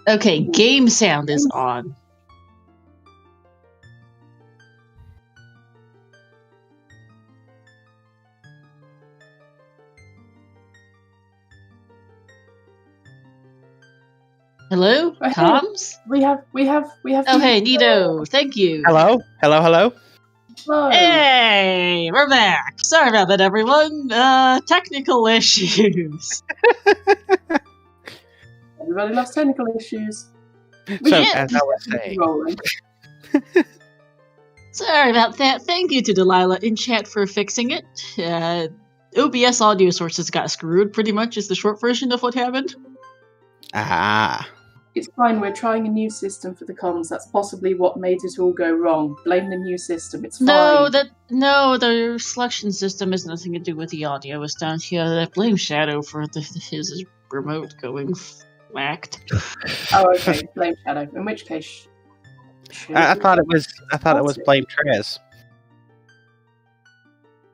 Okay, game sound is on. Hello, comms? We have. Oh, hey, Nito. Thank you. Hello? Hello? Hello. Hey, we're back. Sorry about that, everyone. Technical issues. Everybody loves technical issues. So, as I was saying, Rolling. Sorry about that. Thank you to Delilah in chat for fixing it. OBS audio sources got screwed, pretty much, is the short version of what happened. It's fine, we're trying a new system for the comms. That's possibly what made it all go wrong. Blame the new system, it's fine. No, the selection system has nothing to do with the audio. It's down here. Blame Shadow for his remote going whacked. Oh, okay, blame Shadow. In which case, I thought it was blame Trez.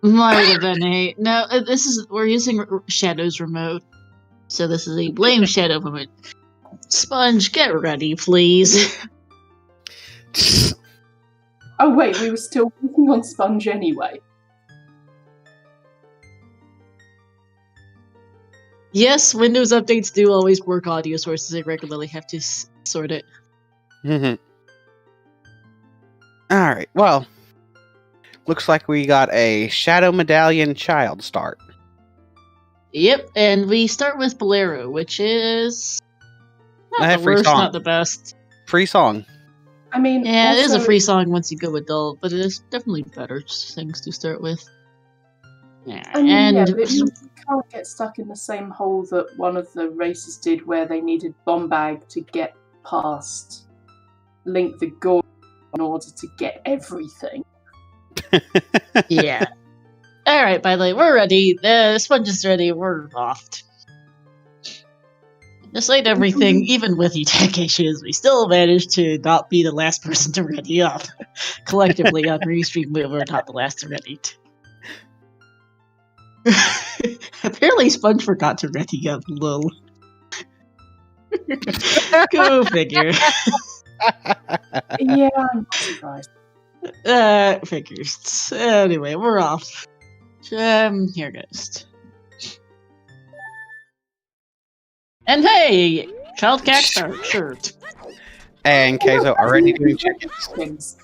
Might have been a no. We're using Shadow's remote, so this is a blame Shadow remote. Sponge, get ready, please. Oh wait, we were still working on Sponge anyway. Yes, Windows updates do always work audio sources. I regularly have to sort it. Alright, well, looks like we got a Shadow Medallion child start. Yep, and we start with Bolero, which is not the worst, not the best. Free song. I mean, yeah, it is a free song once you go adult, but it is definitely better things to start with. Yeah, but you can't get stuck in the same hole that one of the races did, where they needed Bombag to get past Link the Gore in order to get everything. Yeah. Alright, by the way, we're ready. The Sponge is ready. We're off. Despite everything, even with the tech issues, we still managed to not be the last person to ready up. Collectively on Restream, we were not the last to ready. Apparently Sponge forgot to ready up, lol. Go figure. Yeah, I'm not surprised. Figures. Anyway, we're off. Here goes. And hey, Child Cat shirt. And Keizo already doing chickens.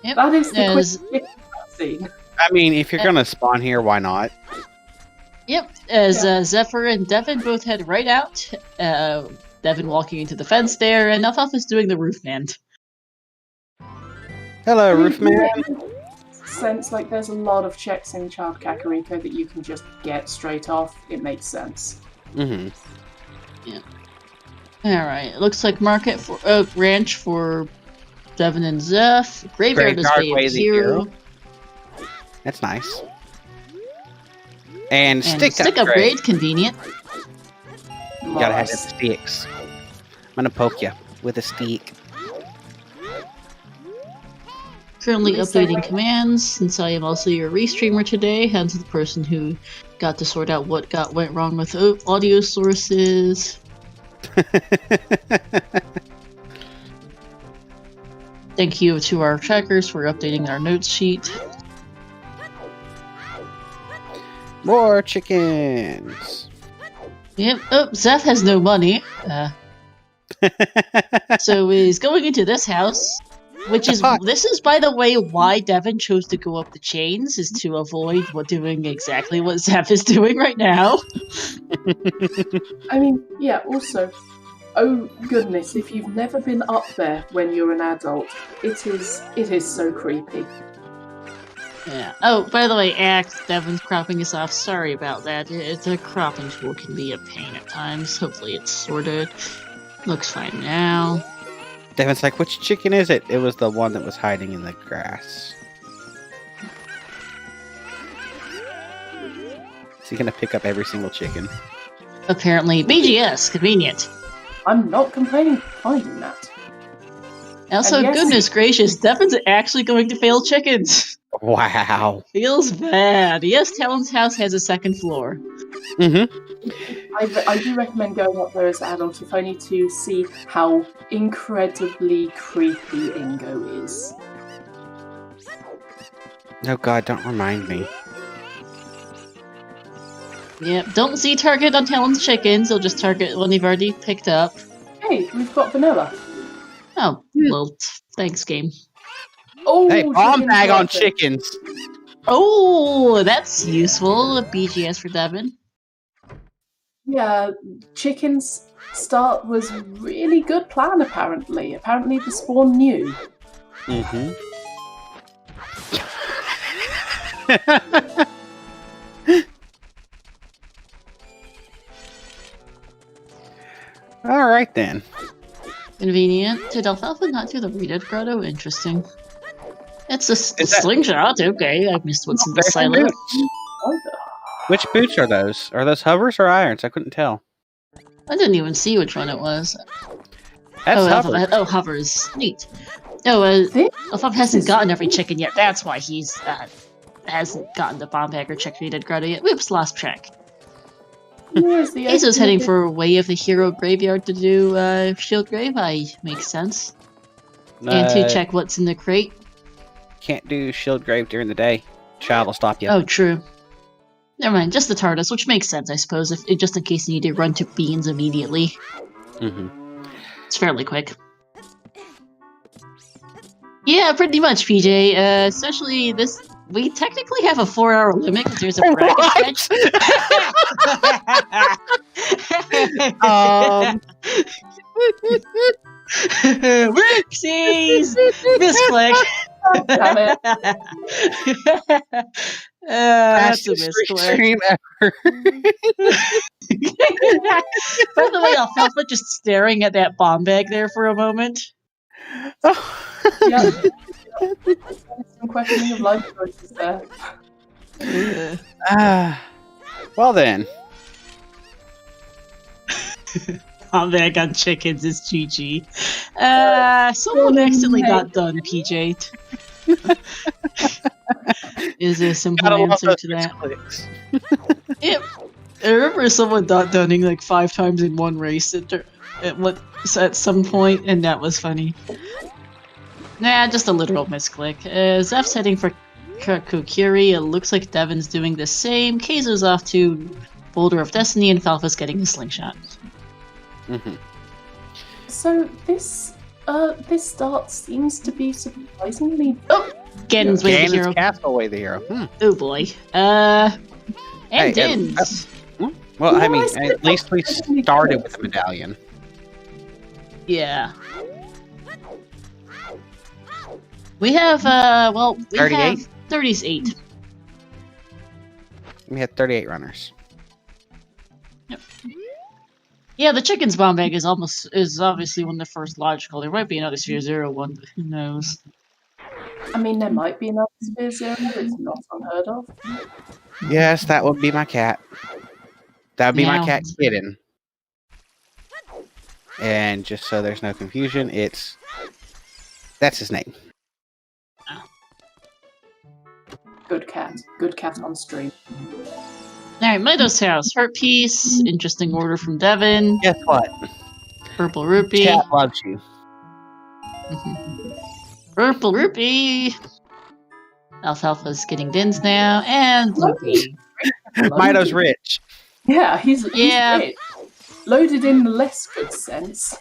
Yep. That is the quick scene. I mean, if you're gonna spawn here, why not? Yep, as Zephyr and Devin both head right out. Devin walking into the fence there, and Alfalfa is doing the roof man. Hello, roof man. Sense like there's a lot of checks in Child Kakariko that you can just get straight off. It makes sense. Yeah. Alright, it looks like market for ranch for Devin and Zeph. Graveyard is Way of the Hero. That's nice. And stick upgrade, convenient. You gotta have the sticks. I'm gonna poke you with a stick. Currently updating commands, since I am also your restreamer today, hence the person who got to sort out what went wrong with audio sources. Thank you to our checkers for updating our notes sheet. More chickens! Yep. Oh, Zeph has no money. So he's going into this house. Which is, this is, by the way, why Devin chose to go up the chains, is to avoid doing exactly what Zeph is doing right now. I mean, yeah, also, oh goodness, if you've never been up there when you're an adult, it is so creepy. Yeah. Oh, by the way, Devin's cropping us off. Sorry about that. The cropping tool can be a pain at times. Hopefully it's sorted. Looks fine now. Devin's like, which chicken is it? It was the one that was hiding in the grass. Is he gonna pick up every single chicken? Apparently. BGS, convenient. I'm not complaining for finding that. Also, yes, goodness gracious, Devin's actually going to fail chickens. Wow. Feels bad. Yes, Talon's house has a second floor. Mm-hmm. I do recommend going up there as an adult, if only to see how incredibly creepy Ingo is. Oh god, don't remind me. Yep, don't see target on Talon's chickens, you'll just target one you've already picked up. Hey, we've got vanilla. Oh, well, thanks, game. Oh, Hey, bomb chickens bag on worth it. chickens! Oh, that's useful. BGS for Devin. Yeah, chickens start was really good plan, apparently. Apparently the spawn knew. Mm-hmm. Alright then. Convenient. To Alfalfa, not to the Reeded Grotto. Interesting. It's a that- slingshot. Okay, I missed what's in the There's some silo. boots. Which boots are those? Are those hovers or irons? I couldn't tell. I didn't even see which one it was. That's hovers. Alpha hovers. Neat. No, Alpha hasn't gotten every chicken yet. That's why he's hasn't gotten the bomb bag or check Reeded Grotto yet. Whoops, lost track. Azo's heading for Way of the Hero Graveyard to do Shield Grave. Makes sense. And to check what's in the crate. Can't do shield grave during the day. Child will stop you. Oh, true. Never mind, just the TARDIS, which makes sense, I suppose, if just in case you need to run to beans immediately. Mm-hmm. It's fairly quick. Yeah, pretty much, PJ. Especially this. We technically have a 4-hour limit because there's a bracket stretch. Whoopsies! Misclick. Damn it. That's a misclick. Stream ever. By the way, Alfalfa just staring at that bomb bag there for a moment. Yeah. Some questioning of life choices there. Well then. Bomb bag on chickens is GG. Someone accidentally got done, PJ. Is a simple Gotta love answer those to that. misclicks. Yeah, I remember someone dot dunning like 5 times in one race at some point, and that was funny. Nah, just a literal misclick. Zeph's heading for Kokiri. It looks like Devin's doing the same. Keizo's off to Boulder of Destiny, and Falfa's getting a slingshot. Mm-hmm. So this start seems to be surprisingly. Ganon's Way of the Hero. Ganon's Castaway the hero. Oh boy. And Hey, Din's. Well, I No, mean, I said at least we that. started with the medallion. Yeah. We have, we 38? have 38. We had 38 runners. Yeah, the chicken's bomb bag is obviously one of the first logical. There might be another Sphere Zero one, but who knows? I mean, there might be another Sphere Zero that's not unheard of. Yes, that would be my cat. That would be my Meow. cat Kitten. And just so there's no confusion, that's his name. Good cat on stream. Alright, Mido's house. Heart piece. Interesting order from Devin. Guess what? Purple rupee. Cat loves you. Purple rupee. Alfalfa's getting Dins now, and Loki. Mido's rich. Yeah, he's Yeah. rich. Loaded in the less good sense.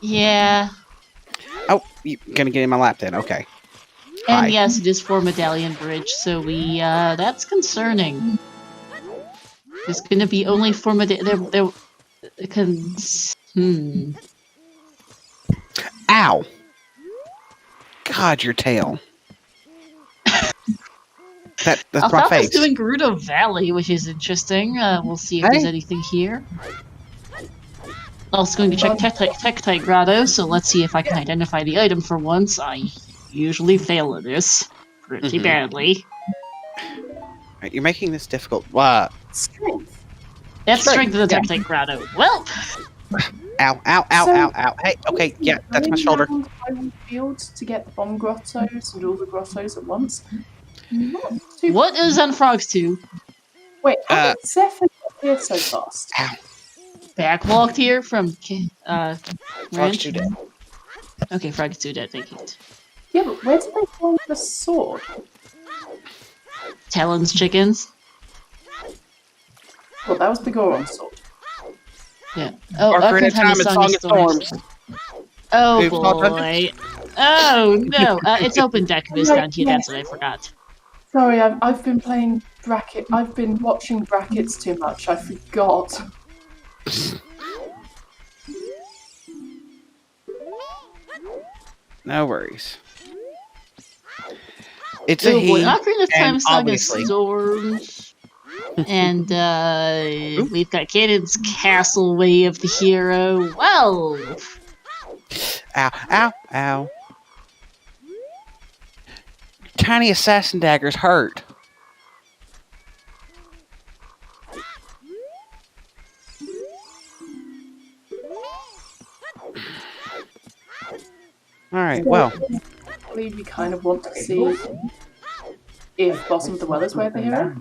Yeah. Oh, you're gonna get in my lap then? Okay. And Hi. yes, it is for Medallion Bridge, so that's concerning. There's gonna be only 4 Medallion. Ow! God, your tail. That's my Alfalfa's face. doing Gerudo Valley, which is interesting. We'll see if there's Hey. anything here. Also going to check Tektite Grotto, so let's see if I can identify the item for once. I usually fail at this pretty badly. Right, you're making this difficult. Strength. That's Strength, strength of the yeah. Tektite Grotto. Well, Ow, ow, ow, So- ow, ow. Hey, okay, yeah, that's my shoulder. Hyrule Field to get the bomb grottos and all the grottos at once. Not too what is on Frogs 2? Wait, Uh, Zephyr got here so fast? Backwalked here from Frog's Ranch. too dead. Okay, Frog's too dead, thank you. Yeah, but where did they find the sword? Talon's chickens. Well, that was the Goron sword. Yeah. Oh, Ocarina of Time Time and Song of Storms. Oh We've all done boy. Oh no. It's open deck of down here. That's what I forgot. Sorry, I've been playing bracket. I've been watching brackets too much. I forgot. No worries. It's Oh a boy. he, Ocarina of Time, and Song of obviously. Storms. And we've got Ganon's Castle Way of the Hero. Well, Ow, ow, ow. Tiny assassin daggers hurt. Alright, well. I believe we kind of want to see if Bottom of the Well is Way of the Hero.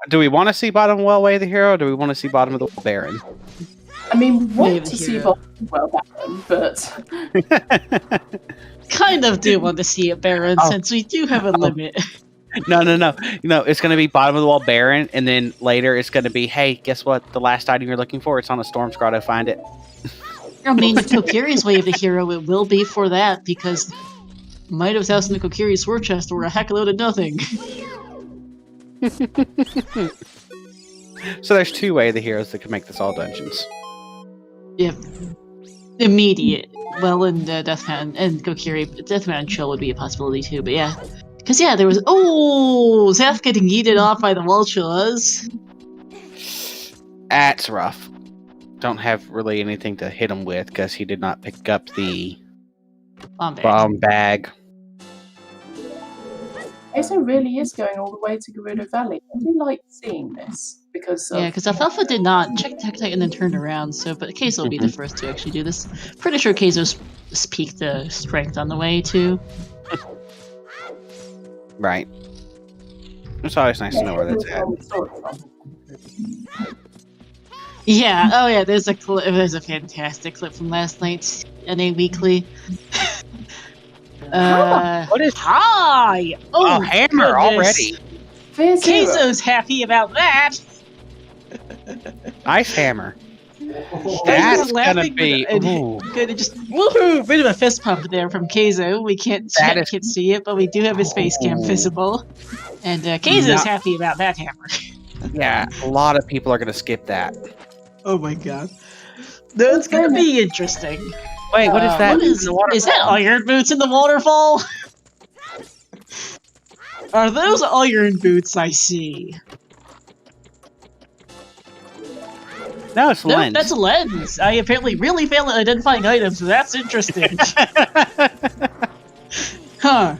Do we want to see Bottom of the Well Way of the Hero, or do we want to see Bottom of the Well Baron? I mean, we Way want of the to see Hero. Bottom of the Well Baron, but kind of do want to see it, Baron, Oh. since we do have a limit. No. It's going to be Bottom of the Wall Baron, and then later it's going to be, hey, guess what? The last item you're looking for, it's on a Storm's Grotto. Find it. I mean, Kokiri's Way of the Hero, it will be for that, because Might House and the Kokiri Sword Chest were a heck of a load of nothing. So there's two Way of the Heroes that can make this all dungeons. Yeah. Immediate. Well, and Deathman and Kokiri, Deathman and Chill would be a possibility too, but yeah. Because, yeah, there was. Oh! Zeph getting yeeted off by the Vultures. That's rough. Don't have really anything to hit him with because he did not pick up the bomb bag. Eso really is going all the way to Gerudo Valley. I do like seeing this because Yeah, because Alfalfa did not check Tactite and then turned around, so but Keizo will be the first to actually do this. Pretty sure Keizo's peaked the strength on the way too. Right. It's always nice to know where that's at. Yeah, oh yeah, there's a fantastic clip from last night's NA Weekly. What is hi? Oh, hammer already. Keizo's happy about that. Ice hammer. He's That's gonna laughing be ooh. Gonna just woohoo! Bit of a fist pump there from Keizo. We can't see it, but we do have his face cam visible, and Keizo's happy about that hammer. Yeah, a lot of people are gonna skip that. Oh my god, that's gonna be interesting. Wait, what is that? Is that iron boots in the waterfall? Are those iron boots I see? No, it's No, lens. that's a lens. I apparently really fail at identifying items, so that's interesting. Huh.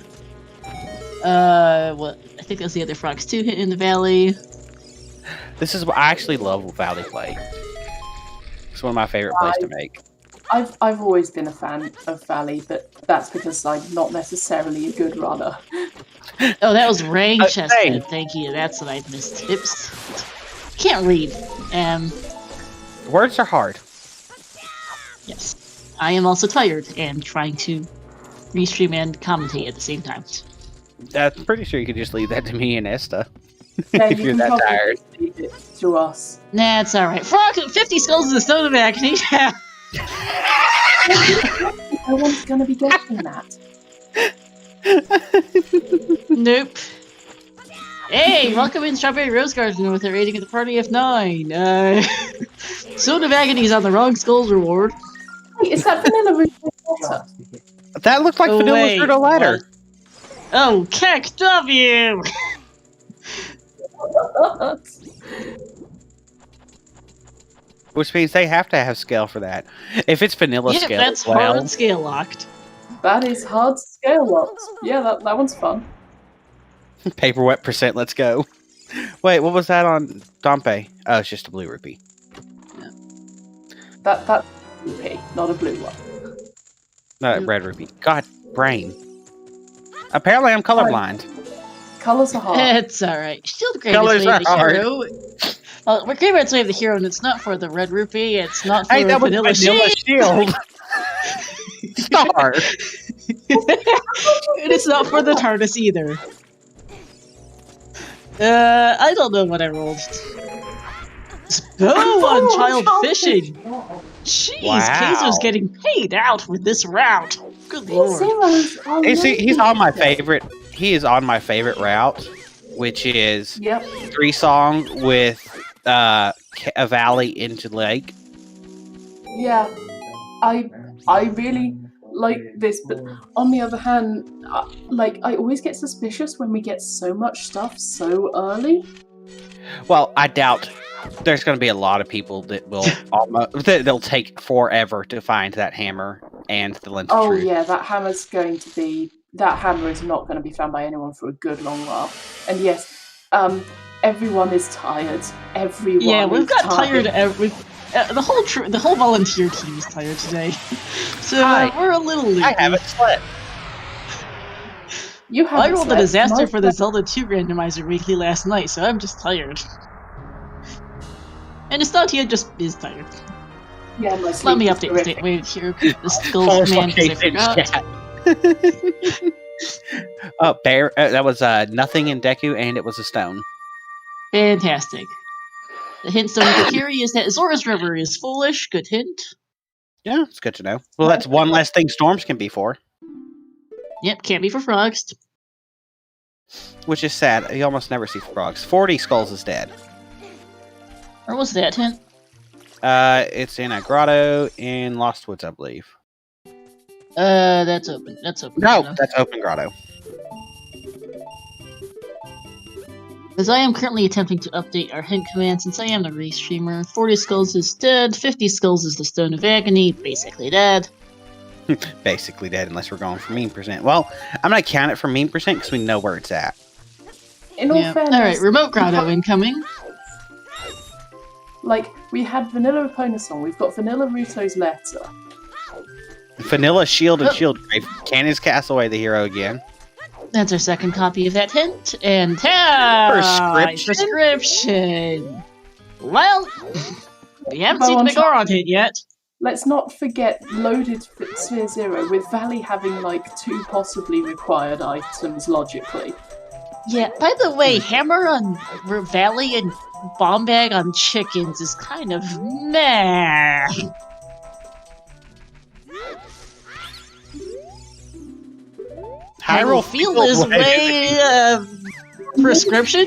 What? I think that's the other frogs too hitting the valley. This is what I actually love Valley Play. It's one of my favorite plays to make. I've always been a fan of Valley, but that's because I'm not necessarily a good runner. Oh, that was Rang chest. Hey. Thank you. That's what I missed. Oops. Can't read. Words are hard. Yes. I am also tired and trying to restream and commentate at the same time. I'm pretty sure you could just leave that to me and Esta. Yeah, If you you're can that probably tired. just leave it to us. Nah, it's alright. Frog, 50 skulls in the stone of agony. No one's gonna be getting that. Nope. Hey, welcome in Strawberry Rose Garden with a rating of the party of 9. Stone of Agony is on the wrong skulls reward. Wait, is that vanilla root water? That looked like Vanilla wait, Fruit Letter. what? Oh, Keck W! Which means they have to have scale for that. If it's vanilla Yeah, scale, that's well, hard scale locked. That is hard scale locked. Yeah, that one's fun. paper wet %. Let's go. Wait, what was that on Dompe? Oh, it's just a blue rupee. That's rupee, not a blue one. No, red rupee. God, brain. Apparently, I'm colorblind. Colours are hard. It's alright. Shield Grave Colors is made are the hard. hero. Well, we're Grave Red's made the hero, and it's not for the Red Rupee, it's not for Hey, that was Vanilla Vanilla Shield, Shield. Star. and it's not for the TARDIS either. I don't know what I rolled. Go on child fishing! Jeez, Wow. Kaiser's getting paid out with this route. Good lord. He's on my favorite. He is on my favorite route, which is Yep. 3-song with a valley into lake. Yeah. I really like this, but on the other hand, I always get suspicious when we get so much stuff so early. Well, I doubt there's going to be a lot of people that will they'll take forever to find that hammer and the lens of Oh truth. yeah, that hammer is not going to be found by anyone for a good long while. And yes, everyone is tired. Everyone. Yeah, we've is got tired. The whole volunteer team is tired today, so we're a little loopy. I haven't slept. You I haven't rolled a slept. disaster for the My- Zelda 2 randomizer weekly last night, so I'm just tired. And Estancia just is tired. Yeah, my Let sleep me is update the horrific. state wait here. The skulls man, because I forgot. Oh, bear. That was nothing in Deku, and it was a stone. Fantastic. The hint stone for Kiri is that Zora's River is foolish. Good hint. Yeah, it's good to know. Well, that's one less thing storms can be for, Yep, can't be for frogs. which is sad. You almost never see frogs. 40 skulls is dead. Where was that hint? It's in a grotto in Lost Woods, I believe. That's open. That's open. No, that's open grotto. As I am currently attempting to update our hint command since I am the restreamer, 40 skulls is dead, 50 skulls is the Stone of Agony, basically dead. Basically dead, unless we're going for meme percent. Well, I'm gonna count it for meme percent because we know where it's at. In all fairness, Alright, remote grotto incoming. like we had Vanilla Eponason, we've got Vanilla Ruto's letter. Vanilla Shield and Shield Grave. Can his cast away the hero again? That's our second copy of that hint, and prescription. Well, we haven't seen the big Goron hint yet. Let's not forget loaded Sphere Zero with Valley having like 2 possibly required items logically. Yeah, by the way, hammer on Valley and bomb bag on chickens is kind of meh. Hyrule Field is way prescription?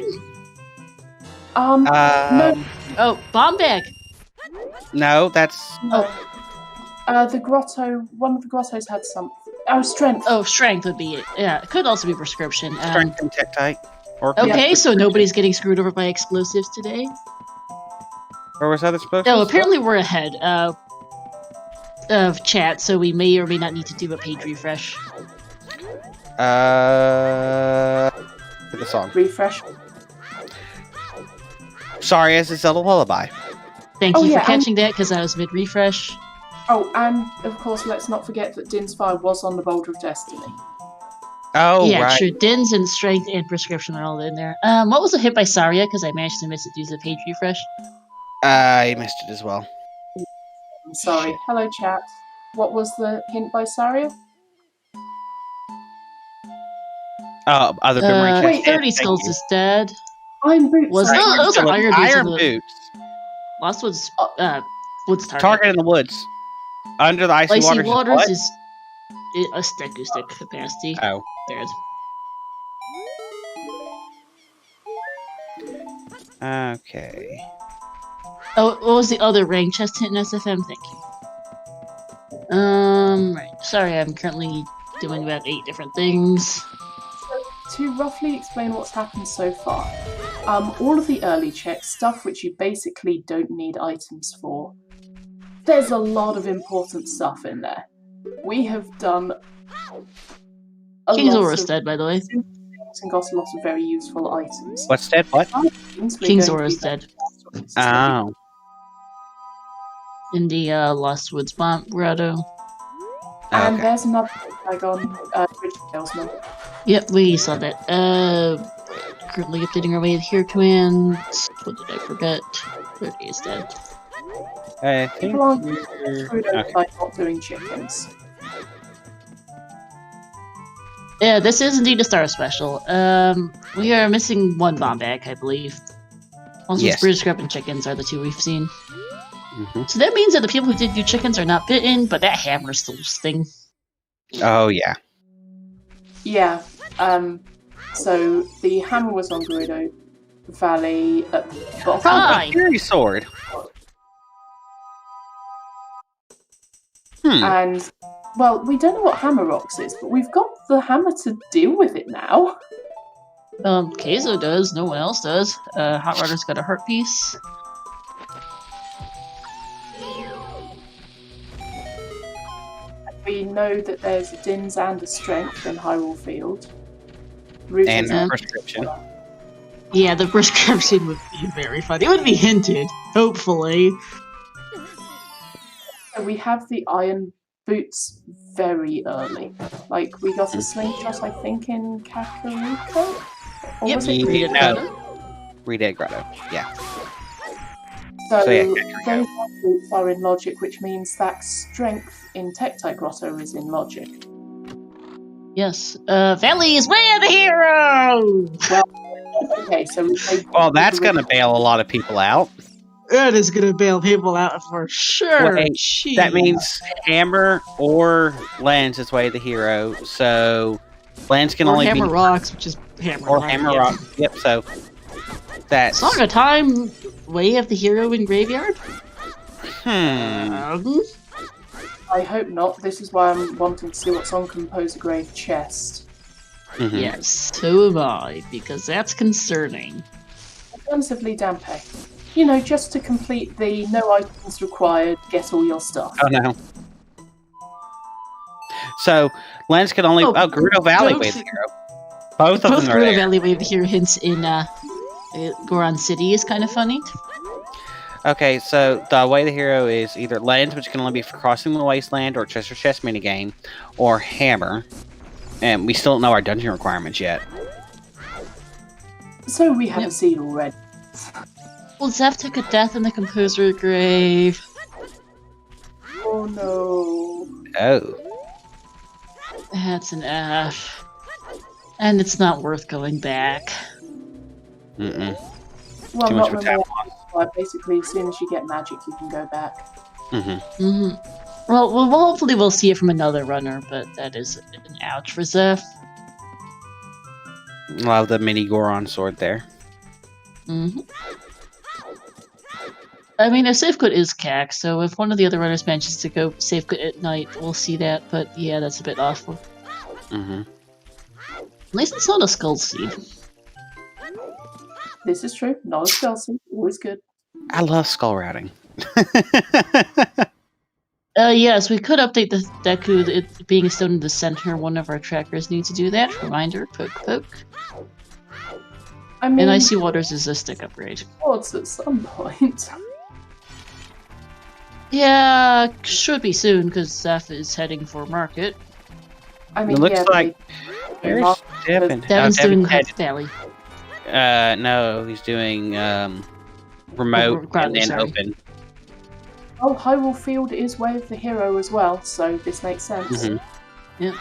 No. Oh, bomb bag. No, that's The grotto, one of the grottos had something. Oh, strength. Oh, strength would be it. Yeah, it could also be prescription. strength and Tektite. Or Okay, so nobody's getting screwed over by explosives today. Or was that explosive? No, apparently we're ahead of chat, so we may or may not need to do a page refresh. The song. Refresh. Sorry, as a Zelda lullaby. Thank Oh, you yeah, for catching that, because I was mid-refresh. Oh, and of course, let's not forget that Din's Fire was on the Boulder of Destiny. Oh, Yeah, right. true. Dins and strength and prescription are all in there. What was a hit by Saria? Because I managed to miss it due to the page refresh. I missed it as well. I'm sorry. Shit. Hello, chat. What was the hint by Saria? Other memory chest. wait, 30 Thank skulls you. is dead. Iron Boots. Was sorry. that- those are iron boots Iron in the- boots. Lost Woods, Woods target. Target in the woods. Under the icy, Icy waters. Waters what? is a stick capacity. Oh. Dead. Okay. Oh, what was the other rank chest hit in SFM? Thank you. Right. Sorry, I'm currently doing about 8 different things. To roughly explain what's happened so far, all of the early checks, stuff which you basically don't need items for, there's a lot of important stuff in there. We have done King Zora's dead, by the way. and got a lot of very useful items. What's dead? What? King Zora's dead. Oh. In the Lost Woods Bomb Grotto. And Okay. there's another bag on Bridge Salesman. Yep, we saw that. currently updating our way of here command. What did I forget? Where is that? I think People aren't we're... screwed over by not doing chickens. Yeah, this is indeed a star special. We are missing one bomb bag, I believe. Also, Yes. Bruce Scrub and chickens are the two we've seen. Mm-hmm. So that means that the people who did do chickens are not bitten, but that hammer still sting. Oh, yeah. Yeah. So the hammer was on Gerudo Valley at the bottom. Fine. Fury sword. Hmm. And, well, we don't know what Hammer Rocks is, but we've got the hammer to deal with it now. Keizo does, no one else does. Hot Rodder's got a heart piece. We know that there's a Dins and a Strength in Hyrule Field. Root And is a out. prescription. Yeah, the prescription would be very funny. It would be hinted, hopefully. So we have the Iron Boots very early. Like, we got a slingshot, I think, in Kakariko? Or Yep. was it Read it, No. Grotto. Redead Grotto. Yeah. So, yeah, those boots are in logic, which means that strength in Tektite Grotto is in logic. Yes. Valley is way the hero! Okay, so we say Well, that's going to bail a lot of people out. That is gonna bail people out for sure. Wait, Jeez. That means Hammer or Lens is way the hero. So Lens can or only Hammer be Rocks, which is Hammer or Rock. Hammer yeah. Rock. Yep. So that's Song of Time, Way of the Hero in Graveyard? hmm. I hope not. This is why I'm wanting to see what's on Composer Grave chest. Mhm. Yes, so am I, because that's concerning. Alternatively, Dampe. You know, just to complete the no items required, get all your stuff. Oh no. So Lens can only Gerudo Valley way the hero. Both of them are Gerudo there. Valley Way of the Hero hints in Goron City is kind of funny. Okay, so the way the hero is either Lens, which can only be for crossing the wasteland, or Chester Chest minigame, or Hammer. And we still don't know our dungeon requirements yet. So we have Yep. a seed already. Well, Zeph took a death in the Composer Grave. Oh no. Oh. That's an F. And it's not worth going back. Mm-mm. Well, Too not much of a when time we're basically, as soon as you get magic, you can go back. Mm-hmm. Well, hopefully we'll see it from another runner, but that is an ouch for Zeph. Love the mini Goron sword there. I mean, a Safecoat is CAC, so if one of the other runners manages to go Safecoat at night, we'll see that, but yeah, that's a bit awful. Mm-hmm. At least it's not a Skull Seed. This is true. Not a spell seed. Always good. I love skull routing. Yes, we could update the Deku, it being a stone in the center. One of our trackers needs to do that. Reminder, poke, poke. I mean, And Icy Waters is a stick upgrade. odds at some point. Yeah, should be soon, because Zeph is heading for market. I mean, It looks yeah, like- they- Where's Devin? Devin's doing Devin's Hutt Valley. no, he's doing remote Grotto, and then sorry. open. Oh, Hyrule Field is Way of the Hero as well, so this makes sense. Mhm. Yeah.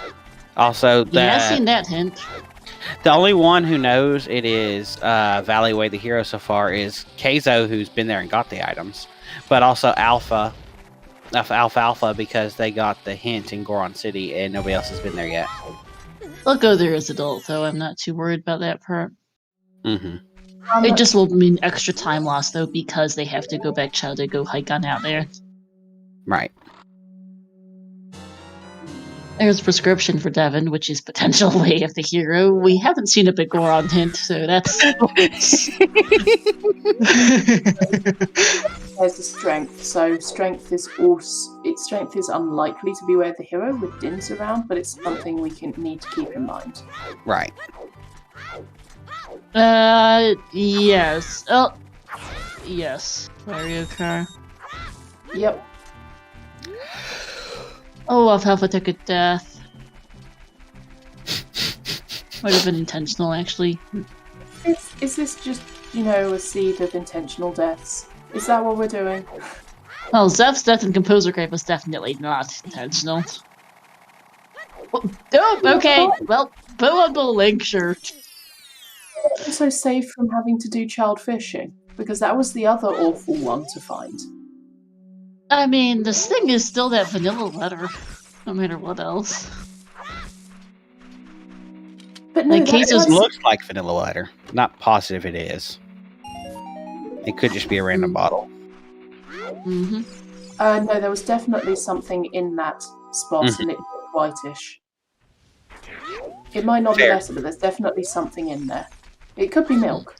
Also, Yeah, I've seen that hint. the only one who knows it is Valley Way the hero so far is Keizo, who's been there and got the items, but also Alpha, because they got the hint in Goron City and nobody else has been there yet. They'll go there as adult, though. I'm not too worried about that part. Mm-hmm. It just will mean extra time loss, though, because they have to go back child to go hike on out there. Right. There's prescription for Devin, which is potential way of the hero. We haven't seen a big Goron hint, so that's. There's the strength. So strength is strength is unlikely to be Way of the Hero with Dins around, but it's something we need to keep in mind. Right. Yes. Oh, yes. Mario Kart. Yep. Oh, Alfalfa took a death. Might have been intentional, actually. Is this just, a seed of intentional deaths? Is that what we're doing? Well, Zeph's death in Composer Grave was definitely not intentional. Oh, okay. Well, pullable link, sure. Also saved from having to do child fishing, because that was the other awful one to find. I mean, this thing is still that vanilla letter, no matter what else. But no, Like, that It looks like vanilla letter. Not positive it is. It could just be a random bottle. Mm-hmm. No, there was definitely something in that spot, and it looked whitish. It might not be better, but there's definitely something in there. It could be milk.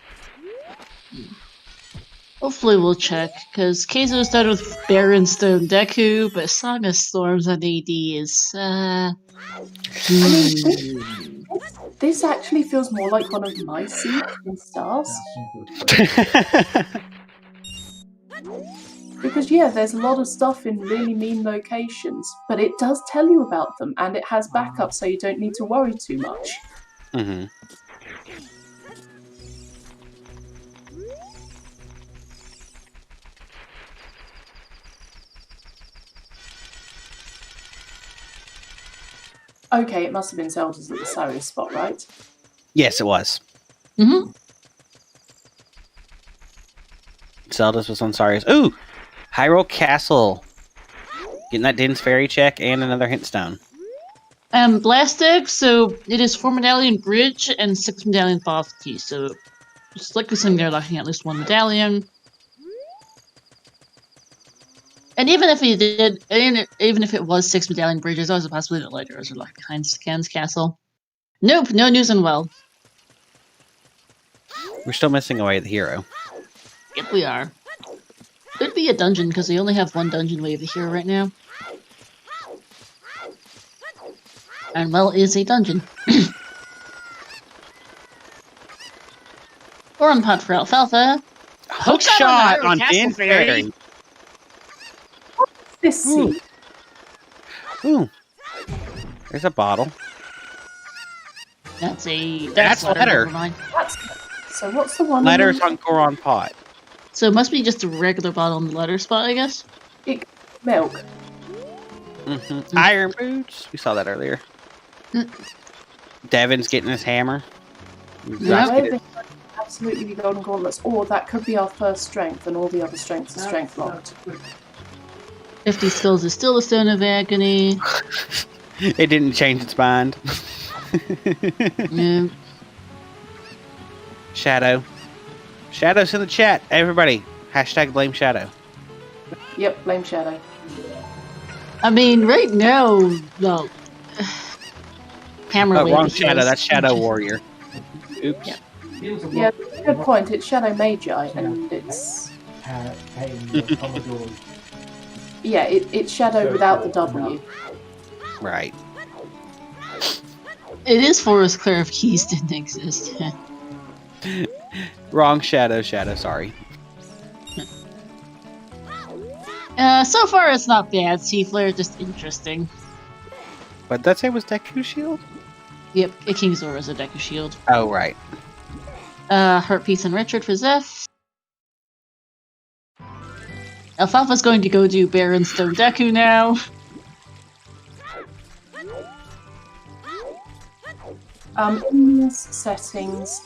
Hopefully we'll check, because Keizo started with Baronstone Deku, but Song of Storms on AD is, This actually feels more like one of my seeds than stars. Because, yeah, there's a lot of stuff in really mean locations, but it does tell you about them, and it has backup, so you don't need to worry too much. Mm-hmm. Okay, it must have been Zelda's at the Sarius spot, right? Yes, it was. Mm-hmm. Zelda's was on Sarius. Ooh! Hyrule Castle. Getting that Din's Fairy check and another hint stone. Blast Egg, so it is 4 medallion bridge and 6 medallion boss key, so it's likely something they're lacking at least 1 medallion. And even if he did, even if it was 6 medallion bridge, there's always a possibility that Lighters are locked behind Scan's castle. Nope, no news and well. We're still missing away the hero. Yep, we are. Could be a dungeon, because they only have 1 dungeon wave of the hero right now. And well, is a dungeon. Or on pot for Alfalfa. Hook shot on Din's Fairy. This seed. Ooh. There's a bottle. That's a... That's letter. letter. Never mind. So what's the one? Letters on Goron pot. So it must be just a regular bottle in the letter spot, I guess? Milk. Mm-hmm. Iron boots. We saw that earlier. Devin's getting his hammer. Yeah, absolutely be golden gauntlets. Or that could be our first strength, and all the other strengths are strength locked. 50 skills is still a Stone of Agony. It didn't change its mind. Yeah. Shadow. Shadow's in the chat. Everybody. Hashtag blame Shadow. Yep, blame Shadow. I mean, right now, well... Hammer wrong Shadow. That's Shadow Warrior. Oops. Yeah, good point. It's Shadow Magi, and it's... Yeah, it's Shadow without the W. Right. It is Forest Clear if keys didn't exist. Wrong Shadow, sorry. So far it's not bad. Sea Flare, just interesting. But that say was Deku Shield? Yep, a King's Aura is a Deku Shield. Oh, right. Heart Piece and Richard for Zeph. Alfalfa's going to go do Baronstone Deku now. In these settings,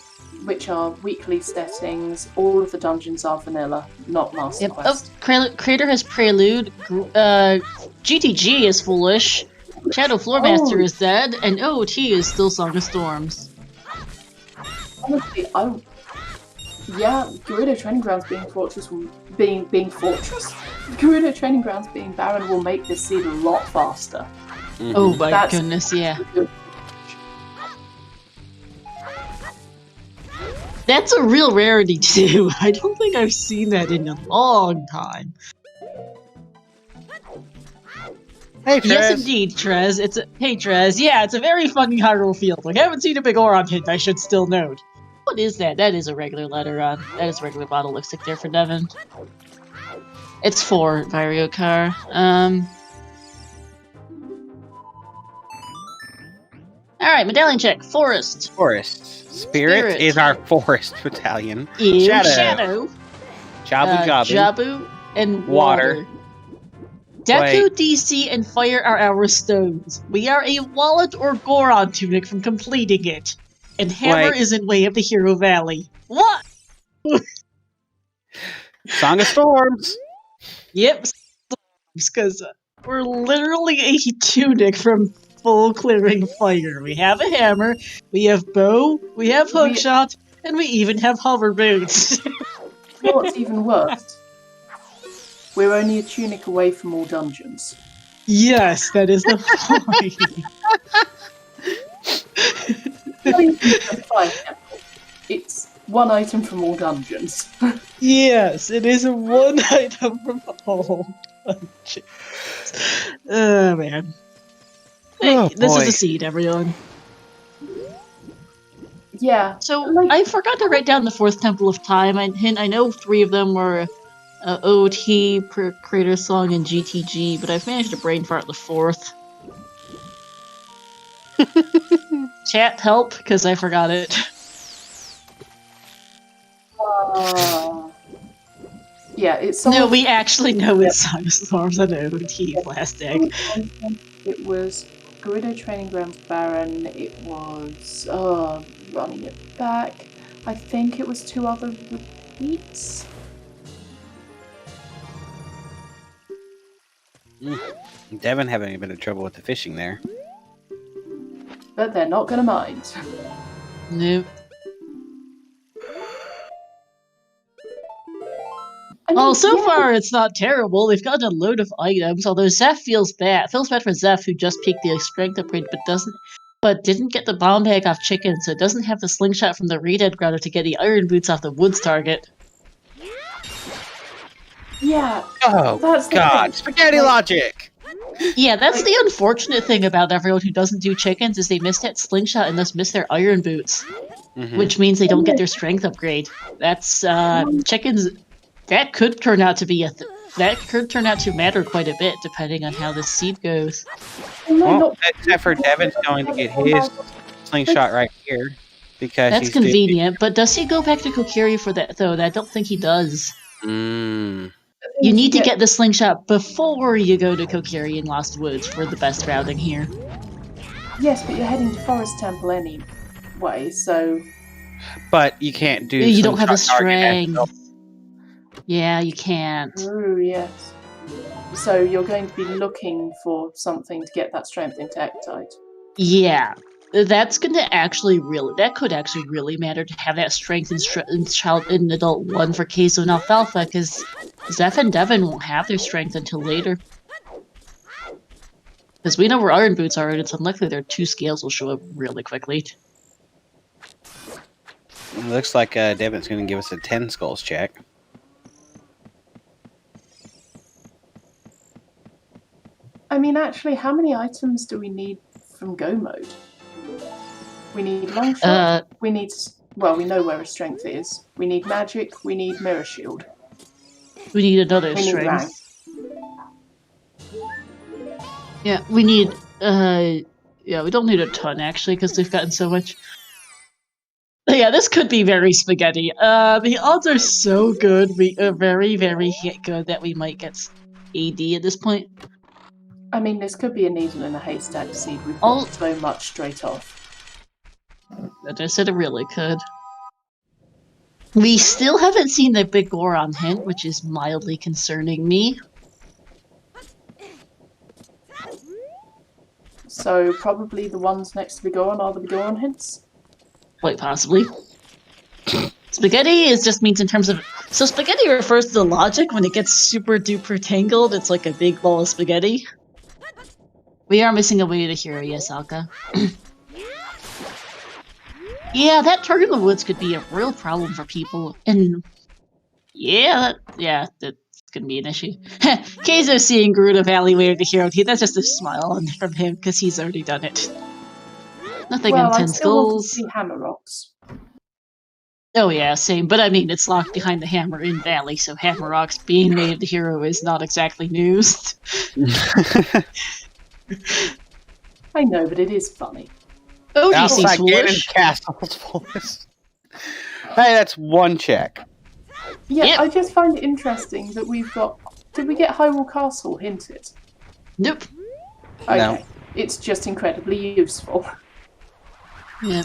which are weekly settings, all of the dungeons are vanilla, not Master Quest. Oh, Crater has Prelude. GTG is foolish. Shadow Floormaster is dead, and OoT is still Song of Storms. Honestly, Gerudo Training Grounds being Fortress? Gerudo Training Grounds being Baron will make this seed a lot faster. Mm-hmm. Oh my goodness, yeah. That's a real rarity too. I don't think I've seen that in a long time. Hey, Trez. Yes, indeed, Trez. Hey, Trez. Yeah, it's a very funny Hyrule field. Like, I haven't seen a big Oron hint, I should still note. What is that? That is a regular letter. That is a regular bottle lipstick there for Devin. It's 4, Vyriokar. Alright, medallion check. Forest. Forest. Spirit is our forest battalion. Ew, Shadow. Jabu. Jabu and Water. Deku, DC, and Fire are our stones. We are a wallet or Goron tunic from completing it. And Hammer is in Way of the Hero Valley. What? Song of Storms. Yep, because we're literally a tunic from full clearing fire. We have a hammer, we have bow, we have hookshot, and we even have hover boots. You know what's even worse? We're only a tunic away from all dungeons. Yes, that is the point. It's one item from all dungeons. Yes, it is a one item from all dungeons. Oh man. Hey, this is a seed, everyone. Yeah. So, I forgot to write down the fourth Temple of Time. I know 3 of them were OoT, Creator Song, and GTG, but I've managed to brain fart the 4th. Chat, help, because I forgot it. Yeah, it's... No, we actually know it's Song of Storms and OoT plastic. It was Gerudo Training Grounds Baron, it was... running it back. I think it was 2 other repeats. Devin having a bit of trouble with the fishing there. But they're not gonna mind. Nope. I mean, So far it's not terrible. They've gotten a load of items, although Zeph feels bad. Feels bad for Zeph, who just peaked the strength upgrade but didn't get the bomb bag off Chicken, so it doesn't have the slingshot from the Redead Grotto to get the iron boots off the Woods target. Yeah. Oh, that's God. Spaghetti logic! Yeah, that's the unfortunate thing about everyone who doesn't do chickens, is they miss that slingshot and thus miss their iron boots. Mm-hmm. Which means they don't get their strength upgrade. That's, chickens... That could turn out to be that could turn out to matter quite a bit, depending on how this seed goes. Well, except for Devin's going to get his slingshot right here. Because that's convenient, but does he go back to Kokiri for that, though? I don't think he does. Mm. You need to get the slingshot before you go to Kokiri in Lost Woods for the best routing here. Yes, but you're heading to Forest Temple anyway, so... But you can't do... You don't have a strength. Yeah, you can't. True, yes. So you're going to be looking for something to get that strength in Tektite. Yeah. That's going to actually that could actually really matter to have that strength in Adult 1 for Queso and Alfalfa, because Zeph and Devin won't have their strength until later. Because we know where Iron Boots are, and it's unlikely their 2 scales will show up really quickly. It looks like Devin's going to give us a 10 skulls check. I mean, actually, how many items do we need from Go Mode? We need Longshot, we need... Well, we know where a strength is. We need Magic, we need Mirror Shield. We need another strength. Yeah, we need... yeah, we don't need a ton, actually, because they've gotten so much... But yeah, this could be very spaghetti. The odds are so good, very, very good that we might get AD at this point. I mean, this could be a needle in a haystack seed. We've got so much straight off. I said it really could. We still haven't seen the big Goron hint, which is mildly concerning me. So, probably the ones next to Bigoron are the Bigoron hints? Quite possibly. Spaghetti just means in terms of... So spaghetti refers to the logic when it gets super duper tangled, it's like a big ball of spaghetti. We are missing a way to hero, yes, Alka. Yeah, that turn in the woods could be a real problem for people, and... Yeah, that's gonna be an issue. Keizo seeing Gerudo Valley Way of the Hero, that's just a smile from him, because he's already done it. Nothing in 10 skulls. Want to see Hammer Rocks. Oh yeah, same, but I mean, it's locked behind the hammer in Valley, so Hammer Rocks being Way of the Hero is not exactly news. I know, but it is funny. ODC's Outside Ganon's foolish. castle's foolish. Hey, that's one check. Yeah, Yep. I just find it interesting that we've got. Did we get Hyrule Castle hinted? Nope. Okay. No. It's just incredibly useful. Yeah.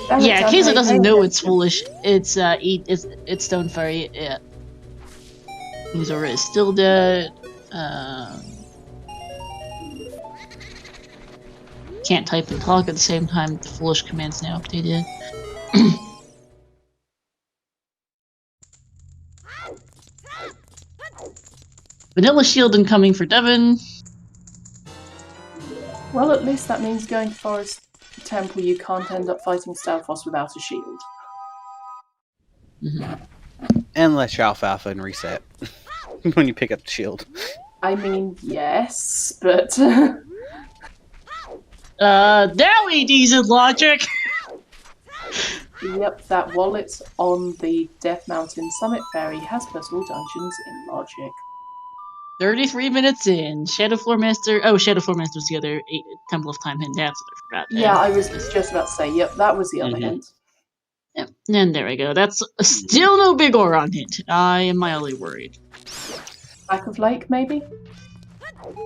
Damn it, Kaizo Dante, doesn't pay know it's attention. foolish. It's Stone Fairy. Yeah. Kingzora is still dead. Can't type and talk at the same time. The foolish command's now updated. Vanilla Shield incoming for Devon. Well, at least that means going to Forest Temple, you can't end up fighting Stalfos without a shield. Unless you're alfalfa and reset. When you pick up the shield. I mean, yes, but Now AD's in logic! yep, that wallet on the Death Mountain Summit Ferry has personal dungeons in Logic. 33 minutes in. Shadow Floor Master. Oh, Shadow Floor Master's the other Temple of Time hint. That's what I forgot. Yeah, I was just about to say, yep, that was the other hint. Yep. And there we go. That's still no big Oron hint. I am mildly worried. Back of Lake, maybe?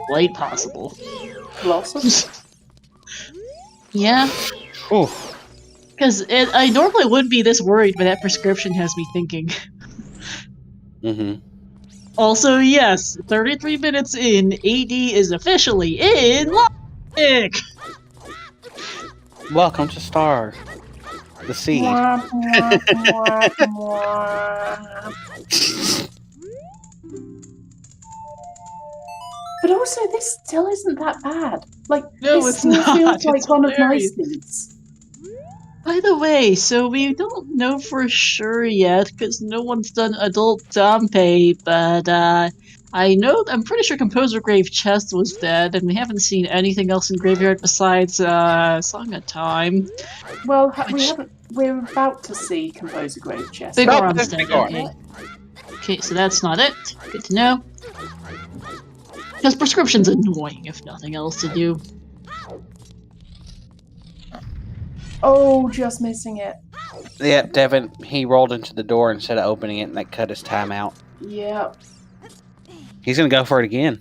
Quite possible. Colossus? Yeah. Ooh. Because I normally wouldn't be this worried, but that prescription has me thinking. Also, yes, 33 minutes in, AD is officially in Logic! Welcome to Star. The seed. Mwah, mwah, mwah, mwah. But also, this still isn't that bad. Like, No, this it's still not. feels like It's one of my hilarious. seeds. By the way, so we don't know for sure yet, because no one's done Adult Dompe, but I'm pretty sure Composer Grave Chest was dead, and we haven't seen anything else in Graveyard besides Song of Time. Well, we're about to see Composer Grave Chest. Big Nope, Oron's that's dead, Big Oron. okay. Okay, so that's not it. Good to know. Because prescription's annoying, if nothing else to do. Oh, just missing it. Yeah, Devin, he rolled into the door instead of opening it, and that cut his time out. Yeah. He's gonna go for it again.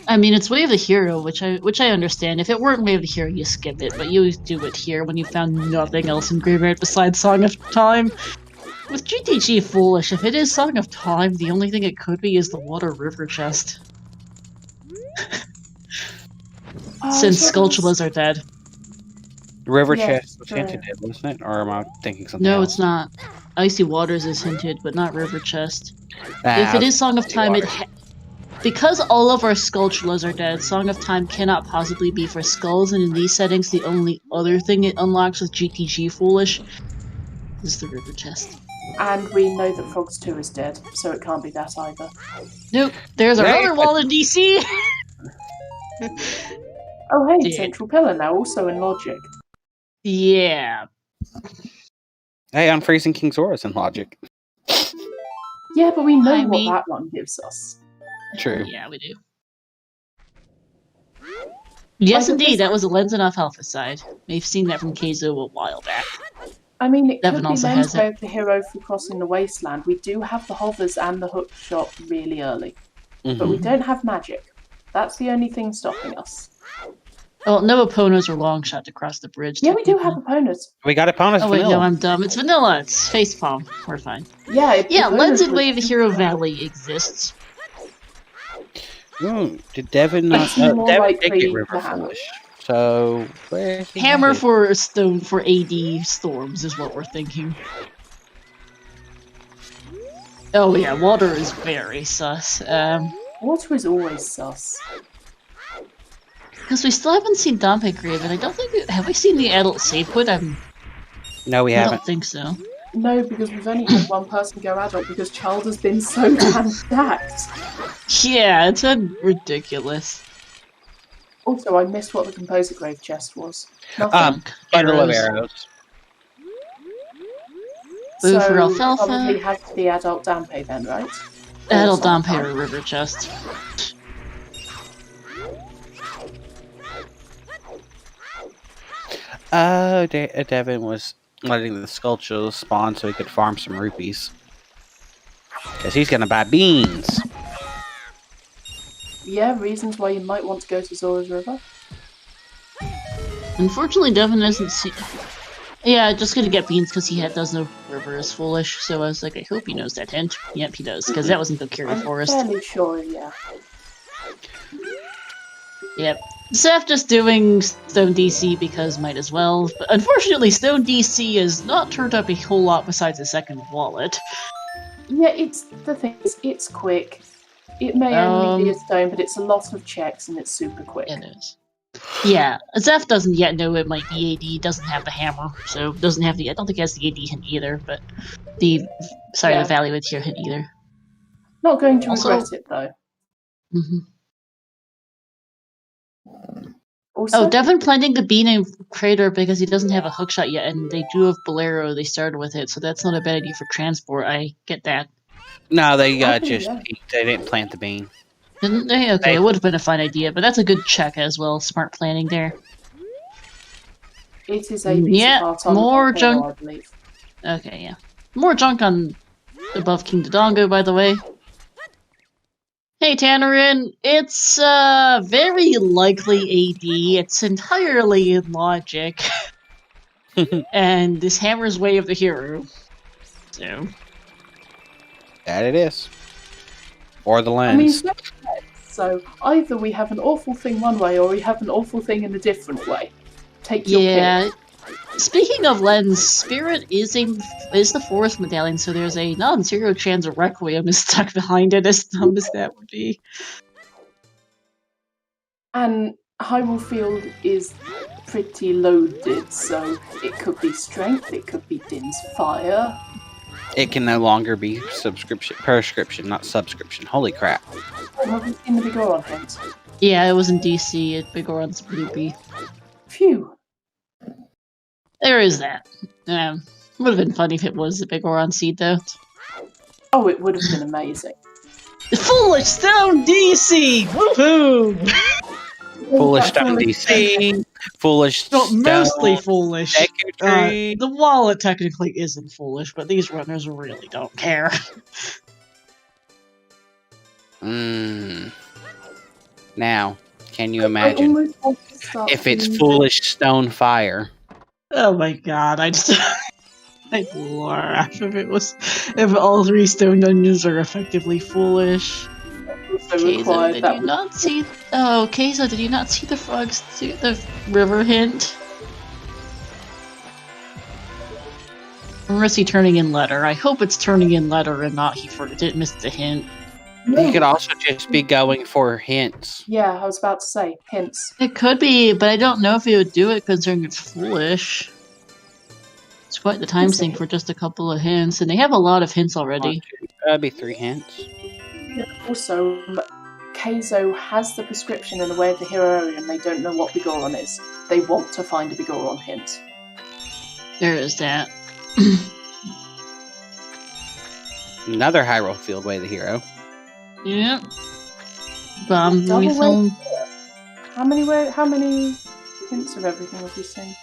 I mean, it's Wave the Hero, which I understand. If it weren't Wave the Hero, you skip it, but you do it here when you found nothing else in Graveyard besides Song of Time. With GTG Foolish, if it is Song of Time, the only thing it could be is the Water River Chest. Since yes. Skulltulas are dead. River Yeah, chest was sure. hinted at, wasn't it? Or am I thinking something No, else? it's not. Icy Waters is hinted, but not River Chest. Ah, If it is Song of Icy Time, Water. because all of our Skulltulas are dead, Song of Time cannot possibly be for skulls, and in these settings, the only other thing it unlocks with GTG Foolish is the River Chest. And we know that Frogs 2 is dead, so it can't be that either. Nope, there's our Hey, other wall in DC! Oh, hey, Yeah. Central Pillar now, also in Logic. Yeah. Hey, Unfreezing King Zora's in Logic. Yeah, but we know I what mean- that one gives us. True. Yeah, we do. Yes, Like, indeed, this- that was a Lens and Off Alpha side. We've seen that from Keizo a while back. I mean, it Devin could be also Lens has it. Wave the Hero for crossing the wasteland. We do have the hovers and the hook shot really early, but we don't have magic. That's the only thing stopping us. Well, no Oponos or long shot to cross the bridge. Yeah, we do have technically. opponents. We got opponents Oh wait, vanilla. no, I'm dumb. It's vanilla. It's facepalm. We're fine. Yeah, Yeah, Lens and was- Wave Hero Valley exists. Ooh, did Devin not? It's more Devin likely did get River to hammer. Foolish. So where's he Hammer headed? for stone for AD storms is what we're thinking. Oh yeah, water is very sus. Water is always sus. Because we still haven't seen Dompe Grave, and I don't think have we seen the adult save quit? No, we I haven't. don't think so. No, because we've only had one person go adult because Child has been so damn stacked. Yeah, it's been ridiculous. Also, I missed what the Composer Grave chest was. Nothing. Bundle of Arrows. arrows. Boo for So alfalfa. probably has to be adult Dampe then, right? Adult Or Dompe something. or River Chest. Oh, Devin was letting the sculptures spawn so he could farm some rupees. Because he's going to buy beans. Yeah, reasons why you might want to go to Zora's River. Unfortunately, Devin doesn't see. Yeah, just gonna get beans because he does know River is foolish. So I was like, I hope he knows that hint. Yep, he does, because that was in Kokiri I'm Forest. fairly sure, yeah. Yep. Zeph just doing Stone DC because might as well. But unfortunately, Stone DC has not turned up a whole lot besides a second wallet. Yeah, the thing is, it's quick. It may only be a stone, but it's a lot of checks and it's super quick. It is. Yeah, Zeph doesn't yet know it might be AD, doesn't have the hammer, so doesn't have the. I don't think he has the AD hint either, but the Valley with here hint either. Not going to Also, regret it though. Mm-hmm. Also, Devin planting the bean in Crater because he doesn't have a hookshot yet, and they do have Bolero. They started with it, so that's not a bad idea for transport. I get that. No, they they didn't plant the bean. Didn't they? Okay, it would have been a fun idea, but that's a good check as well. Smart planning there. It is a piece of art on more the junk. I believe. Okay, yeah. More junk on above King Dodongo, by the way. Hey, Tannerin, it's very likely AD. It's entirely in logic. And this hammer's way of the hero. So. That it is. Or the lens. I mean, so either we have an awful thing one way or we have an awful thing in a different way. Take your pick. Speaking of lens, Spirit is the forest medallion, so there's a non-zero chance of Requiem is stuck behind it, as dumb as that would be. And Hyrule Field is pretty loaded, so it could be Strength, it could be Din's Fire. It can no longer be prescription, not subscription. Holy crap. Have you seen the Bigoron hint? Yeah, it was in DC at Bigoron's Bloopy. Phew. There is that. Would have been funny if it was the Bigoron seed, though. Oh, it would have been amazing. Foolish Stone DC! Woohoo! Foolish Stone DC. Foolish Stone. Mostly foolish. The the wallet technically isn't foolish, but these runners really don't care. Now, can you imagine if it's Foolish Stone Fire? Oh my god, I'd laugh if all three stone dungeons are effectively foolish. Keizo, did you not see the frogs the river hint? Or is he turning in letter? I hope it's turning in letter and not he didn't miss the hint. He could also just be going for hints. Yeah, I was about to say, hints. It could be, but I don't know if he would do it considering it's foolish. It's quite the time sink for just a couple of hints, and they have a lot of hints already. That'd be 3 hints. Also, Keizo has the prescription in the way of the hero area and they don't know what Bigoron is. They want to find a Bigoron hint. There is that. Another Hyrule Field way the hero. Yep. Bomb film. How many hints of everything have we seen?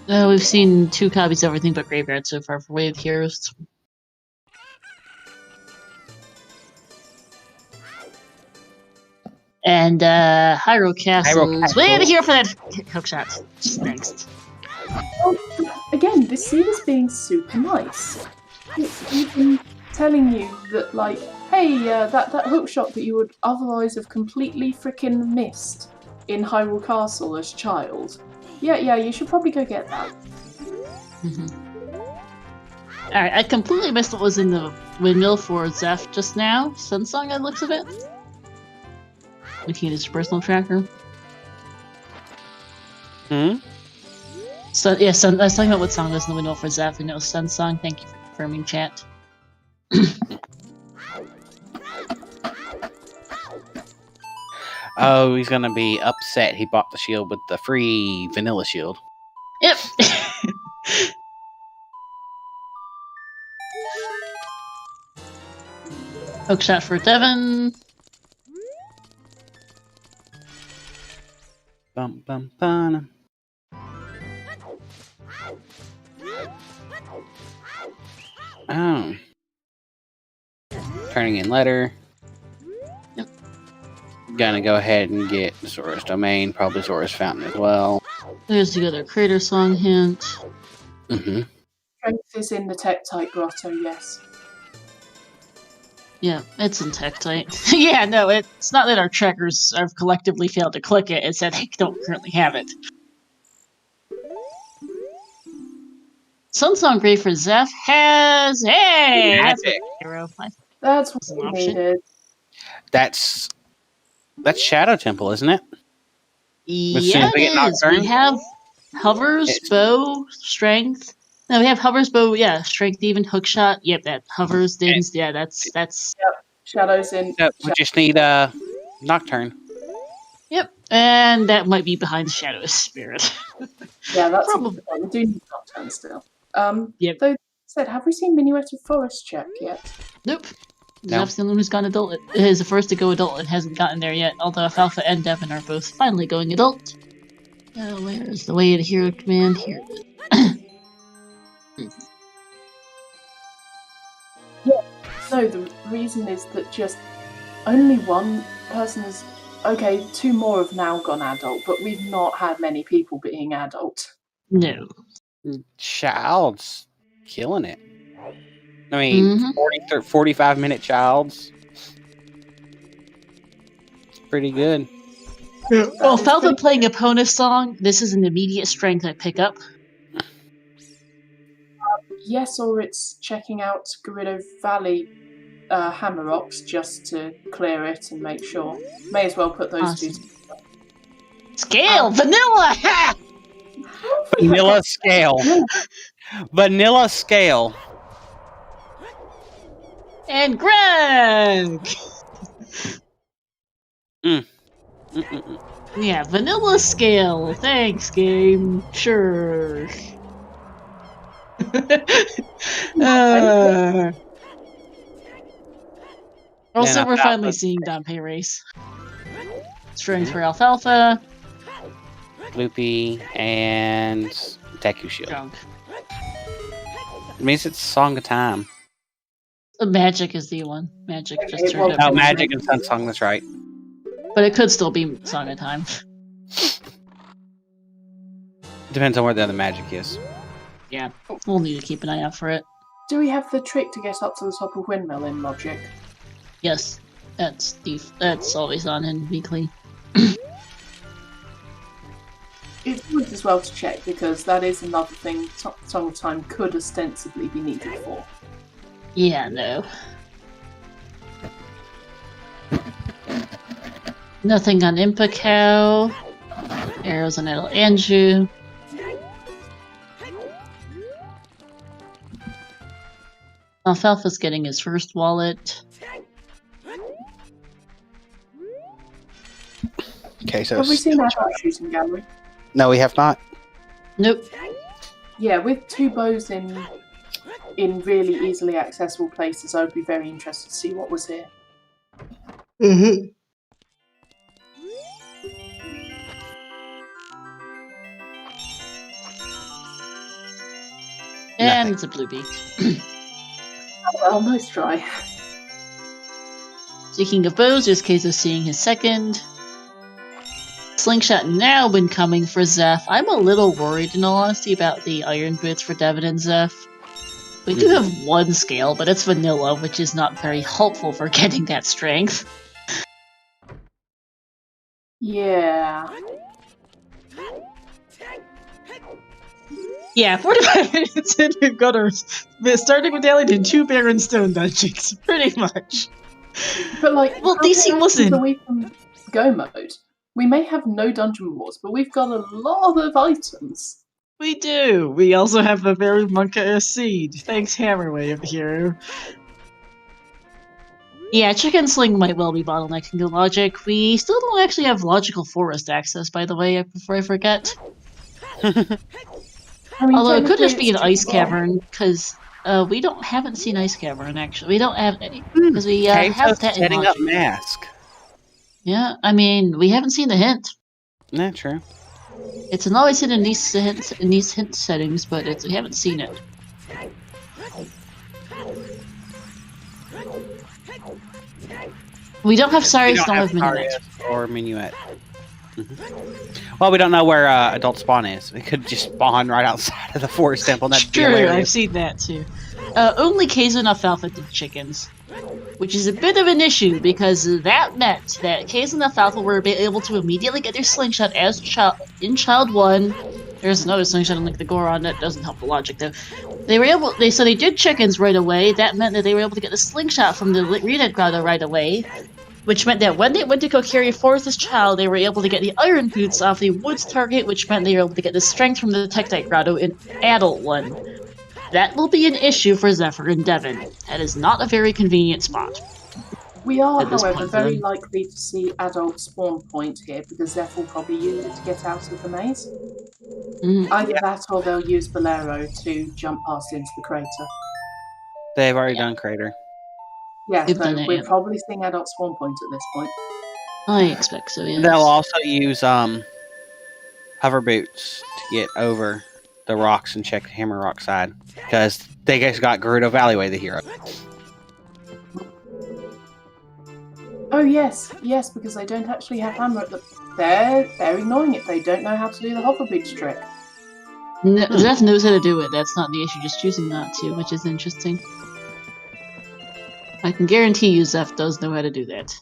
We've seen 2 copies of everything but Graveyard so far for Way of Heroes. And Hyrule Castle's way to here for that hookshot. Just next. Again, this scene is being super nice. It's even telling you that, like, hey, that hookshot that you would otherwise have completely freaking missed in Hyrule Castle as a child. Yeah, you should probably go get that. Alright, I completely missed what was in the windmill for Zeph just now. Sunsong, on looks of it. Looking at his personal tracker. I was talking about what song was in the window for Zeph, and it was Sunsong. Thank you for confirming, chat. Oh, he's gonna be upset he bought the shield with the free vanilla shield. Yep. Hookshot for Devin. Bum bum bum. Oh. Turning in letter. Yep. Gonna go ahead and get Zora's Domain, probably Zora's Fountain as well. There's the other Crater Song hint. Mm-hmm. Strength is in the Tektite Grotto, yes. Yeah, it's in Tektite. Yeah, no, it's not that our trackers have collectively failed to click it, it's that they don't currently have it. Sunsong Grave for Zeph has... Hey! That's Magic. a hero. That's what That's an we option. needed. That's Shadow Temple, isn't it? Yeah, we it get is. Nocturne? We have Hovers, It's- Bow, Strength. No, we have Hovers, Bow, yeah, Strength, even Hookshot. Yep, that Hovers, Dins, yeah, that's... Shadows in. No, we just need Nocturne. Yep, and that might be behind the Shadow Spirit. Yeah, that's Probably. a, we do need Nocturne still. Yep. Though said, have we seen Minuet of Forest check yet? Nope. No. Zeph's the only one who's gone adult. It is the first to go adult and hasn't gotten there yet, although Alfalfa and Devin are both finally going adult. Where is the way to hero command? Here it is. No, the reason is that just only one person is. Okay, 2 more have now gone adult, but we've not had many people being adult. No. Child's killing it. I mean, 45-minute Child's pretty good. Well, Alfalfa playing a Pona song, this is an immediate strength I pick up. Yes, or it's checking out Gerudo Valley Hammer Rocks just to clear it and make sure. May as well put those Awesome. two. Scale! Vanilla! Ha! Vanilla scale. Vanilla scale. And Greg! Yeah, vanilla scale. Thanks, game. Sure. Also, we're finally seeing Dompe race. Strength for Alfalfa. Loopy and Deku Shield. Drunk. It means it's Song of Time. Magic is the one. Magic just Okay, turned well, up. Oh, Magic and Sun Song, that's right. But it could still be Song of Time. Depends on where the other magic is. Yeah, we'll need to keep an eye out for it. Do we have the trick to get up to the top of Windmill in Logic? Yes, that's always on in weekly. It's good as well to check because that is another thing Song of Time could ostensibly be needed for. Yeah, no. Nothing on Impa Cow. Arrows on Idle Andrew. Alfalfa's getting his first wallet. Okay, so Have we seen our shooting gallery? no, we have not. Nope. Yeah, with 2 bows in really easily accessible places, I would be very interested to see what was here. Mm-hmm. And it's a blue beak. Well, nice try. Speaking of bows, there's Keizo seeing his second. Slingshot now been coming for Zeph. I'm a little worried, in all honesty, about the iron boots for Devin and Zeph. We do have 1 scale, but it's vanilla, which is not very helpful for getting that strength. Yeah. Yeah, 45 minutes in, we've got our starting medallion and 2 Baron Stone dungeons, pretty much. But like, Well, DC wasn't. away from go mode. We may have no dungeon rewards, but we've got a lot of items. We do. We also have the very Monka seed. Thanks, Hammerway of the hero. Yeah, Chicken Sling might well be bottlenecking the logic. We still don't actually have logical forest access, by the way, before I forget. I mean, Although it could technically just be an it's ice too far. cavern, because we haven't seen ice cavern actually. We don't have any because we have Keizo's that in setting up logic. mask. Yeah, I mean we haven't seen the hint. Not true. It's always hidden in these hint settings, but we haven't seen it. We don't have We Sarius, don't don't have Minuet. Sarius or Minuet. Well, we don't know where adult spawn is. It could just spawn right outside of the forest temple. And that'd be True, I've hilarious. seen that too. Only Keizo and Alfalfa did chickens, which is a bit of an issue because that meant that Keizo and Alfalfa were able to immediately get their slingshot as in Child 1. There's another slingshot in Link the Goron that doesn't help the logic though. So they did chickens right away. That meant that they were able to get the slingshot from the Rita Grotto right away, which meant that when they went to go carry forth this child, they were able to get the iron boots off the woods target, which meant they were able to get the strength from the Tektite Grotto in Adult 1. That will be an issue for Zephyr and Devon. That is not a very convenient spot. We are, At this however, point, very then. likely to see adult spawn point here because Zeph will probably use it to get out of the maze. Either that or they'll use Bolero to jump past into the crater. They've already done Crater. Yeah, They've so done it, we're yeah. probably seeing adult spawn point at this point. I expect so, yes. They'll also use hover boots to get over the rocks and check the Hammer Rock side because they just got Gerudo Valleyway the hero. Oh yes, because they don't actually have hammer at the... They're ignoring it. They don't know how to do the hover boots trick. Zeph knows how to do it. That's not the issue, just choosing not to, which is interesting. I can guarantee you Zeph does know how to do that.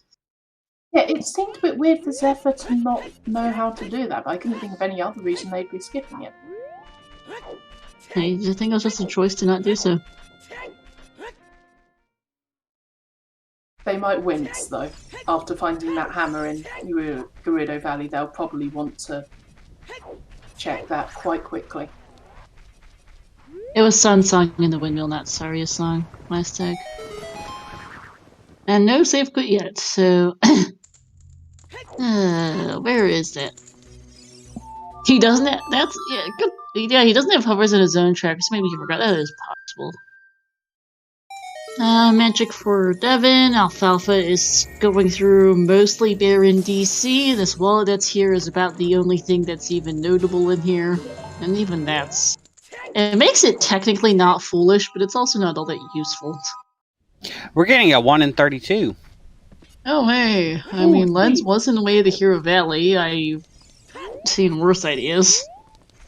Yeah, it seemed a bit weird for Zephyr to not know how to do that, but I couldn't think of any other reason they'd be skipping it. I just think it was just a choice to not do so. They might wince, though. After finding that hammer in Gerudo Valley, they'll probably want to check that quite quickly. It was Sun's song in the windmill, not Saria's song, last tag. And no save quit yet, so... where is that? He doesn't have... That's... Yeah, good. Yeah, he doesn't have hovers in his own track, so maybe he forgot that is possible. Magic for Devon. Alfalfa is going through mostly barren DC. This wallet that's here is about the only thing that's even notable in here. And even that's... It makes it technically not foolish, but it's also not all that useful. We're getting a 1 in 32. Oh, hey. I mean, Lens was in the way of the Hero Valley. I've seen worse ideas.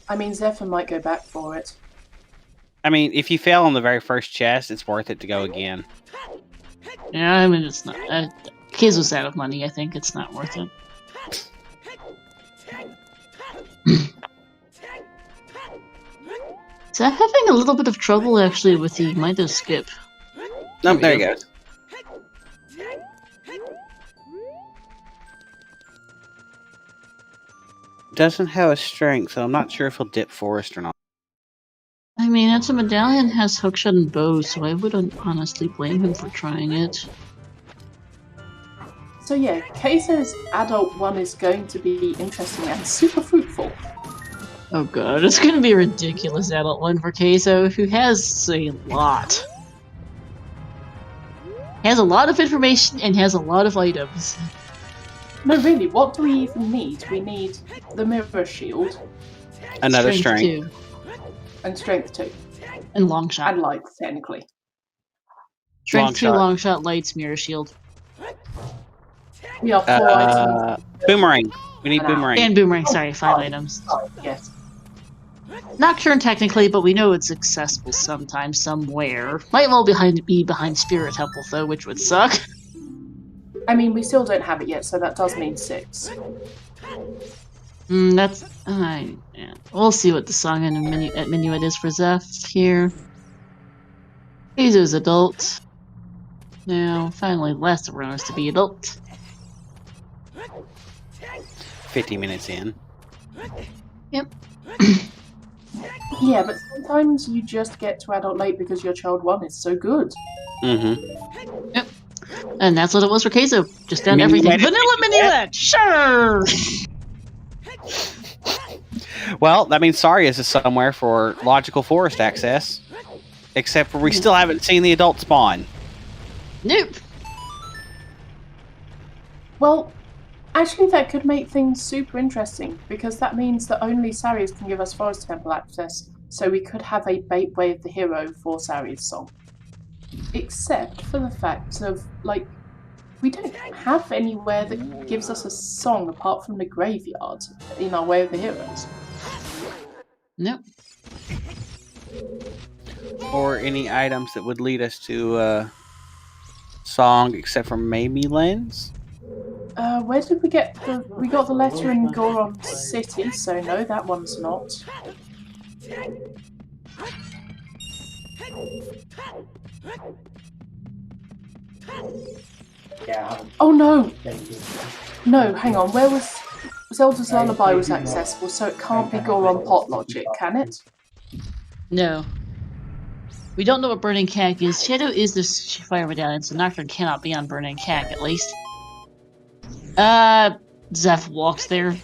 I mean, Zephyr might go back for it. I mean, if you fail on the very first chest, it's worth it to go again. Yeah, I mean, it's not... Keizo's out of money, I think. It's not worth it. So I'm having a little bit of trouble, actually, with the Mido skip. No, there you go. Doesn't have a strength, so I'm not sure if he'll dip forest or not. I mean, it's a medallion has hookshot and bow, so I wouldn't honestly blame him for trying it. So yeah, Keizo's adult one is going to be interesting and super fruitful. Oh god, it's gonna be a ridiculous adult one for Keizo, who has a lot. He has a lot of information and has a lot of items. No, really, what do we even need? We need the mirror shield. Another strength. 2. And strength 2. And long shot. And light, technically. Strength 2, Long shot. long shot, lights, mirror shield. We are 4 items. Boomerang. We need boomerang. And boomerang, sorry, 5 items. Yes. Nocturne technically, but we know it's accessible sometime, somewhere. Might well be behind Spirit Temple though, which would suck. I mean, we still don't have it yet, so that does mean 6. That's... yeah. We'll see what the song at Minuet is for Zeph here. Keizo's adult. Now, finally, last of runners to be adult. 50 minutes in. Yep. Yeah, but sometimes you just get to adult late because your child 1 is so good. Mm-hmm. Yep. And that's what it was for Keizo. Just done Minuet everything. is Vanilla Minuet! Sure! Well, that means Sarius is somewhere for logical forest access. Except for we still haven't seen the adult spawn. Nope. Well, actually that could make things super interesting, because that means that only Sarius can give us Forest Temple access, so we could have a bait way of the hero for Sarius' song. Except for the fact of, like, We don't have anywhere that gives us a song apart from the graveyard in our Way of the Heroes. Nope. Or any items that would lead us to a song except for maybe Lens? Where did we get the... We got the letter in Goron City, so no, that one's not. Yeah. Oh no! Thank you. No, hang on, where was... Zelda's Lullaby was accessible, so it can't be Goron Pot Logic, can it? No. We don't know what Burning Cag is. Shadow is the fire medallion, so Nocturne cannot be on Burning Cag, at least. Zeph walks there.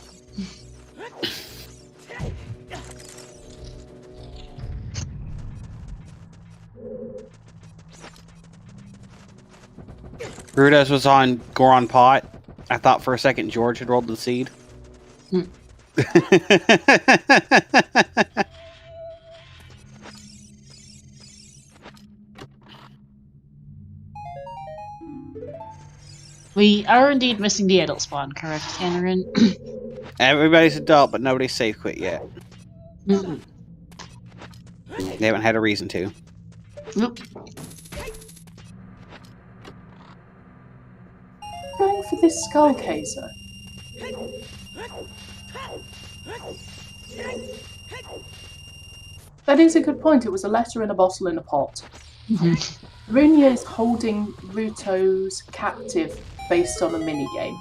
Rudas was on Goron Pot. I thought for a second George had rolled the seed. Hmm. We are indeed missing the adult spawn, correct, Tannerin? Everybody's adult, but nobody's safe quit yet. Mm-mm. They haven't had a reason to. Nope. Going for this skull caser. That is a good point. It was a letter in a bottle in a pot. Runia is holding Ruto's captive based on a minigame.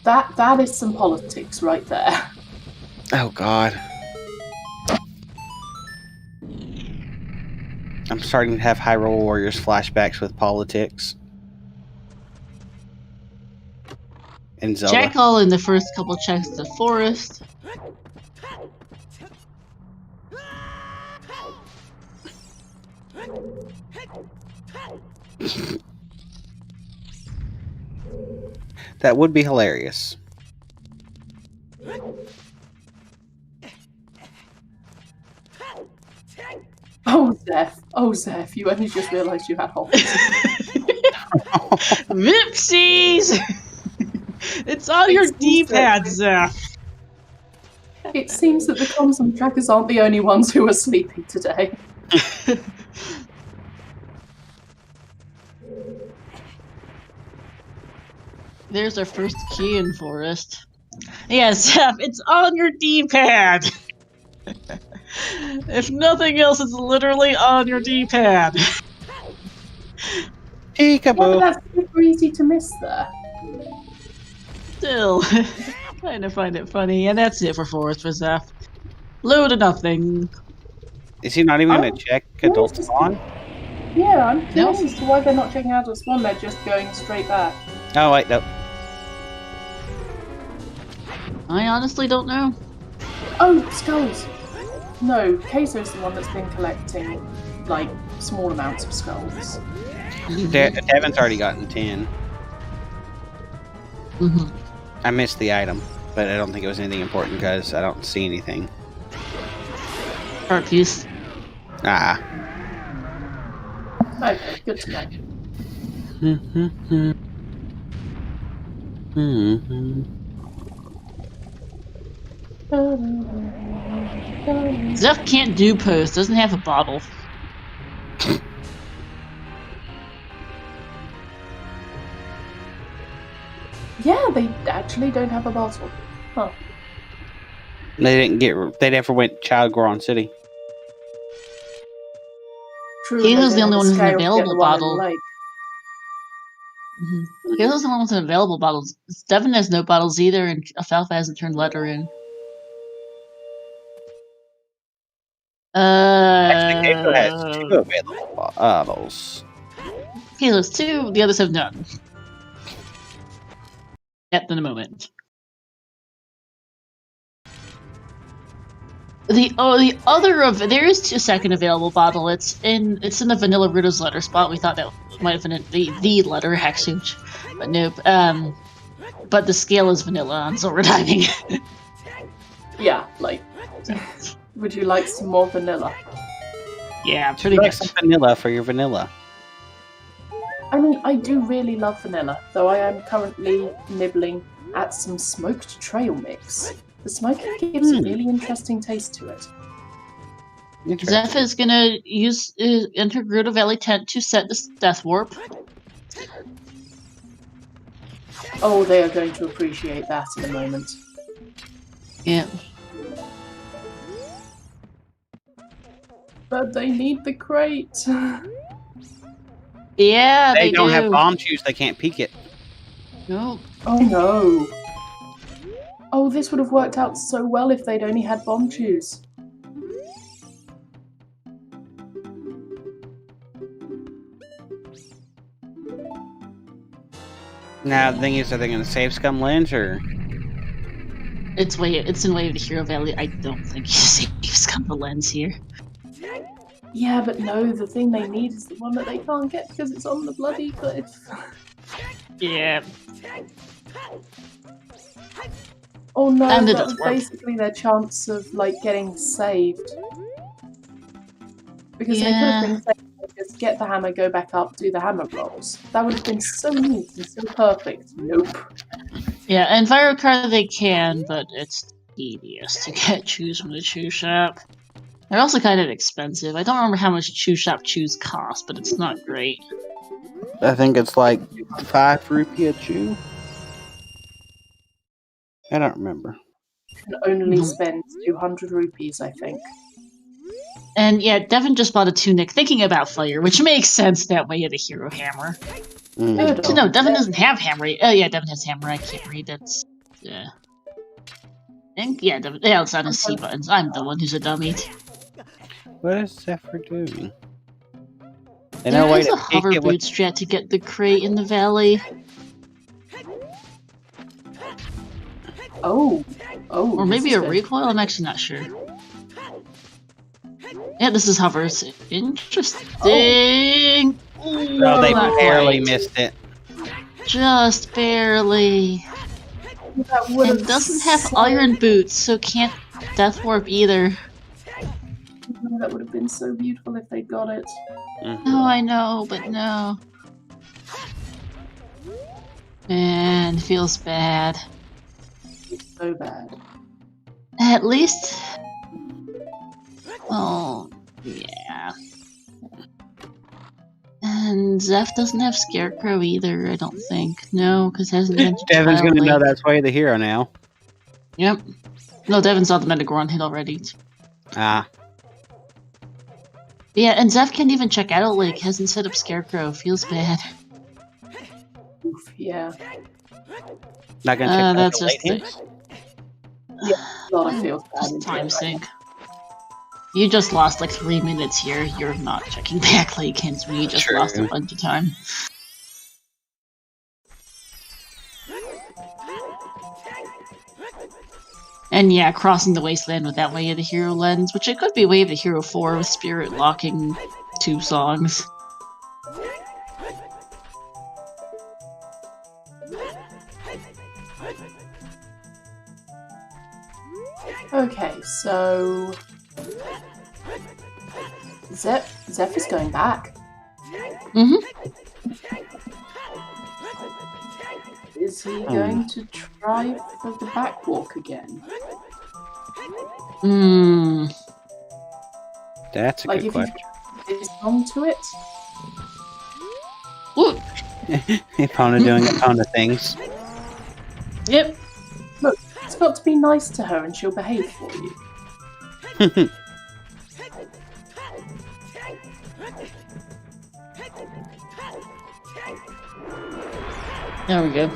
That is some politics right there. Oh God. I'm starting to have Hyrule Warriors flashbacks with politics. And Zelda. Check all in the first couple checks to the forest. That would be hilarious. Oh, Zeph, you only just realised you had holes. Whoopsies! It's on your D-pad, Zeph. It seems that the console trackers aren't the only ones who are sleeping today. There's our first key in forest. Yeah, Zeph, it's on your D-pad! If nothing else, it's literally on your D-pad. Peekaboo. Yeah, that's super easy to miss there. Still, kind of find it funny, and that's it for forest for Zeph. Load of nothing. Is he not even going to check adult spawn? Yeah, I'm curious No. as to why they're not checking out the spawn, they're just going straight back. Oh wait, no. I honestly don't know. Oh, skulls! No, Keizo's the one that's been collecting, like, small amounts of skulls. Devin's already gotten 10. Mm-hmm. I missed the item, but I don't think it was anything important because I don't see anything. Art piece. Ah. Okay, good to know. Zeph can't do post, doesn't have a bottle. Yeah, they actually don't have a bottle. Huh. They never went Child Goron City. True, Keizo's they the only don't one have with an a scale to get available the one in the bottle. lake. Keizo's the one with available bottles. Devin has no bottles either, and Alfalfa hasn't turned letter in. Actually, Keizo has 2 available bottles. Keizo's 2, the others have none. At the moment. The other of there is a second available bottle. It's in the Vanilla Ruto's letter spot. We thought that might have been the letter actually, but nope. But the scale is vanilla on silver diving. Yeah, like, would you like some more vanilla? Yeah, pretty Like much. some vanilla for your vanilla. I mean, I do really love vanilla, though I am currently nibbling at some smoked trail mix. The smoking gives a really interesting taste to it. Zeph is gonna use enter Gerudo Valley tent to set this death warp. Oh, they are going to appreciate that in a moment. Yeah. But they need the crate. Yeah, They they don't do. have bomb shoes. They can't peek it. No. Oh no. Oh, this would have worked out so well if they'd only had bomb chews. Now the thing is, are they going to save Scum Lens or? It's in Way of the Hero Valley. I don't think he saves the lens here. Yeah, but no, the thing they need is the one that they can't get because it's on the bloody cliff. Yeah. Oh no, And it that does was work. basically their chance of like getting saved. Because they could Yeah. have been saved, just get the hammer, go back up, do the hammer rolls. That would have been so neat and so perfect. Nope. Yeah, and Viral Card they can, but it's tedious to get chews from the chew shop. They're also kind of expensive. I don't remember how much chew shop chews cost, but it's not great. I think it's like 5 rupee a chew. I don't remember. And only spend 200 rupees, I think. And yeah, Devin just bought a tunic thinking about fire, which makes sense that way of the hero hammer. Mm. So, no, Devin doesn't have hammer. Oh yeah, Devin has hammer. I can't read. That's and yeah, Devin, yeah, it's on his C buttons. I'm the one who's a dummy. What is Zephyr doing? They There know way is to a peek hover it with. boot strat to get the crate in the valley. Oh. Oh. Or maybe this a is good. recoil? I'm actually not sure. Yeah, this is hover. It's interesting. Ooh, Oh, they not barely quite. missed it. Just barely. That would And doesn't have iron boots, so can't death warp either. That would have been so beautiful if they got it. Mhm. No, I know, but no. Man, feels bad. It's so bad. At least... Oh, yeah. And Zeph doesn't have Scarecrow either, I don't think. No, because hasn't been to Devin's Trial gonna know Lake. that's Way of the Hero now. Yep. No, Devin saw the Metagoron hit already. Ah. Yeah, and Zeph can't even check out Lake, hasn't set up Scarecrow. Feels bad. Oof, yeah. Not gonna check out That's the just late the- hits? A lot of feels bad. Just time sink. You just lost like 3 minutes here. You're not checking back Lake hints when you just True. lost a bunch of time. And yeah, crossing the wasteland with that Way of the Hero lens, which it could be Way of the Hero 4 with Spirit locking 2 songs. Okay, so Zeph is going back. Mm-hmm. Is he going to try for the back walk again? Hmm. That's a Like good if question. he is onto it? Ooh. Epona doing Epona things. Yep. It's got to be nice to her and she'll behave for you. There we go.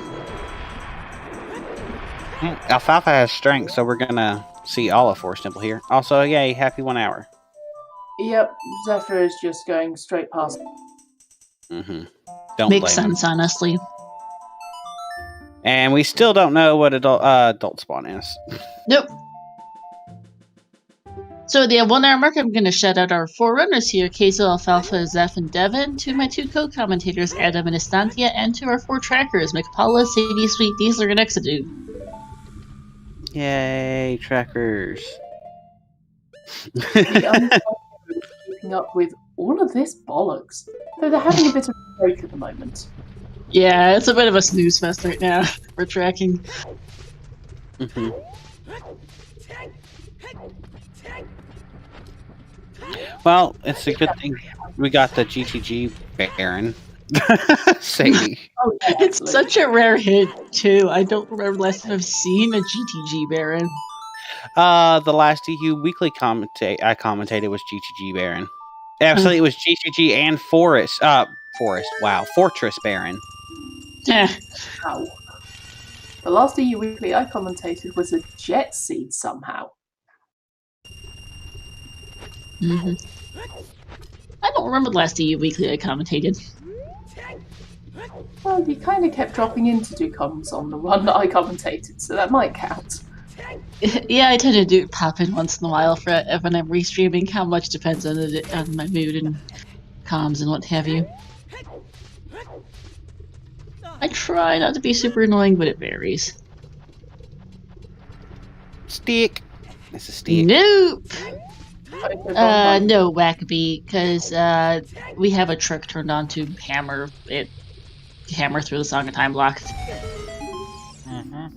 Alfalfa has strength, so we're gonna see all of Forest Temple here. Also, yay, happy 1 hour. Yep, Zephyr is just going straight past. Mm-hmm. Don't Makes blame him. sense, honestly. And we still don't know what adult spawn is. Nope. So at the 1 hour mark, I'm going to shout out our 4 runners here, Queso, Alfalfa, Zeph, and Devin, to my 2 co-commentators, Adam and Estantia, and to our 4 trackers, McPaula, Sadie, Sweet, Diesel, and Exadude. Yay, trackers. The keeping up with all of this bollocks. Though they're having a bit of a break at the moment. Yeah, it's a bit of a snooze fest right now. We're tracking. Mm-hmm. Well, it's a good thing we got the GTG Baron. Sadie. Oh, yeah, It's absolutely. such a rare hit, too. I don't remember last time I've seen a GTG Baron. The last EU Weekly I commentated was GTG Baron. Actually, it was GTG and Forest. Wow, Fortress Baron. Wow. The last EU Weekly I commentated was a Jet Seed somehow. Mm-hmm. I don't remember the last EU Weekly I commentated. Well, you kind of kept dropping in to do comms on the one that I commentated, so that might count. Yeah, I tend to do pop in once in a while for when I'm restreaming. How much depends on my mood and comms and what have you. I try not to be super annoying, but it varies. Stick. This is Stick. Nope. No. No, Wackabee, because we have a trick turned on to hammer through the Song of Time block. Mm-hmm.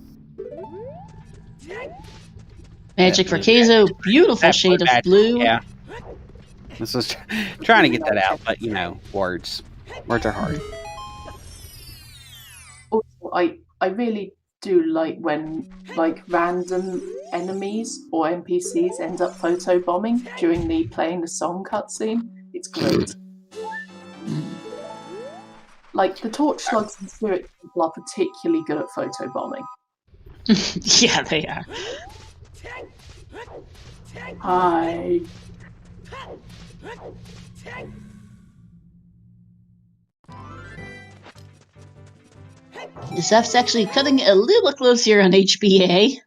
Magic for Keizo, beautiful shade of blue. Yeah. This was trying to get that out, but you know, words. Words are hard. Also, I really do like when random enemies or NPCs end up photobombing during the playing the song cutscene. It's great. Like the torch slugs and spirit people are particularly good at photobombing. Yeah, they are. Hi. Zeph's actually cutting it a little close here on HBA.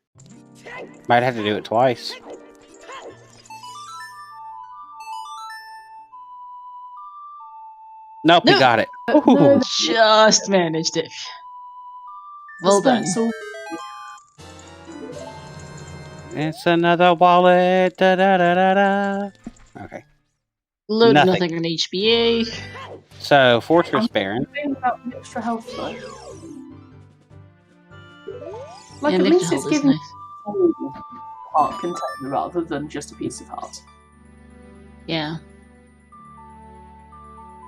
Might have to do it twice. Nope, he got it. No, Just managed it. Well done. It's another wallet. Da, da, da, da, da. Okay. Load Nothing. nothing on HBA. So, Fortress Baron. Think about the extra health though. Like Yeah, at Nick least Held it's is giving nice. a whole heart container rather than just a piece of heart. Yeah.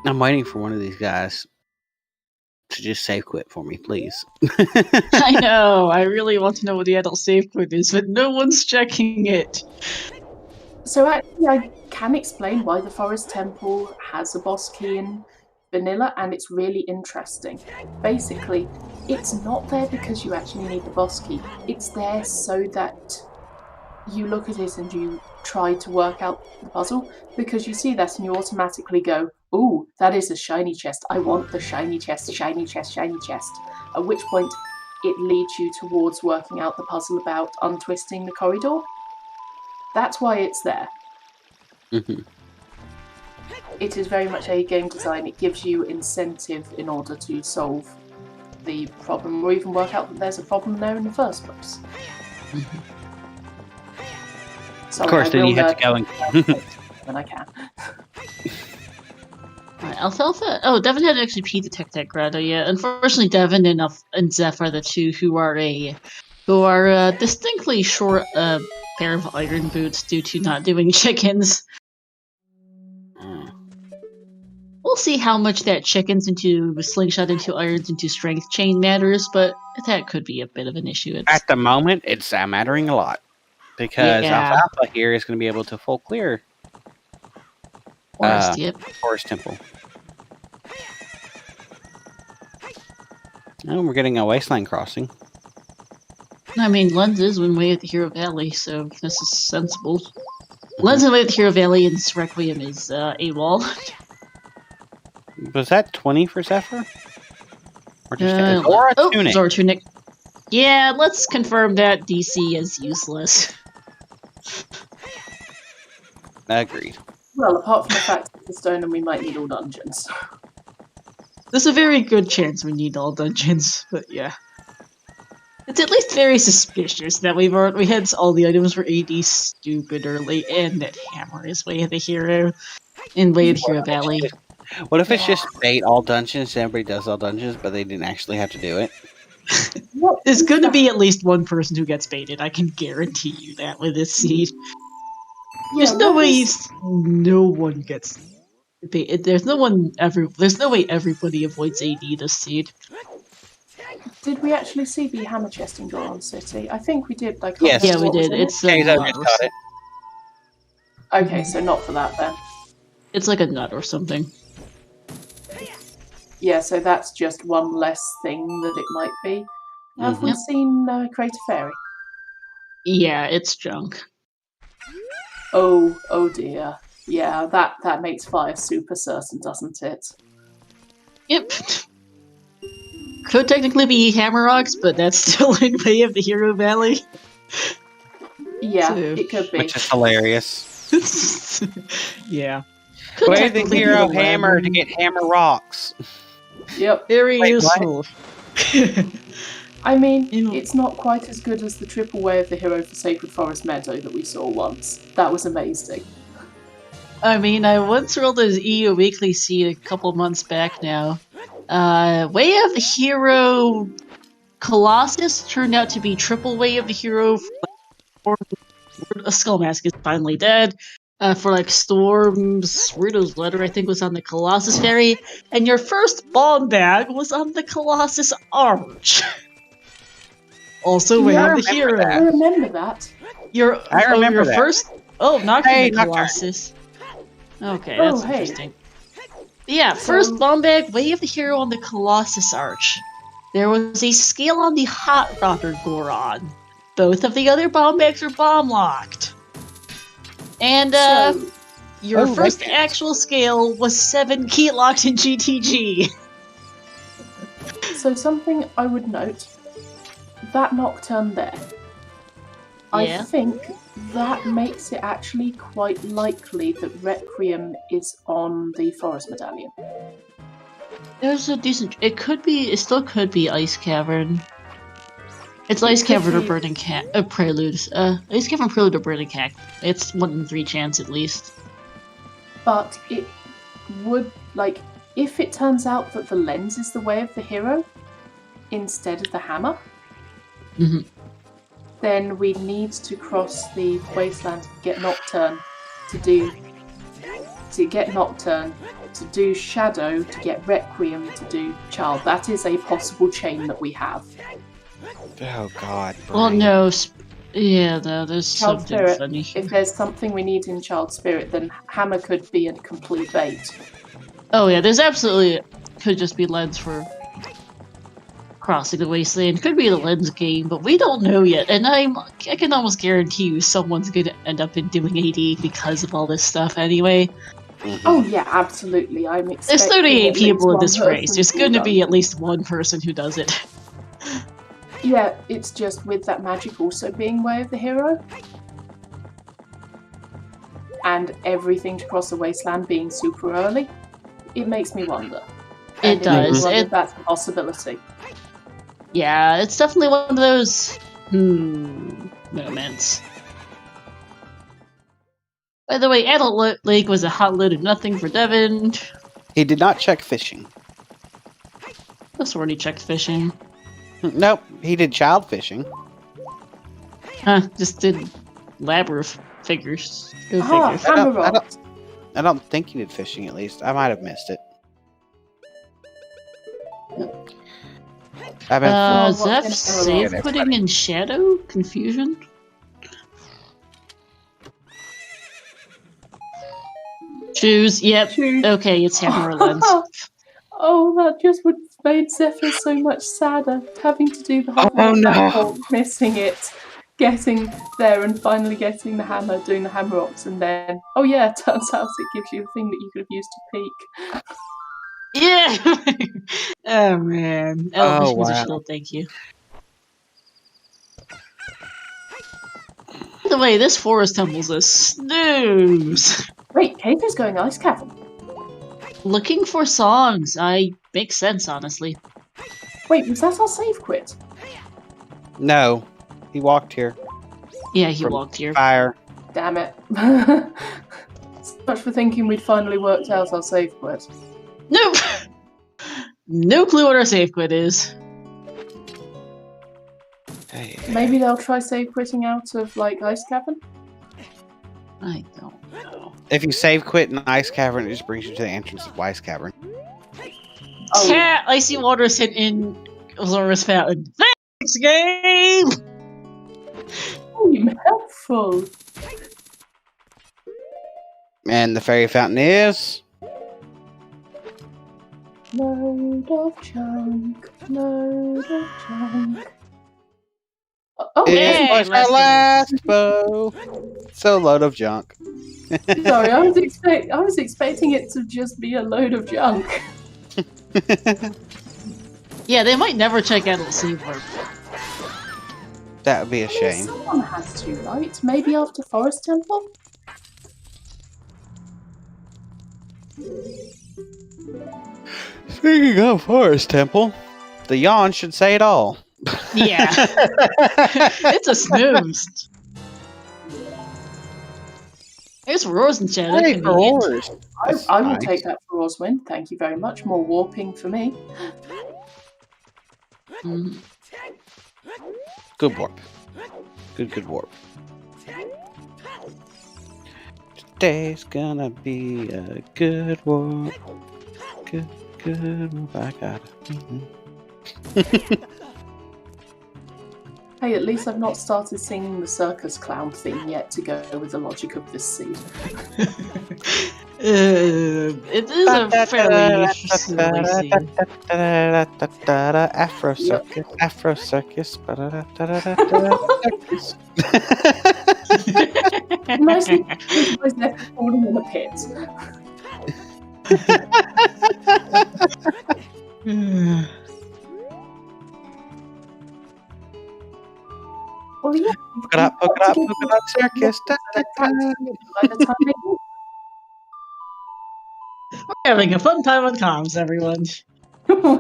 I'm waiting for one of these guys to just save quit for me, please. I know. I really want to know what the adult save code is, but no one's checking it. So actually, I can explain why the Forest Temple has a boss key in vanilla, and it's really interesting. Basically, it's not there because you actually need the boss key. It's there so that you look at it and you try to work out the puzzle, because you see that and you automatically go, ooh, that is a shiny chest. I want the shiny chest, shiny chest, shiny chest. At which point, it leads you towards working out the puzzle about untwisting the corridor. That's why it's there. Mm-hmm. It is very much a game design. It gives you incentive in order to solve the problem, or even work out that there's a problem there in the first place. Mm-hmm. Sorry, Of course, then you have to go and... when I can. Alright, Alfalfa. Oh, Devin hadn't actually peed the Tech Grotto yet. Unfortunately, Devin and Zeph are the two who are distinctly short pair of iron boots due to not doing chickens. We'll see how much that chickens into slingshot into irons into strength chain matters, but that could be a bit of an issue. At the moment, it's mattering a lot. Because Yeah. Alfalfa here is going to be able to full clear Forest, yep. Forest Temple. Oh, we're getting a wasteland crossing. I mean, Lens is one way at the Hero Valley, so this is sensible. Lens is way at the Hero Valley, and this Requiem is AWOL. Was that 20 for Zephyr? Or just or a tunic? Zora Tunic. Yeah, let's confirm that DC is useless. Agreed. Well, apart from the fact that it's a stone and we might need all dungeons. There's a very good chance we need all dungeons, but yeah. It's at least very suspicious that we had all the items for AD stupid early, and that Hammer is way of the hero. in Way of the Hero Valley. What if it's just bait all dungeons? Everybody does all dungeons, but they didn't actually have to do it. There's going to be at least one person who gets baited. I can guarantee you that with this seed. There's no way no one gets baited. There's no way everybody avoids AD this seed. Did we actually see the hammer chest in Goron City? I think we did. Like, Yes. Yeah, we did. It's a Keizo nut just or got it. Okay, so not for that then. It's like a nut or something. Yeah, so that's just one less thing that it might be. Have we seen Crater Fairy? Yeah, it's junk. Oh dear. Yeah, that makes fire super certain, doesn't it? Yep. Could technically be Hammer Rocks, but that's still in Way of the Hero Valley. Yeah, So- it could be. Which is hilarious. Yeah. Could Way of the technically be hero the hammer lab to one. get hammer rocks. Yep. Very Wait, useful. I mean, You- it's not quite as good as the triple Way of the Hero for Sacred Forest Meadow that we saw once. That was amazing. I mean, I once rolled an EU Weekly seed a couple months back now. Way of the Hero Colossus turned out to be triple Way of the Hero. Skullmask is finally dead. For like Storm's Rudo's letter, I think was on the Colossus Fairy, and your first bomb bag was on the Colossus Arch. Also, Way Yeah, of the I remember Hero. I remember that. I remember your that. first. Oh, not Hey, the Nocturne. Colossus. Okay, Oh, that's hey. interesting. Yeah, first bomb bag, Way of the Hero on the Colossus Arch. There was a scale on the Hot Rodder Goron. Both of the other bomb bags are bomb locked. And So, your Oh, first right. actual scale was 7 key locked in GTG. so something I would note, that Nocturne there, I Yeah. think that makes it actually quite likely that Requiem is on the Forest Medallion. There's a decent. It still could be Ice Cavern. It's Ice could Cavern or be- Burning Cat. Prelude. Ice Cavern, Prelude, or Burning Cat. It's 1 in 3 chance at least. But it would, like, if it turns out that the lens is the Way of the Hero instead of the hammer, Mhm. then we need to cross the wasteland to get Nocturne, to get Nocturne, to do Shadow, to get Requiem, to do Child. That is a possible chain that we have. Oh God. Well, Brian. no. No, there's Child something Spirit. funny. If there's something we need in Child Spirit, then Hammer could be a complete bait. Oh yeah, there's absolutely could just be lens for crossing the wasteland. Could be the lens game, but we don't know yet. And I can almost guarantee you someone's gonna end up in doing AD because of all this stuff anyway. Mhm. Oh yeah, absolutely. I'm There's expecting 38 at least people in one this race. person There's to going to do be that. at least one person who does it. Yeah, it's just with that magic also being Way of the Hero. And everything to cross the wasteland being super early, it makes me wonder. It Makes does. me wonder It- if that's a possibility. Yeah, it's definitely one of those moments. By the way, Adult Lake was a hot load of nothing for Devin. He did not check fishing. That's already checked fishing. Nope, he did child fishing. Huh, just did labyrinth figures. Go Ah, figure. Hammer I don't- Rock. I don't think he did fishing. At least I might have missed it. I've been what's Zeph in save Hammer Rock? putting in shadow? Confusion? Choose, yep. Choose. Okay, it's Hammer or Lens. Oh, that just would have made Zephyr so much sadder. Having to do the whole Oh, way no. back home, missing it, getting there and finally getting the hammer, doing the hammer rocks, and then, oh yeah, turns out it gives you a thing that you could have used to peek. Yeah! Oh man. Oh, Mission wow. Shield, thank you. By the way, this forest temple's a snooze. Wait, Cater's going Ice Cavern. Looking for songs. Makes sense, honestly. Wait, was that our save quit? no. He walked here. Yeah, he From walked here. Fire. Damn it. So much for thinking we'd finally worked out our save quit. Nope. No clue what our save quit is. Hey. Maybe they'll try save quitting out of, like, Ice Cavern? I don't know. If you save quit in Ice Cavern, it just brings you to the entrance of Ice Cavern. Oh. Cat, icy water is hidden in Azorius Fountain. Thanks, game! I'm helpful. And the fairy fountain is... Load of junk. Load of junk. Oh, Yeah. It was my last bow. So load of junk. sorry, I was expecting it to just be a load of junk. Yeah, they might never check out the save word. That would be a shame. Someone has to, right? Maybe after Forest Temple? Speaking of Forest Temple, the yawn should say it all. Yeah. It's a snooze. There's roars and chat. Hey, roars. I will take that for Roswin. Thank you very much. More warping for me. Mm. Good warp. Good warp. Today's gonna be a good warp. Good warp. I got it. Hey, at least I've not started singing the circus clown theme yet to go with the logic of this seed. It is a fairly silly scene. Afro circus, Afro circus. Nicely was left falling in the pit. Well, yeah. Poke it up, circus. By the time they We're having a fun time on comms, everyone.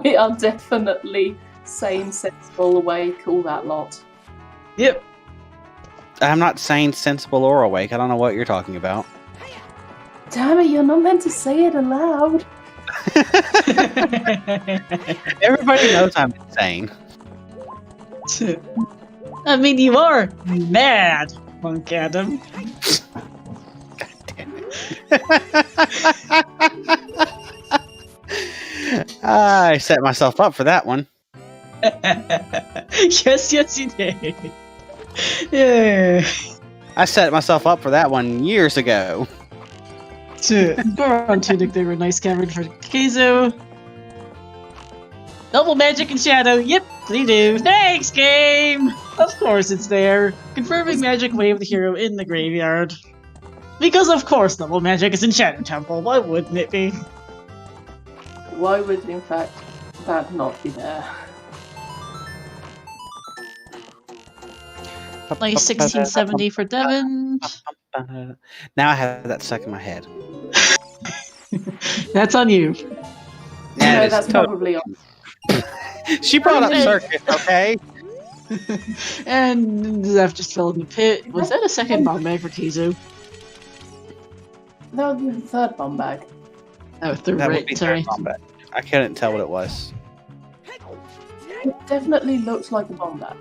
we are definitely sane, sensible, awake, all that lot. Yep. I'm not saying sensible or awake. I don't know what you're talking about. Damn it, you're not meant to say it aloud. Everybody knows I'm insane. I mean, you are mad, Monk Adam. God damn it. I set myself up for that one. Yes, you did. Yeah. I set myself up for that one years ago. Goron Tunic, they were nice cavern for Keizo. Double magic and shadow, yep, they do. Thanks, game! Of course it's there. Confirming magic wave the hero in the graveyard. Because of course double magic is in Shadow Temple, why wouldn't it be? Why would, in fact, that not be there? Nice 1670 for Devon. Now I have that stuck in my head. That's on you. Yeah, No, it is that's totally- probably on. She brought up circus, okay? And Zeph just fell in the pit. Was that a second bomb bag for Tizu? That would be the third bomb bag. Oh, third, That would right, be sorry. third combat. I couldn't tell what it was. It definitely looks like a bomb bag.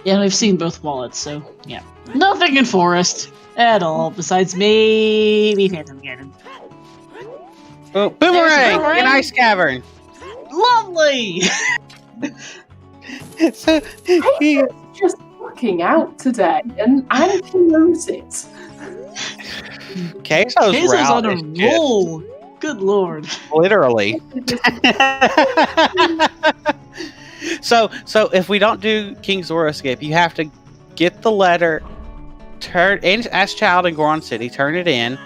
Yeah, I've seen both wallets, so yeah. Nothing in Forest at all, besides maybe Phantom Cannon. Oh, boomerang boomerang. in Ice Cavern. Lovely! So he, Just fucking out today, and he knows it. Queso's Keizo's route on a is just roll! Good lord. literally. So if we don't do King's Horoscope, you have to get the letter, turn in as child in Goron City, turn it in,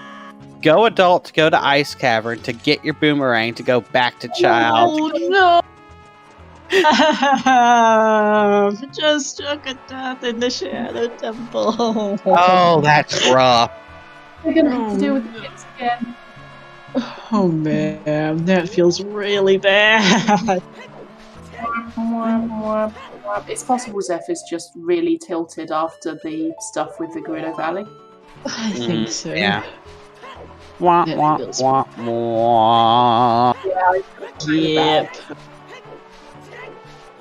go adult to go to Ice Cavern to get your boomerang to go back to child. Oh no! Just struck a death in the Shadow Temple. Oh, that's rough. We're gonna have to deal with the kids again. Oh man, that feels really bad. It's possible Zeph is just really tilted after the stuff with the Gerudo Valley. I think so. Yeah. Wah, Yeah, wah, feels- wah, wah. Yep.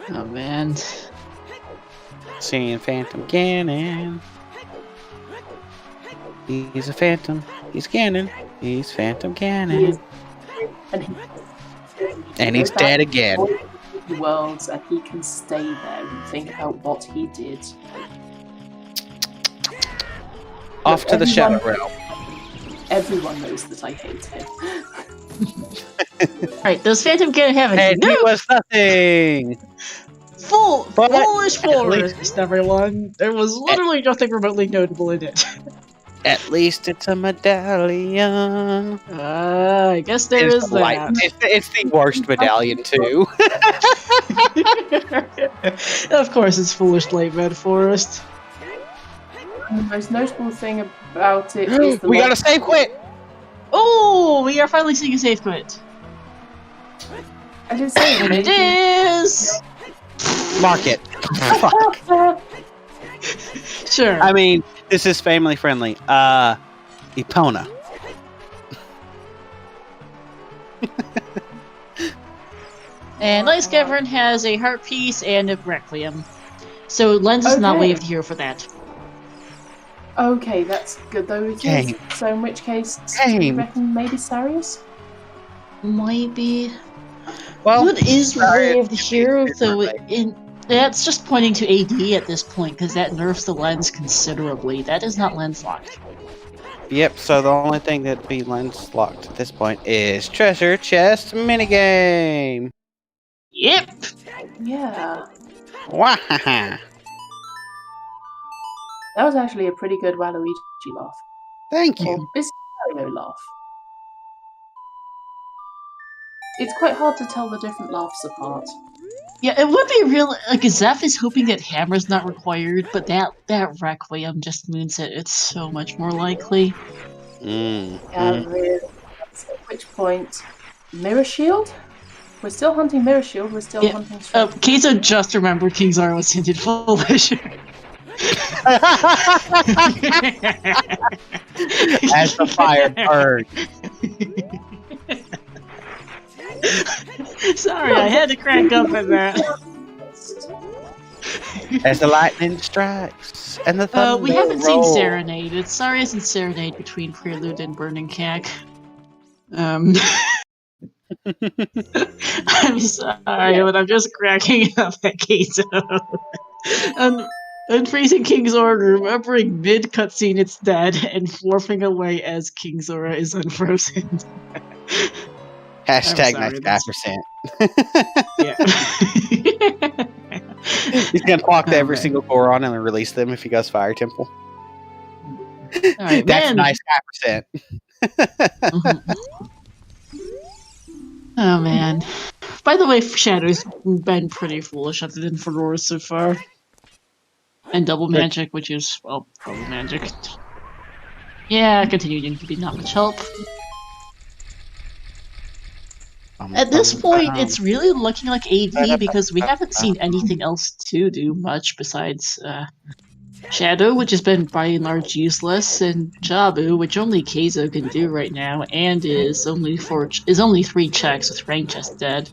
Oh man. Seeing Phantom Ganon. He's a phantom. He's Ganon. He's Phantom He Ganon. is, And he's dead again. Worlds, and he can stay there and think about what he did. Off to the Shadow Realm. Everyone knows that I hate him. Alright, does Phantom Ganon have a And he was nothing. But foolish at forest, everyone? There was literally nothing remotely notable in it. At least it's a medallion. I guess there is that. It's the worst medallion too. Of course, it's foolish late red forest. And the most notable thing about it is the We got a save quit. Oh, we are finally seeing a save quit. I didn't say And it is. Mark it. Sure. I mean, this is family friendly. Epona. And Light Cavern has a heart piece and a requiem. So Lens is not Okay. waived here for that. Okay, that's good though. Game. So in which case, do you Game. reckon maybe Sarius? Might be. Well, What is sorry, waived here, it's though? different, That's just pointing to AD at this point, because that nerfs the lens considerably. That is not lens locked. Yep, so the only thing that be lens locked at this point is treasure chest minigame. Yep. Yeah, Wahaha. that was actually a pretty good Waluigi laugh. Thank you. Or this Mario laugh. It's quite hard to tell the different laughs apart. Yeah, it would be real. Like, Zeph is hoping that hammer's not required, but that requiem just means that it's so much more likely. Yeah, really. At which point, Mirror Shield? We're still hunting Mirror Shield, we're still hunting Strength. Keizo just remembered King Zara was tinted foolish. As the fire burns. Sorry, I had to crack up at that. As the lightning strikes and the thunder We haven't seen rolls. Serenade. It's sorry, isn't Serenade between Prelude and Burning Cack. I'm sorry, but I'm just cracking up at Keizo. And freezing King Zora, remembering mid cutscene it's dead, and morphing away as King Zora is unfrozen. Hashtag I'm sorry, 95%. Yeah. He's gonna talk to Oh, every man. single Goron and then release them if he goes Fire Temple. Alright, That's man. nice 5%. Mhm. Oh man. By the way, Shadow's been pretty foolish other than Fedora so far. And Double Magic, which is, well, Double Magic. Yeah, continuing to be not much help. At this point, it's really looking like AD because we haven't seen anything else to do much besides Shadow, which has been by and large useless, and Jabu, which only Keizo can do right now, and is only 3 checks with Rain Chest dead.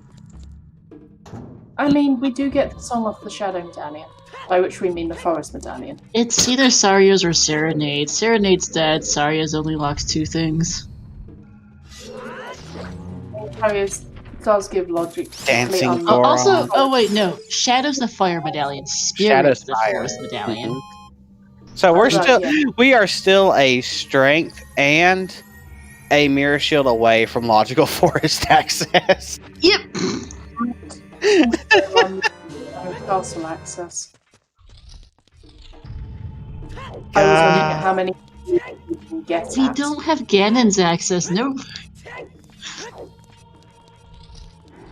I mean, we do get the song off the Shadow Medallion, by which we mean the Forest Medallion. It's either Saria's or Serenade. Serenade's dead, Saria's only locks 2 things. Sarius does give logic. Dancing on- Goron. Also, oh wait, no. Shadow's the Fire Medallion. Spirit's Shadow's the fire. Forest Medallion. Mhm. So we're Right, still yeah. we are still a strength and a mirror shield away from logical forest access. Yep! Castle access. I was wondering how many you can get We at. don't have Ganon's access, no.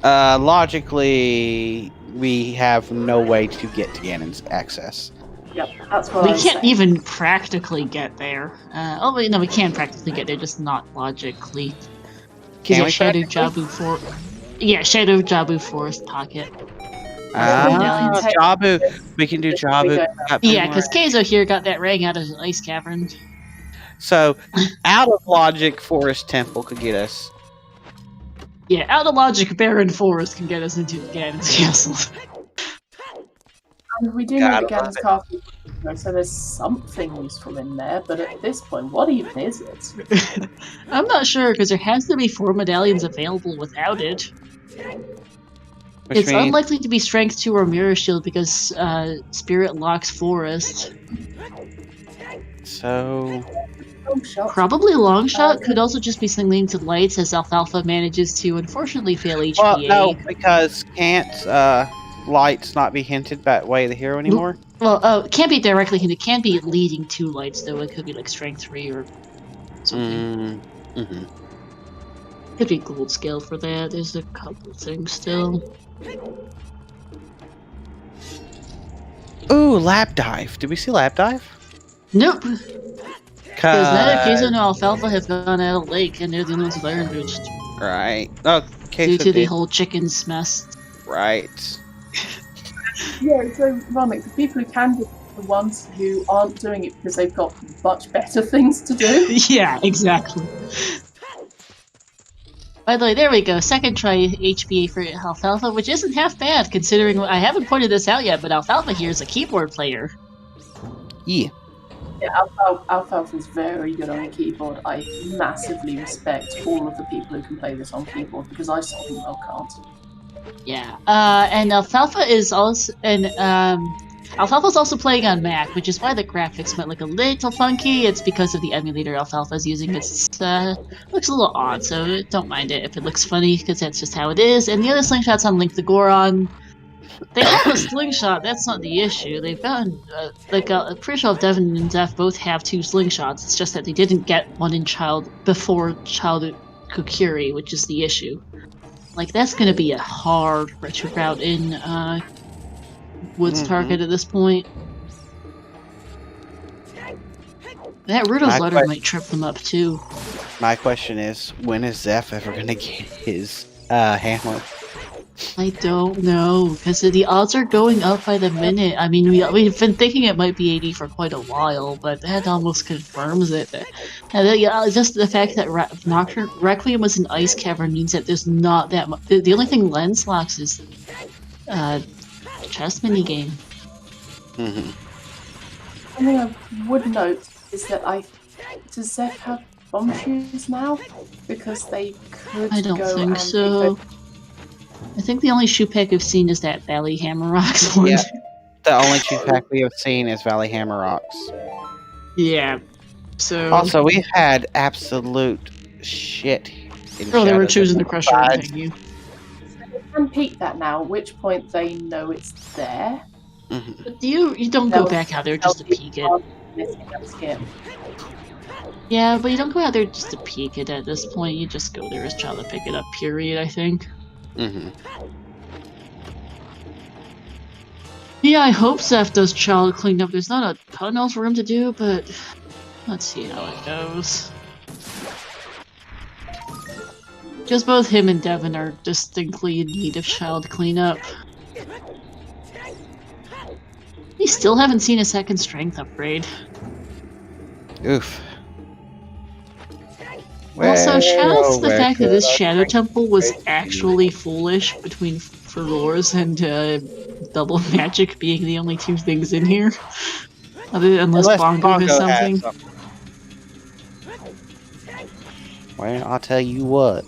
Logically, we have no way to get to Ganon's access. Yep, that's what I We was can't saying. even practically get there. Oh wait, no, we can practically get there, just not logically. Can we Shadow practically? Jabu for Shadow Jabu Forest Pocket. medallions. Jabu. We can do Jabu. Yeah, because Keizo here got that ring out of his ice cavern. So, out of logic, Forest Temple could get us. Yeah, out of logic, Barren Forest can get us into Ganon's castle. And we do know Gotta that Ganon's castle, so there's something useful in there. But at this point, what even is it? I'm not sure because there has to be 4 medallions available without it. Which It's means, unlikely to be Strength 2 or Mirror Shield because Spirit locks Forest. so Long shot. Probably Long Shot could also just be something to Lights as Alfalfa manages to unfortunately fail HPA. well, no, because can't Lights not be hinted that way the hero anymore? Well, it can't be directly hinted. It can't be leading to Lights though. It could be like Strength 3 or something. Could be Gold Scale for that. There's a couple things still. Ooh, Lab Dive. Did we see Lab Dive? Nope. Because neither Queso nor Alfalfa have gone out of Lake, and they're the only ones with Iron Boost. Right. Oh, Due to the whole chickens mess. Right. Yeah, it's ironic. The people who can do it are the ones who aren't doing it because they've got much better things to do. Yeah, exactly. By the way, there we go. Second try HBA for Alfalfa, which isn't half bad considering I haven't pointed this out yet, but Alfalfa here is a keyboard player. Yeah. Yeah, Alfalfa's very good on a keyboard. I massively respect all of the people who can play this on keyboard because I certainly well can't. Yeah, and Alfalfa is also Alfalfa's also playing on Mac, which is why the graphics might look a little funky. It's because of the emulator Alfalfa's using. It's looks a little odd, so don't mind it if it looks funny because that's just how it is. And the other slingshots on Link the Goron, they have a slingshot. That's not the issue. They've gotten I'm pretty sure Devin and Zeph both have 2 slingshots. It's just that they didn't get one in before Child Kokiri, which is the issue. Like, that's gonna be a hard retro route in Wood's Target at this point. That Rudo's letter might trip them up too. My question is, when is Zeph ever gonna get his hammer? I don't know, because the odds are going up by the minute. I mean, we've been thinking it might be 80 for quite a while, but that almost confirms it. And just the fact that Requiem was an ice cavern means that there's not that much. The only thing lens locks is chess minigame. One thing I would note is that does Zeph have bomb shoes now? Because they could I don't go think and so. I think the only shoe pack I've seen is that Valley Hammer Rocks one. Yeah, the only shoe pack we have seen is Valley Hammer Rocks. Yeah. So. Also, we've had absolute shit. Oh, they were choosing the Crusher. Thank you. They can peek that now, at which point they know it's there. But you don't go back out there just to peek it. Yeah, but you don't go out there just to peek it at this point. You just go there as child to pick it up, period, I think. Yeah, I hope Zeph does child cleanup. There's not a ton else for him to do, but let's see how it goes. Because both him and Devin are distinctly in need of child cleanup. We still haven't seen a second strength upgrade. Oof. Also, shout-outs to the fact that this Shadow Temple was actually foolish between Furores and Double Magic being the only 2 things in here. Unless Bongo has something. Well, I'll tell you what.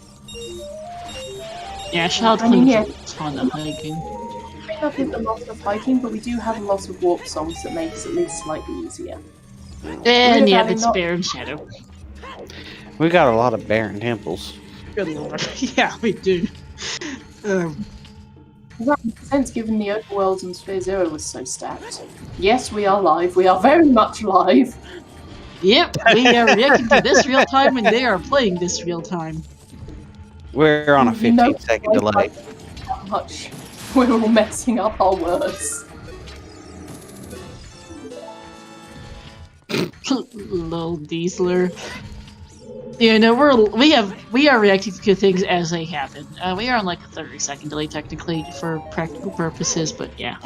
Yeah, Child Cleanup is fun of hiking. Cleanup is a lot of hiking, but we do have a lot of warp songs that makes it at least slightly easier. And yeah, it's Bear and Shadow. We got a lot of barren temples. Good lord. Yeah, we do. That makes sense given the overworlds and Sphere Zero was so stacked. Yes, we are live. We are very much live. Yep, we are reacting to this real time and they are playing this real time. We're on a 15-second delay. How much we're all messing up our words. Lol, Diesler. Yeah, no, we are reacting to things as they happen. We are on like a 30-second delay technically for practical purposes, but yeah.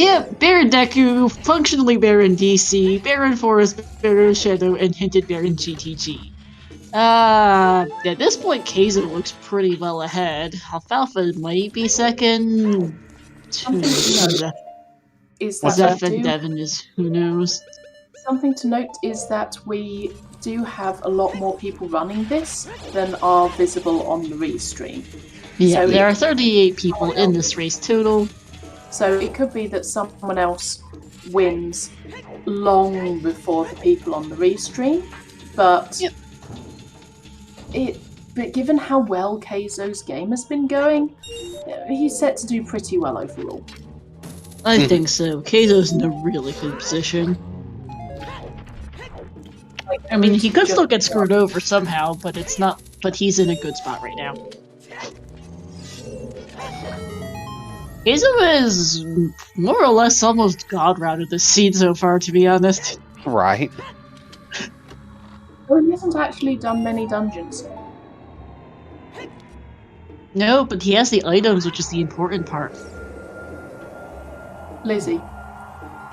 Yeah, Baron Deku, functionally Baron DC, Baron Forest, Baron Shadow, and hinted Baron GTG. At this point, Kaizo looks pretty well ahead. Alfalfa might be second. Is What's that Zeph and we do, Devin is who knows. something to note is that we do have a lot more people running this than are visible on the restream. Yeah, So there are 38 people in this race total. So it could be that someone else wins long before the people on the restream, but Yep. But given how well Keizo's game has been going, he's set to do pretty well overall. I think so. Keizo's in a really good position. I mean, he could still get screwed over somehow, but it's not. But he's in a good spot right now. Keizo is more or less almost god routed this seed so far, to be honest. Right. Well, he hasn't actually done many dungeons. No, but he has the items, which is the important part. Lizzie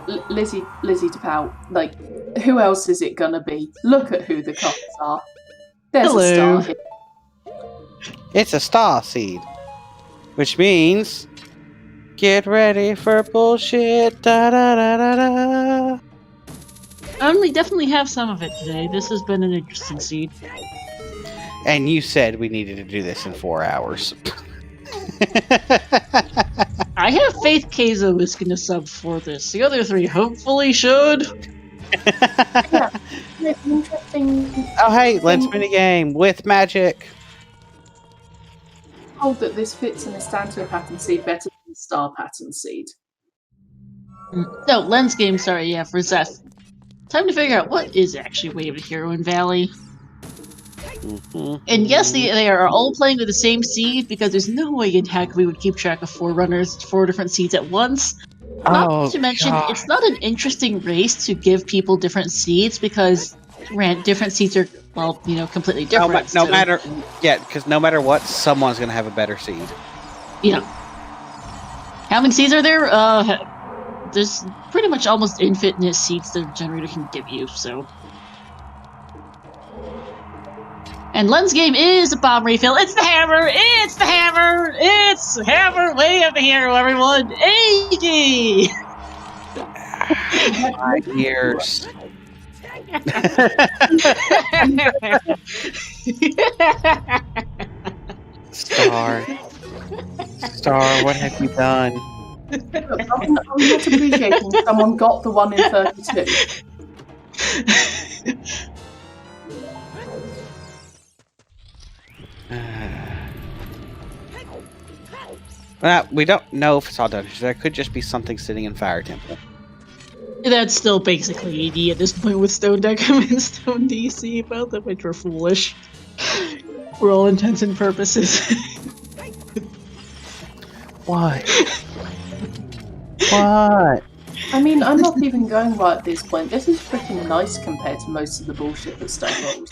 to pout. Like, who else is it gonna be? Look at who the cops are. There's Hello. a star here. It's a star seed, which means get ready for bullshit. Da da da da da. We definitely have some of it today. This has been an interesting seed. And you said we needed to do this in 4 hours. I have faith Keizo is going to sub for this. The other three hopefully should. Yeah, it's an interesting. Oh hey, let's mini game with magic. Hold that this fits in a Stanto pattern seed better than the star pattern seed. No, lens game, sorry, yeah, for Zeth. Time to figure out what is actually Way of the Hero in Valley. And yes, they are all playing with the same seed because there's no way in heck we would keep track of 4 different seeds at once. Not to mention, it's not an interesting race to give people different seeds because different seeds are, well, you know, completely different. No matter, yeah, because no matter what, someone's gonna have a better seed. Yeah. How many seeds are there? There's pretty much almost infinite seeds the generator can give you, so. And Lens game is a bomb refill. It's the hammer! It's the hammer! It's the hammer! Way of the hero, everyone! 80! My ears. Star, what have you done? I'm not appreciating someone got the 1 in 32. Well, we don't know if it's all done. There could just be something sitting in Fire Temple. That's still basically AD at this point with Stone Deckham and Stone DC, both of which were foolish. For all intents and purposes. What? What? I mean, I'm not even going right at this point. This is freaking nice compared to most of the bullshit that stuff rolls.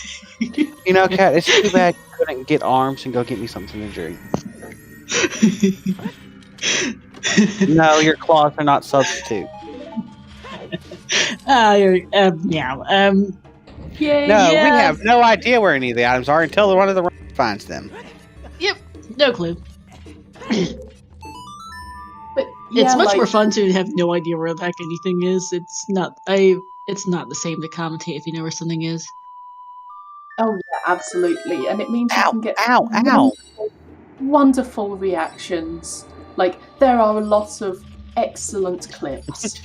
You know, Kat, it's too bad you couldn't get arms and go get me something to drink. No, your claws are not substitute. Yeah. No, we have no idea where any of the items are until one of the finds them. Yep, no clue. But It's yeah, much like, more fun to have no idea where the heck anything is. It's not the same to commentate if you know where something is. Oh yeah, absolutely, and it means you can get wonderful reactions. Like, there are a lot of excellent clips.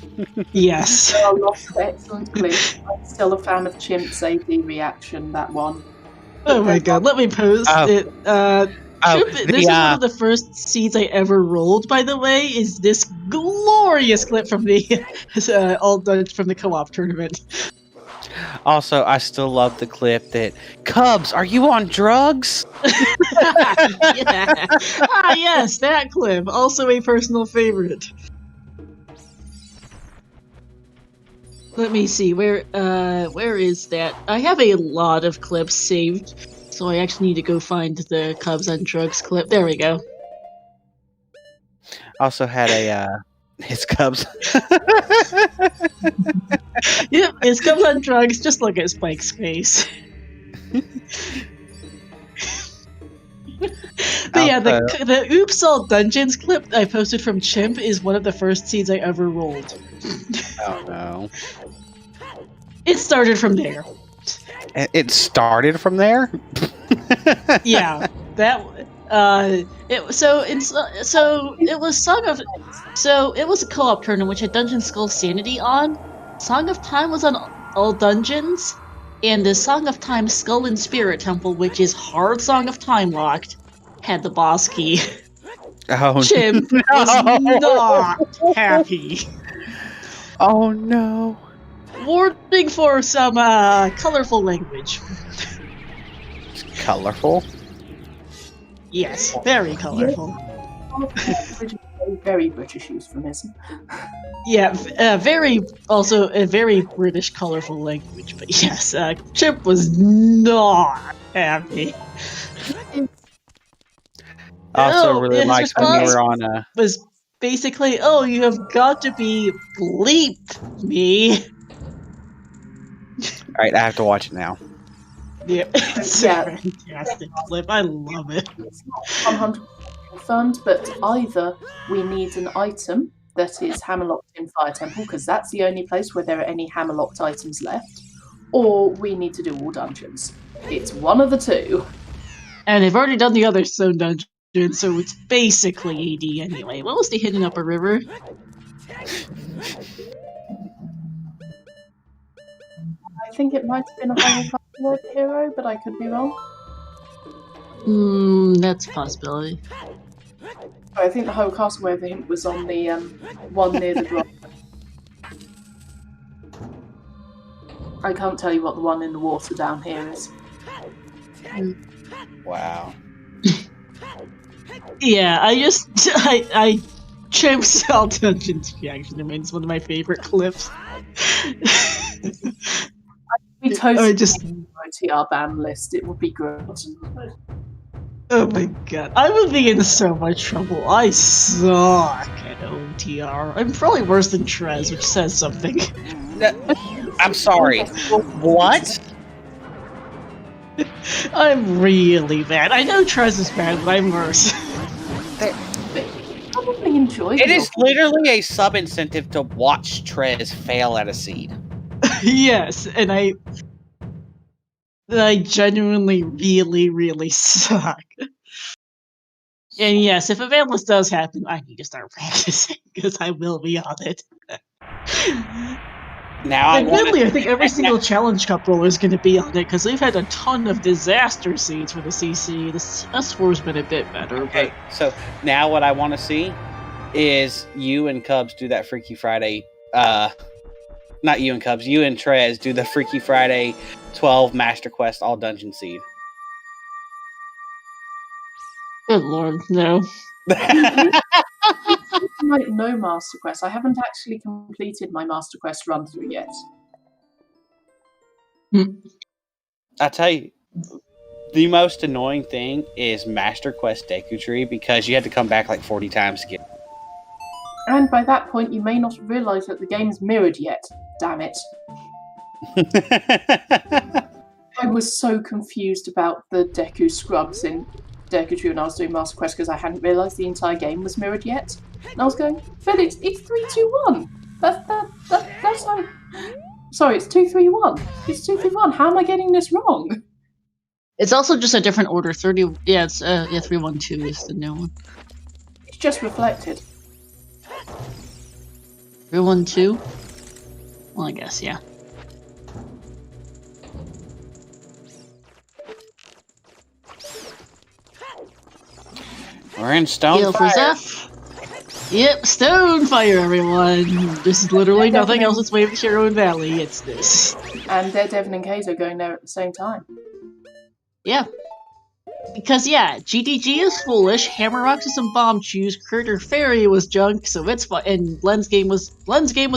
Yes. There are lots of excellent clips. I'm still a fan of Chimp's AD reaction, that one. Oh my god, let me post it. This is one of the first seeds I ever rolled, by the way, is this glorious clip from the all done from the co-op tournament. Also, I still love the clip that Cubs, are you on drugs? Yeah. Ah, yes, that clip. Also a personal favorite. Let me see, where is that? I have a lot of clips saved, so I actually need to go find the Cubs on drugs clip. There we go. Also had His cubs. Yep, it's comes on drugs. Just look at Spike's face. But yeah, the Oops All Dungeons clip I posted from Chimp is one of the first seeds I ever rolled. Oh no. It started from there. It started from there? Yeah, that it was a co-op tournament which had Dungeon Skull Sanity on. Song of Time was on all dungeons, and the Song of Time Skull and Spirit Temple, which is hard Song of Time locked, had the boss key. Oh Chimp no. was not happy. Oh no. Warning for some colorful language. Colorful? Yes, very colorful. Very British euphemism. Yeah, very British colorful language. But yes, Chimp was not happy. Also, really liked when we were on was basically, oh, you have got to be bleep me. Alright, I have to watch it now. Yeah, it's a fantastic clip. I love it. It's not 100% confirmed, but either we need an item that is hammerlocked in Fire Temple, because that's the only place where there are any hammerlocked items left, or we need to do all dungeons. It's one of the two. And they've already done the other stone dungeon, so it's basically AD anyway. What was the hidden upper river? I think it might have been a whole hero, but I could be wrong. That's a possibility. I think the whole castle where the hint was on the one near the drop. I can't tell you what the one in the water down here is. Wow. Yeah, I Chimp's All Dungeons reaction remains one of my favorite clips. We totally just OTR ban list. It would be great. Oh my god, I would be in so much trouble. I suck at OTR. I'm probably worse than Trez, which says something. I'm sorry. What? I'm really bad. I know Trez is bad, but I'm worse. Probably enjoy it. Is literally a sub incentive to watch Trez fail at a seed. Yes, and I genuinely really suck. And yes, if Avalanche does happen, I need to start practicing, because I will be on it. Now admittedly, I think every single Challenge Cup roller is going to be on it, because we've had a ton of disaster seeds for the CC. The S4's been a bit better. Okay, so now what I want to see is you and Cubs do that Freaky Friday, not you and Cubs, you and Trez do the Freaky Friday 12 Master Quest all dungeon seed. Good lord, no. Like no Master Quest. I haven't actually completed my Master Quest run through yet. I tell you, the most annoying thing is Master Quest Deku Tree, because you had to come back like 40 times to get. And by that point, you may not realise that the game's mirrored yet. Damn it. I was so confused about the Deku scrubs in Deku Tree when I was doing Master Quest, because I hadn't realised the entire game was mirrored yet. And I was going, Felix, it's 3, 2, 1. That's how... Sorry, it's 2, 3, 1. It's 2, 3, 1. How am I getting this wrong? It's also just a different order. 30. Yeah, it's 3, 1, 2 is the new one. It's just reflected. 3, 1, 2. Well, I guess, yeah. We're in Stonefire. Yep, Stonefire, everyone. This is literally nothing else that's Wave of Hero and Valley. It's this. And Devin and Kate are going there at the same time. Yeah. Because, yeah, GDG is foolish, Hammer Rocks is some bomb chews, Critter Fairy was junk, so it's fun, and Len's game was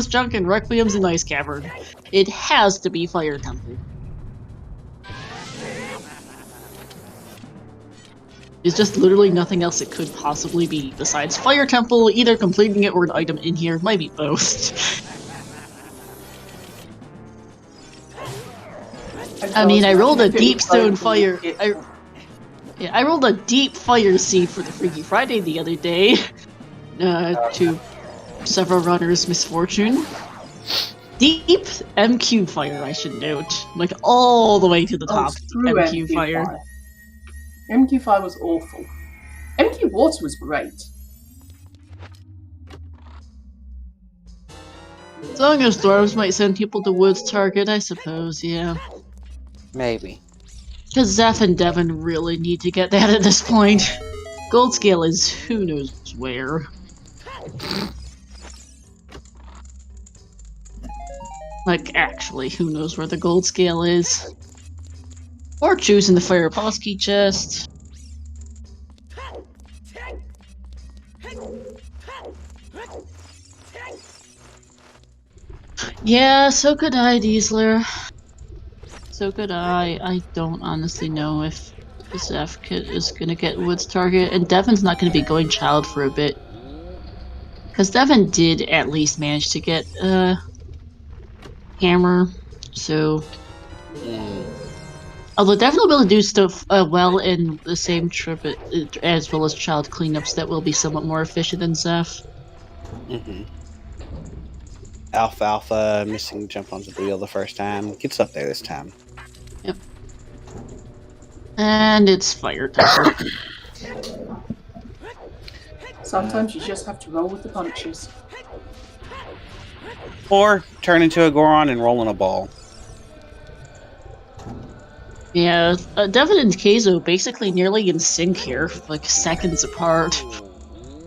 junk, and Requiem's an Ice Cavern. It has to be Fire Temple. There's just literally nothing else it could possibly be besides Fire Temple, either completing it or an item in here. Might be both. I mean, I rolled a deep stone fire. I rolled a deep fire seed for the Freaky Friday the other day. To several runners' misfortune. Deep MQ fire, I should note. Like, all the way to the top. MQ fire. MQ fire was awful. MQ water was great. As long as dwarves might send people to Woods Target, I suppose, yeah. Maybe. Because Zeph and Devin really need to get that at this point. Gold scale is who knows where. Like, actually, who knows where the gold scale is. Or choosing the Fire Aposky chest. Yeah, so could I, Diesler. So could I. I don't honestly know if Zeph is gonna get Woods Target, and Devin's not gonna be going child for a bit. Because Devin did at least manage to get hammer, so... Although Devin will be able to do stuff well in the same trip as well as child cleanups that will be somewhat more efficient than Zeph. Alpha missing jump onto the wheel the first time. Gets up there this time. Yep. And it's Fire Temple. Sometimes you just have to roll with the punches. Or turn into a Goron and roll in a ball. Yeah, Devin and Keizo basically nearly in sync here, like seconds apart.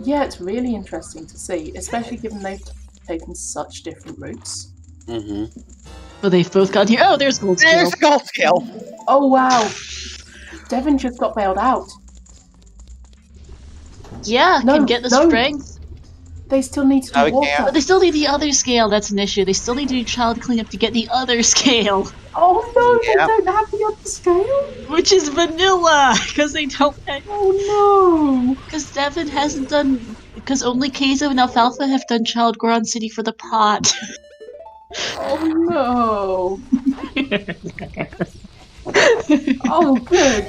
Yeah, it's really interesting to see, especially given they've taken such different routes. But they've both got here. Oh, there's gold scale. There's gold scale. Oh wow, Devin just got bailed out. Yeah, can get the strength. They still need to do water. But they still need the other scale, that's an issue. They still need to do child cleanup to get the other scale. Oh no, they don't have the other scale? Which is vanilla, because they don't... Oh no! Because Devin hasn't done... Because only Keizo and Alfalfa have done Child Goron City for the pot. Oh no! Oh good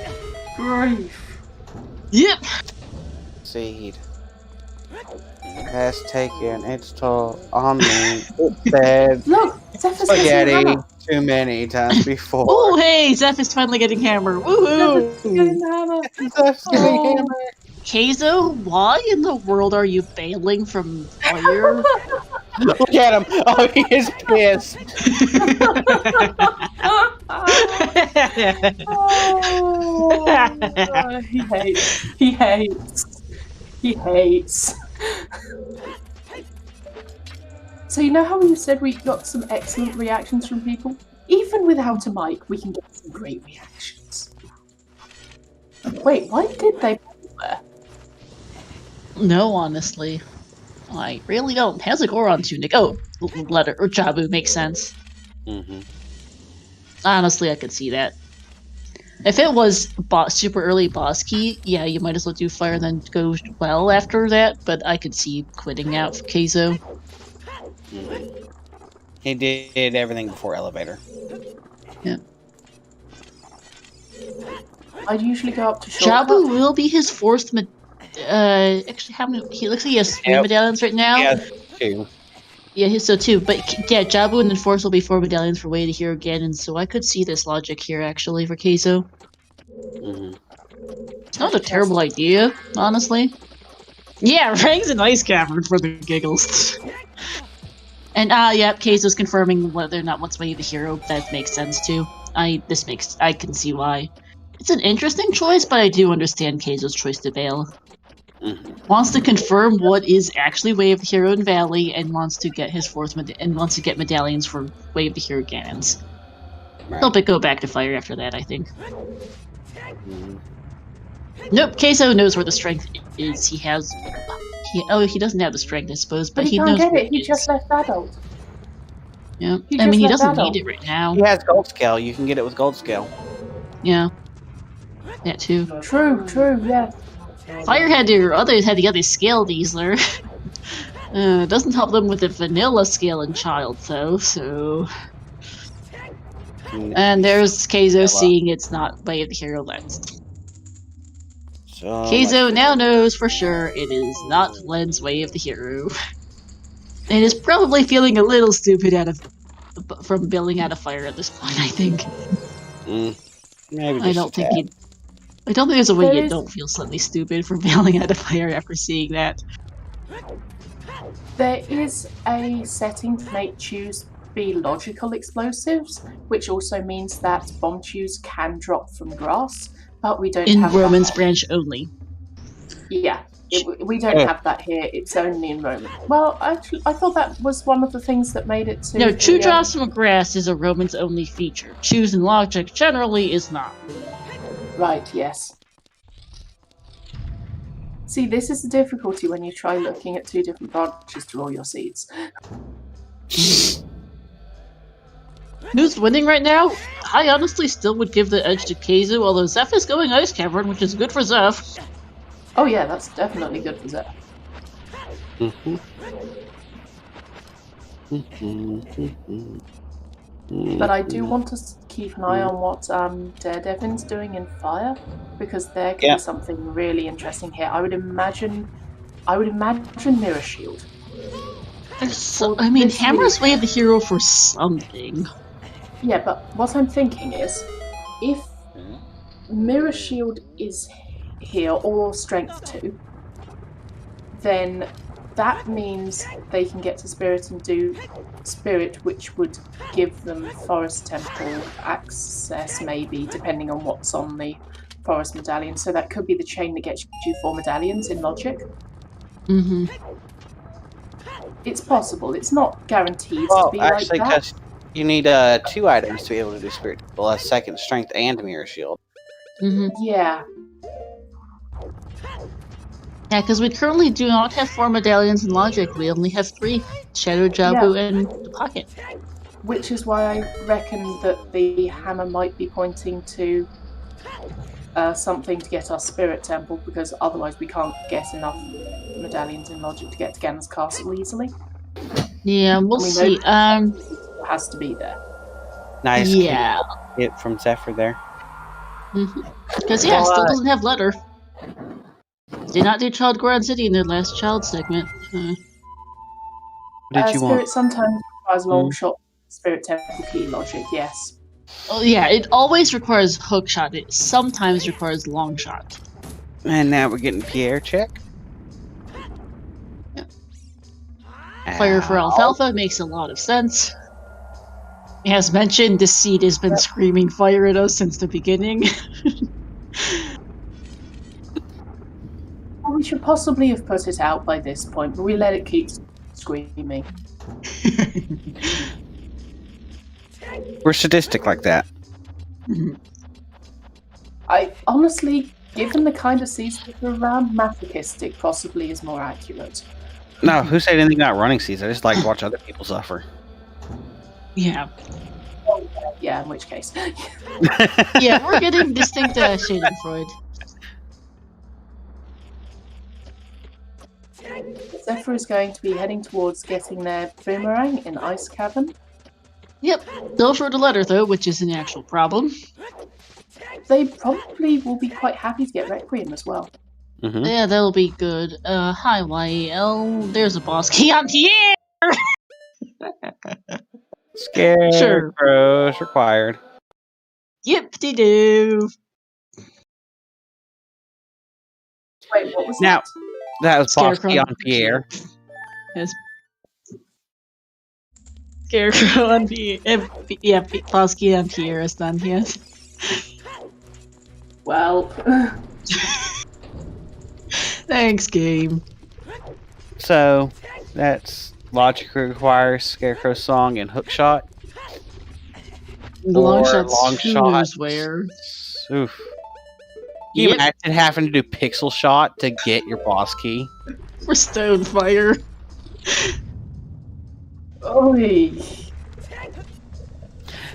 grief. Yep! Seed has taken its toll on me. It said, look, Zephyr's spaghetti too many times before. Oh, hey, Zeph is finally getting hammer. Woohoo! Zephyr's getting the hammer. Zeph's getting hammer. Keizo, why in the world are you bailing from fire? Look at him! Oh, he is pissed. Oh, he hates. He hates. He hates. So you know how you said we got some excellent reactions from people? Even without a mic, we can get some great reactions. Wait, why did they put there? No, honestly. I really don't. Has a Goron tunic. Oh, letter or Jabu makes sense. Honestly, I could see that. If it was super early boss key, yeah, you might as well do fire and then go well after that, but I could see quitting out for Keizo. He did everything before elevator. Yeah. I'd usually go up to shortcut. Jabu will be his fourth actually, how many? He looks like he has 3 medallions right now. Yeah, 2. Yeah, so 2. But yeah, Jabu and then Force will be 4 medallions for Way to Hero Ganon, so I could see this logic here actually for Keizo. It's not a terrible idea, honestly. Yeah, Rang's an ice cavern for the giggles. And yeah, Keizo's confirming whether or not wants Way of the Hero. That makes sense too. I can see why. It's an interesting choice, but I do understand Keizo's choice to bail. Wants to confirm what is actually Way of the Hero in Valley, and wants to get his wants to get medallions for Way of the Hero Ganons. Right. He'll go back to fire after that, I think. Nope, Keizo knows where the strength is. He has. He doesn't have the strength, I suppose, but he knows. Can't where get it. He just left adult. Yeah, I mean, he doesn't need it right now. He has gold scale. You can get it with gold scale. Yeah. That too. True, yeah. Fire had the other scale Diesler. Doesn't help them with the vanilla scale in Child though, so. And there's Keizo seeing it's not Way of the Hero lens. So Keizo now knows for sure it is not Len's Way of the Hero. And is probably feeling a little stupid from bailing out of fire at this point, I think. Maybe I don't think there's a way you don't feel slightly stupid for bailing out of fire after seeing that. There is a setting to make chews be logical explosives, which also means that bomb chews can drop from grass, but we don't have Roman's that. branch only. Yeah, we don't have that here. It's only in Roman. Well, actually, I thought that was one of the things that made it to. No, chew drops from grass is a Roman's only feature. Chews in logic generally is not. Right. Yes. See, this is the difficulty when you try looking at two different branches to roll your seeds. Who's winning right now? I honestly still would give the edge to Keizo, although Zeph is going Ice Cavern, which is good for Zeph. Oh yeah, that's definitely good for Zeph. But I do want to keep an eye on what Daredevin's doing in Fire, because there could be something really interesting here. I would imagine Mirror Shield. I mean, Hammer's Way of the Hero for something. Yeah, but what I'm thinking is, if Mirror Shield is here, or Strength 2, then that means they can get to Spirit and do Spirit, which would give them Forest Temple access, maybe, depending on what's on the Forest Medallion. So that could be the chain that gets you 4 medallions in Logic. Mm-hmm. It's possible. It's not guaranteed to be like that. Because you need 2 items to be able to do Spirit. Well, a second Strength and Mirror Shield. Mm-hmm. Yeah. Yeah, because we currently do not have 4 medallions in Logic. We only have 3. Shadow Jabu and the Pocket. Which is why I reckon that the hammer might be pointing to something to get our Spirit Temple, because otherwise we can't get enough medallions in Logic to get to Ganon's castle easily. Yeah, we'll see. It has to be there. Nice. Yeah. Hit from Zephyr there. Because, still doesn't have letter. Did not do Child Goron City in their last Child segment. What did you Spirit want? sometimes requires long shot Spirit Temple key Logic, yes. Oh, yeah, it always requires hook shot. It sometimes requires long shot. And now we're getting Pierre check. Fire for Alfalfa makes a lot of sense. As mentioned, the seed has been screaming fire at us since the beginning. Well, we should possibly have put it out by this point, but we let it keep screaming. We're sadistic like that. I honestly, given the kind of seeds that are around, masochistic possibly is more accurate. No, who said anything about running seeds? I just like to watch other people suffer. Yeah. Yeah, in which case. Yeah, we're getting distinct Schadenfreude. Zephyr is going to be heading towards getting their boomerang in Ice Cavern. Yep, no further letter though, which is an actual problem. They probably will be quite happy to get Requiem as well. Yeah, that'll be good. Hi YL, there's a boss key on Pierre! Scarecrows required. Yip-de-doo! Wait, what was Now, that was boss key on Pierre. Yes. Scarecrow on Pierre. Yeah, boss key on Pierre is done, yes. Well... Thanks, game. So, that's Logic requires Scarecrow Song and Hookshot. The long shot's long who shot. knows where. Oof. Can you imagine having to do Pixel Shot to get your boss key? For Stonefire. Oy.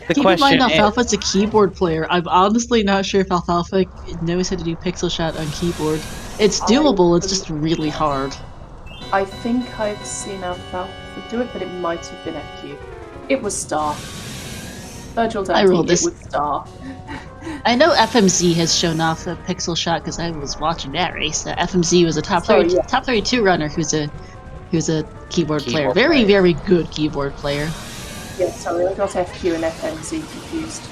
The Keep in question mind, is, Alfalfa's a keyboard player. I'm honestly not sure if Alfalfa knows how to do pixel shot on keyboard. It's doable, it's just really hard. I think I've seen Alfalfa do it, but it might have been FQ. It was Star. Virtual I rolled Daddy, it this. was Star. I know FMZ has shown off a pixel shot because I was watching that race. FMZ was a top Sorry, yeah. 32 runner who's a keyboard player. Very, very good keyboard player. Yeah, sorry, I got FQ and FMZ confused.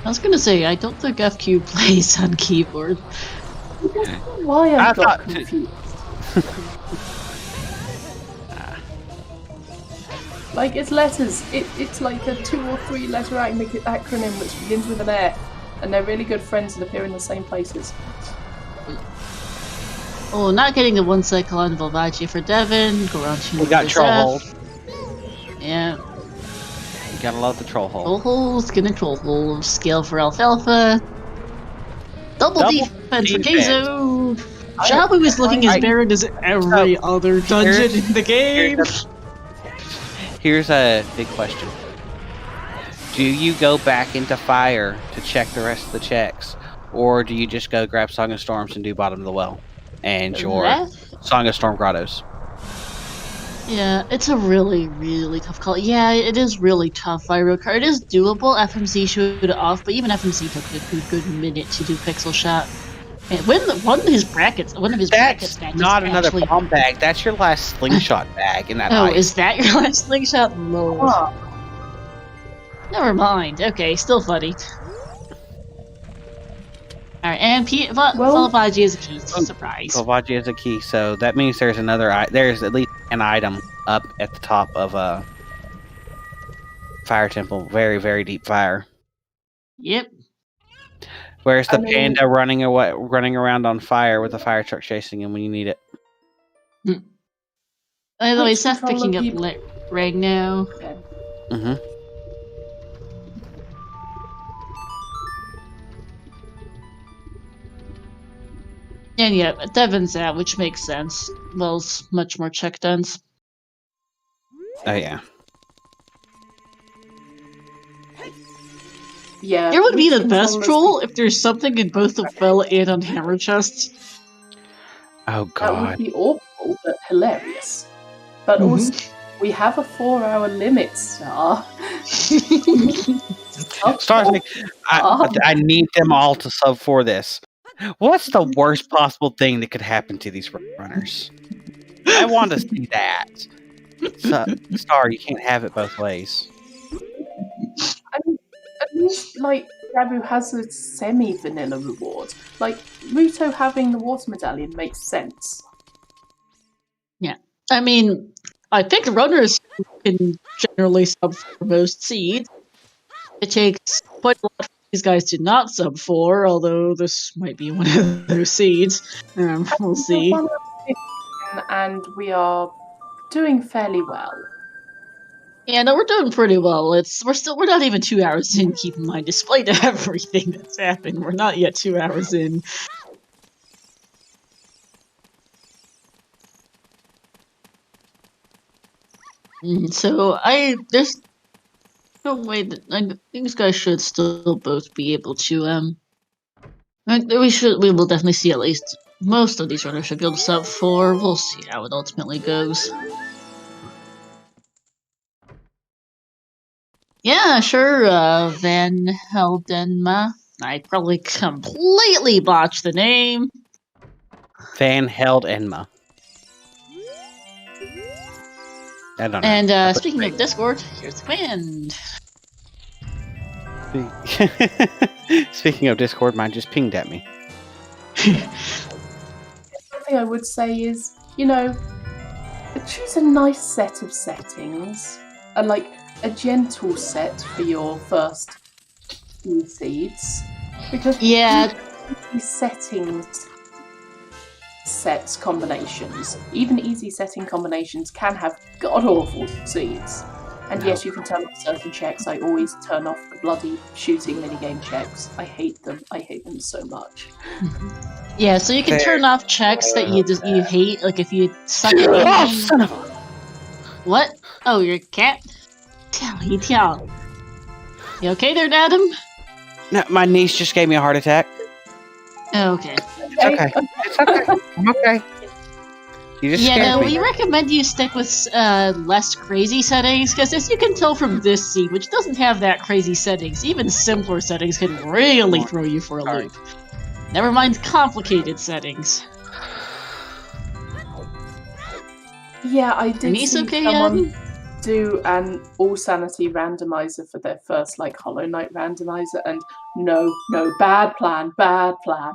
I was gonna say, I don't think FQ plays on keyboard. Why I got thought- confused. Like, it's letters. It's like a 2 or 3 letter acronym which begins with an F, and they're really good friends and appear in the same places. Oh, not getting the one cycle on Volvagia for Devin. Go around to we got this troll F. hold. Yeah. You gotta love the troll hold. Troll holes, get a troll hole. Scale for Alfalfa. Double defense for Keizo. Jabu is looking as barren as every other dungeon in the game. Here's a big question. Do you go back into fire to check the rest of the checks? Or do you just go grab Song of Storms and do bottom of the well? And your Song of Storm Grottos? Yeah, it's a really, really tough call. Yeah, it is really tough. Virocar. It is doable. FMZ showed it off, but even FMZ took a good minute to do pixel shot. And one of his brackets That's not another actually... bomb bag. That's your last slingshot bag in that Oh, ice. is that your last slingshot? No. Oh. Never mind. Okay, still funny. Alright, and Volvagia is a key. Surprise. Volvagia is a key, so that means there's there's at least an item up at the top of a fire temple. Very, very deep fire. Yep. Where's the panda running around on fire with a fire truck chasing him when you need it? By the way, Seth picking up right now. Mm-hmm. And yeah, Devin's out, which makes sense. Well's much more check downs. Oh yeah. Yeah. It would be the best troll if there's something in both the Well and on Hammer Chests. Oh god. That would be awful, but hilarious. But also, we have a 4-hour limit, Star. Stars, I need them all to sub for this. What's the worst possible thing that could happen to these runners? I want to see that. Star, you can't have it both ways. I mean, at least, like, Rabu has a semi-vanilla reward. Like, Ruto having the water medallion makes sense. Yeah. I mean, I think runners can generally sub for most seeds. It takes quite a lot for these guys to not sub for, although this might be one of those seeds. We'll see. And we are doing fairly well. Yeah, no, we're doing pretty well. We're not even 2 hours in, keep in mind, despite everything that's happened. We're not yet 2 hours in. So there's no way that these guys should still both be able to we will definitely see at least most of these runners should be able to sub for. We'll see how it ultimately goes. Yeah, sure, Van Heldenma. I probably completely botched the name. Van Heldenma. I don't know. And speaking of Discord, here's the wind. Speaking of Discord, mine just pinged at me. One thing I would say is, choose a nice set of settings, and like a gentle set for your first few seeds, because these sets combinations, even easy setting combinations, can have god-awful seeds. And yes, you can turn off certain checks. I always turn off the bloody shooting minigame checks. I hate them. I hate them so much. Yeah, so you can turn off checks that you hate, like if you suck at anything. Oh, son of a... What? Oh, your cat? 吓我一跳. You okay there, Adam? No, my niece just gave me a heart attack. Oh, okay. Okay. It's okay. I'm okay. You just Yeah, scared no, me. we recommend you stick with less crazy settings, because as you can tell from this scene, which doesn't have that crazy settings, even simpler settings can really throw you for a Sorry. loop. Never mind complicated settings. Yeah, I did Niece see okay, someone Adam? do an all-sanity randomizer for their first, like, Hollow Knight randomizer, and no, bad plan, bad plan.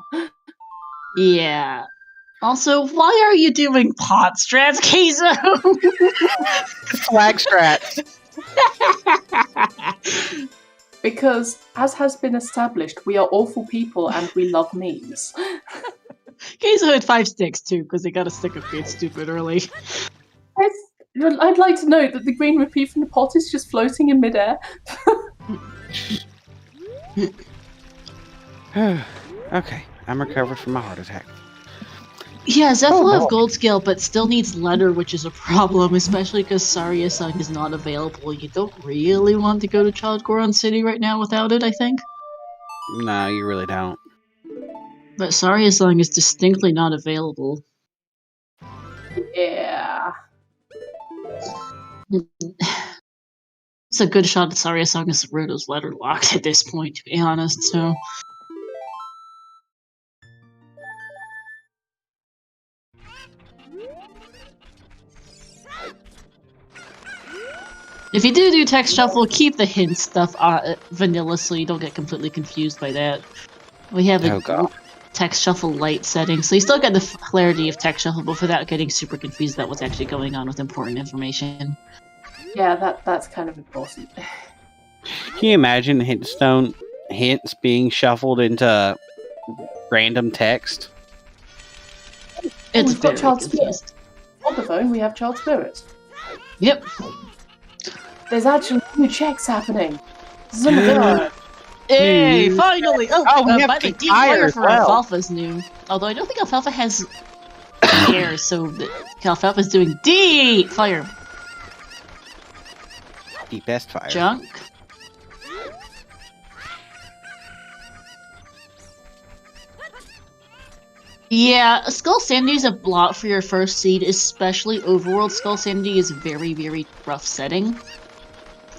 Yeah. Also, why are you doing pot strats, Keizo? Flag strats. Because, as has been established, we are awful people and we love memes. Keizo had 5 sticks too, because they got a stick of being stupid early. I'd like to note that the green rupee from the pot is just floating in midair. Okay, I'm recovered from my heart attack. Yeah, Zeph will Oh, have boy. gold scale, but still needs letter, which is a problem, especially because Saria-san is not available. You don't really want to go to Child Goron City right now without it, I think. No, you really don't. But Saria-san is distinctly not available. Yeah. It's a good shot at Saria-san is Roto's letter locked at this point, to be honest, so... If you do text shuffle, keep the hint stuff vanilla so you don't get completely confused by that. We have a text shuffle light setting, so you still get the clarity of text shuffle, but without getting super confused about what's actually going on with important information. Yeah, that's kind of important. Can you imagine hints being shuffled into random text? It's We've got very Child confused. Spirit. On the phone, we have Child Spirit. Yep. There's actually new checks happening. Zelda. Hey, finally! Oh, we have by the Deep deep Fire fire as for well. Alfalfa's new. Although I don't think Alfalfa has air, so Alfalfa's doing deep fire. Deepest fire. Junk. Yeah, Skull Sandy is a blot for your first seed, especially Overworld Skull Sandy is a very, very rough setting.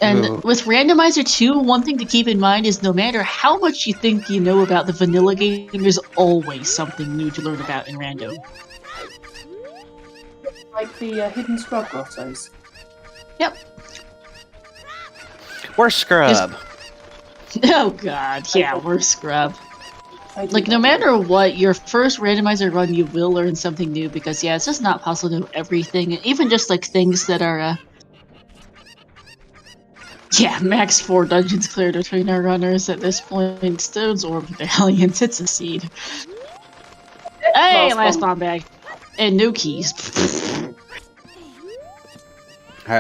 And Ooh. with Randomizer 2, one thing to keep in mind is no matter how much you think you know about the vanilla game, there's always something new to learn about in Random. Like the hidden scrub grottos. Yep. We're scrub. Oh god, yeah, we're scrub. Like, no that. matter what, your first randomizer run, you will learn something new, because, yeah, it's just not possible to know everything. Even just, like, things that are, yeah, max 4 dungeons cleared between our runners at this point. Stones Orb Valiant, it's a seed. Hey, last bomb bag. And no keys.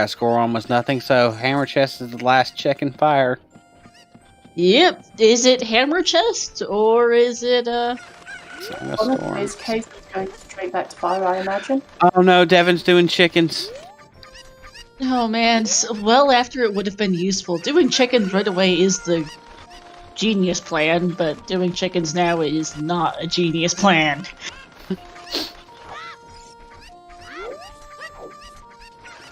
Score almost nothing, so Hammer Chest is the last check and fire. Yep. Is it Hammer Chest, or is it, His case is going straight back to fire, I imagine. Oh no, Devin's doing chickens. Oh man, well after it would have been useful. Doing chickens right away is the genius plan, but doing chickens now is not a genius plan.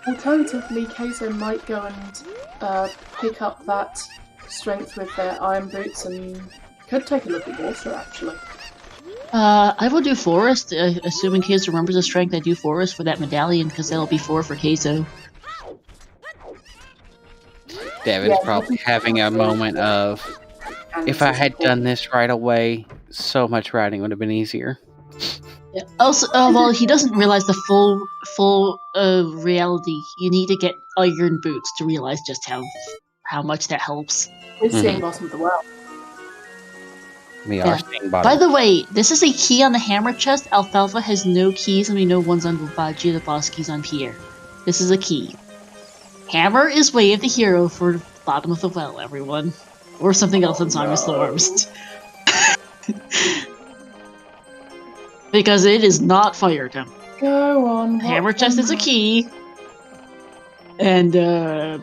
Alternatively, Keizo might go and pick up that strength with their iron boots and could take a look at water, actually. I will do Forest, assuming Keizo remembers the strength. I do Forest for that medallion, because that'll be 4 for Keizo. Devin's probably having a moment of, if I had done this right away, so much writing would have been easier. Yeah. Also, well, he doesn't realize the full reality. You need to get iron boots to realize just how much that helps. We're seeing bottom of the well. We Yeah. are seeing bottom. By the way, this is a key on the Hammer Chest. Alfalfa has no keys, and we know one's on Babaji, the boss key's on Pierre. This is a key. Hammer is Way of the Hero for Bottom of the Well, everyone. Or something else in Song of Storms. Because it is not Fire Temple. Go on. Hammer Chest is a key. And,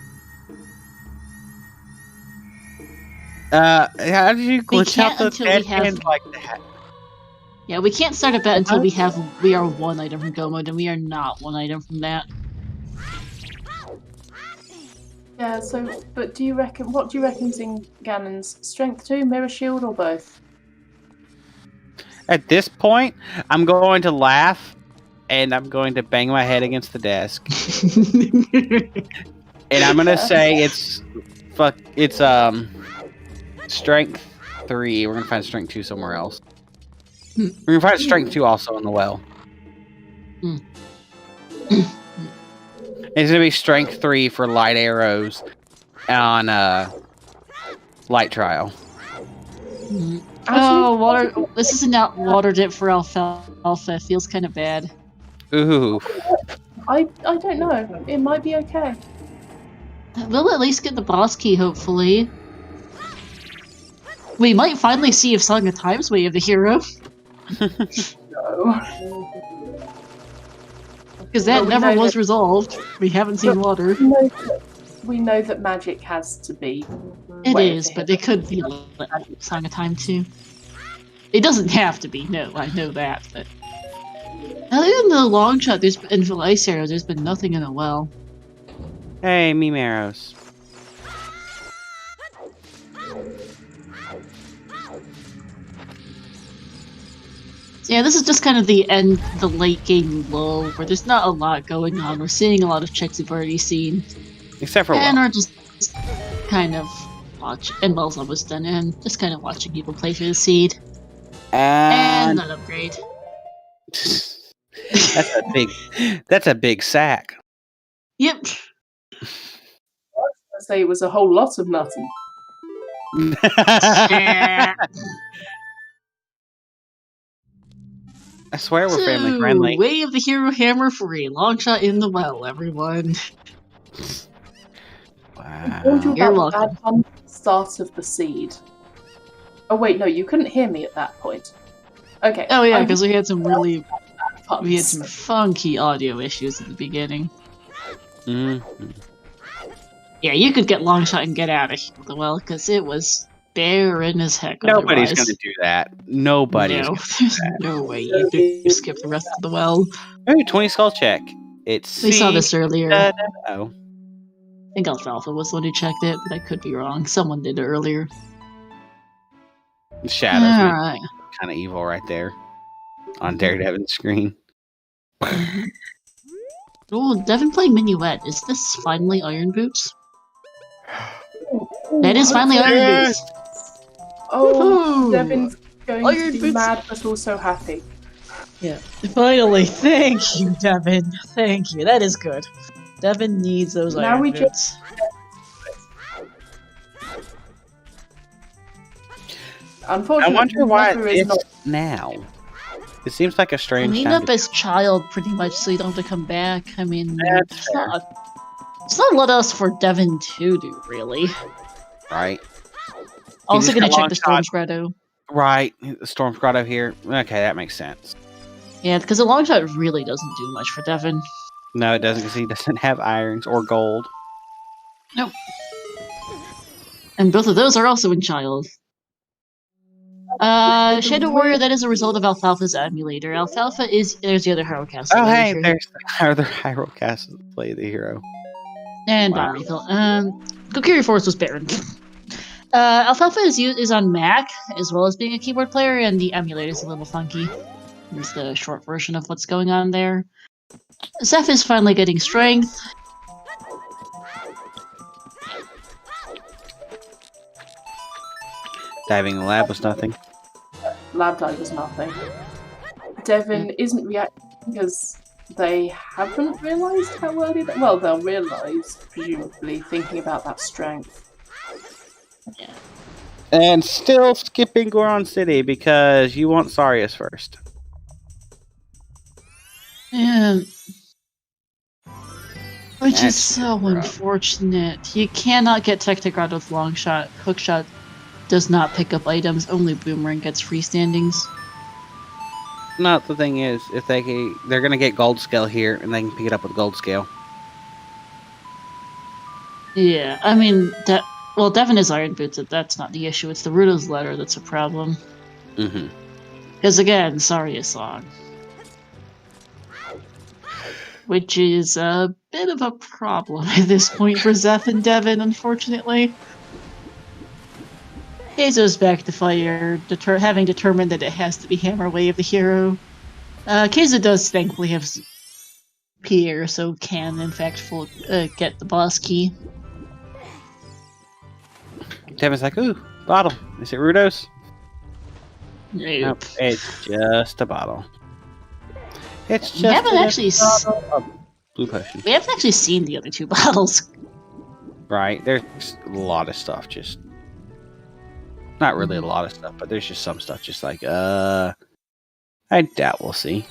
How did you We glitch out can't the until we dead have- hands like that? Yeah, we can't start a bet until we are one item from Go Mode, and we are not one item from that. Yeah, so, but what do you reckon's in Ganon's? Strength 2, Mirror Shield, or both? At this point, I'm going to laugh and I'm going to bang my head against the desk. And I'm gonna say it's strength 3. We're gonna find strength 2 somewhere else. We're gonna find strength 2 also in the well. It's gonna be strength 3 for light arrows on light trial. Oh, water! This is not water dip for alfalfa. It feels kind of bad. Ooh. I don't know. It might be okay. We'll at least get the boss key, hopefully. We might finally see if Song of Time's way of the hero. No. Because that never was resolved. We haven't seen water. We know that magic has to be. It is, but it could be Song of Time too. It doesn't have to be, no, I know that, but... Other than the long shot and for ice arrows, there's been nothing in the well. Hey, meme arrows. So yeah, this is just kind of the late game lull, where there's not a lot going on. We're seeing a lot of checks we've already seen. Except for and well. we're just kind of and Well's almost done, and just kind of watching people play through the seed. And an upgrade. That's a big sack. Yep. I was gonna say it was a whole lot of nutty. I swear we're family friendly. Way of the Hero Hammer for a long shot in the well, everyone. I told you You're about the welcome. bad fun at the start of the seed. Oh wait, no, you couldn't hear me at that point. Okay. Oh yeah, I'm because we had some really puns. we had some funky audio issues at the beginning. Yeah, you could get long shot and get out of the well because it was barren as heck. Nobody's otherwise. gonna do that. Nobody's. No, there's no way you could skip the rest of the well. Ooh, 20 skull check. It's We saw this earlier. I Oh. think Alfalfa was the one who checked it, but I could be wrong. Someone did it earlier. Shadows. Alright. Kind of evil right there on Daredevin's screen. Oh, Devin playing Minuet. Is this finally Iron Boots? That is finally Iron Boots. Oh, Woohoo! Devin's going Iron to be Boots. mad but also happy. Yeah. Finally, thank you, Devin. Thank you. That is good. Devin needs those Now Iron we Boots. I Unfortunately, wonder why Never is it's not. now. It seems like a strange Clean time. up as child, pretty much, so you don't have to come back. I mean, That's it's not a lot else for Devin to do, really. Right. Also just gonna got check long the Storm's shot. Grotto. Right. The Storm's Grotto here. Okay, that makes sense. Yeah, because the long shot really doesn't do much for Devin. No, it doesn't because he doesn't have irons or gold. Nope. And both of those are also in child. Shadow Warrior, that is a result of Alfalfa's emulator. There's the other Hyrule Castle. Oh, hey, later. there's the other Hyrule Castle to play the hero. And Wow. Bounty Hill. Kokiri Forest was barren. Alfalfa is on Mac, as well as being a keyboard player, and the emulator is a little funky. It's the short version of what's going on there. Zeph is finally getting strength. Diving in the lab was nothing. Lab dive was nothing. Devin isn't reacting because they haven't realised how early that. Well, they'll realise, presumably, thinking about that strength. Yeah. And still skipping Goron City because you want Sarius first. Yeah. Which is That's so rough. unfortunate. You cannot get Tectograd with long shot. Hookshot does not pick up items. Only Boomerang gets freestandings. Not the thing is, if they're gonna get gold scale here, and they can pick it up with gold scale. Yeah, I mean that Well, Devin is Iron Boots. That's not the issue. It's the Ruto's letter that's a problem. Mm-hmm. Because again, Saria song. Which is a bit of a problem at this point for Zeph and Devin, unfortunately. Keizo's back to fire, having determined that it has to be Hammer Wave the hero. Keizo does thankfully have Pierre, so can in fact get the boss key. Devin's like, ooh, bottle. Is it Rudo's? Nope. It's just a bottle. It's just We haven't actually blue potion. We haven't actually seen the other two bottles. Right. There's a lot of stuff. Just not really a lot of stuff, but there's just some stuff. Just like I doubt we'll see.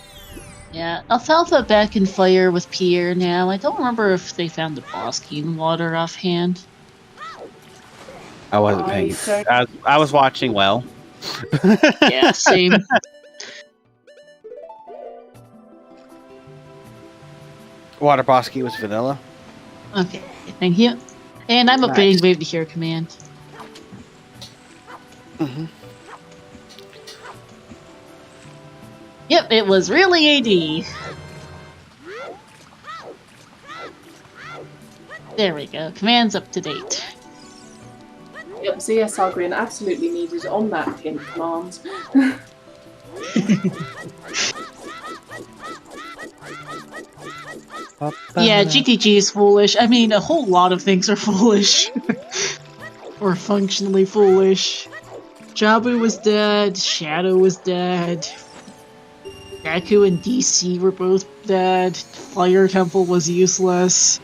Yeah, Alfalfa back in fire with Pierre now. I don't remember if they found the boss key in water offhand. I wasn't paying. I was watching well. Yeah, same. Water boss key was vanilla. Okay, thank you. And I'm updating Wave to Hero command. Mm-hmm. Yep, it was really AD. There we go. Command's up to date. Yep, ZS Algrian absolutely needed on that pin command. Yeah, GTG is foolish. I mean, a whole lot of things are foolish. Or functionally foolish. Jabu was dead, Shadow was dead, Deku and DC were both dead, Fire Temple was useless.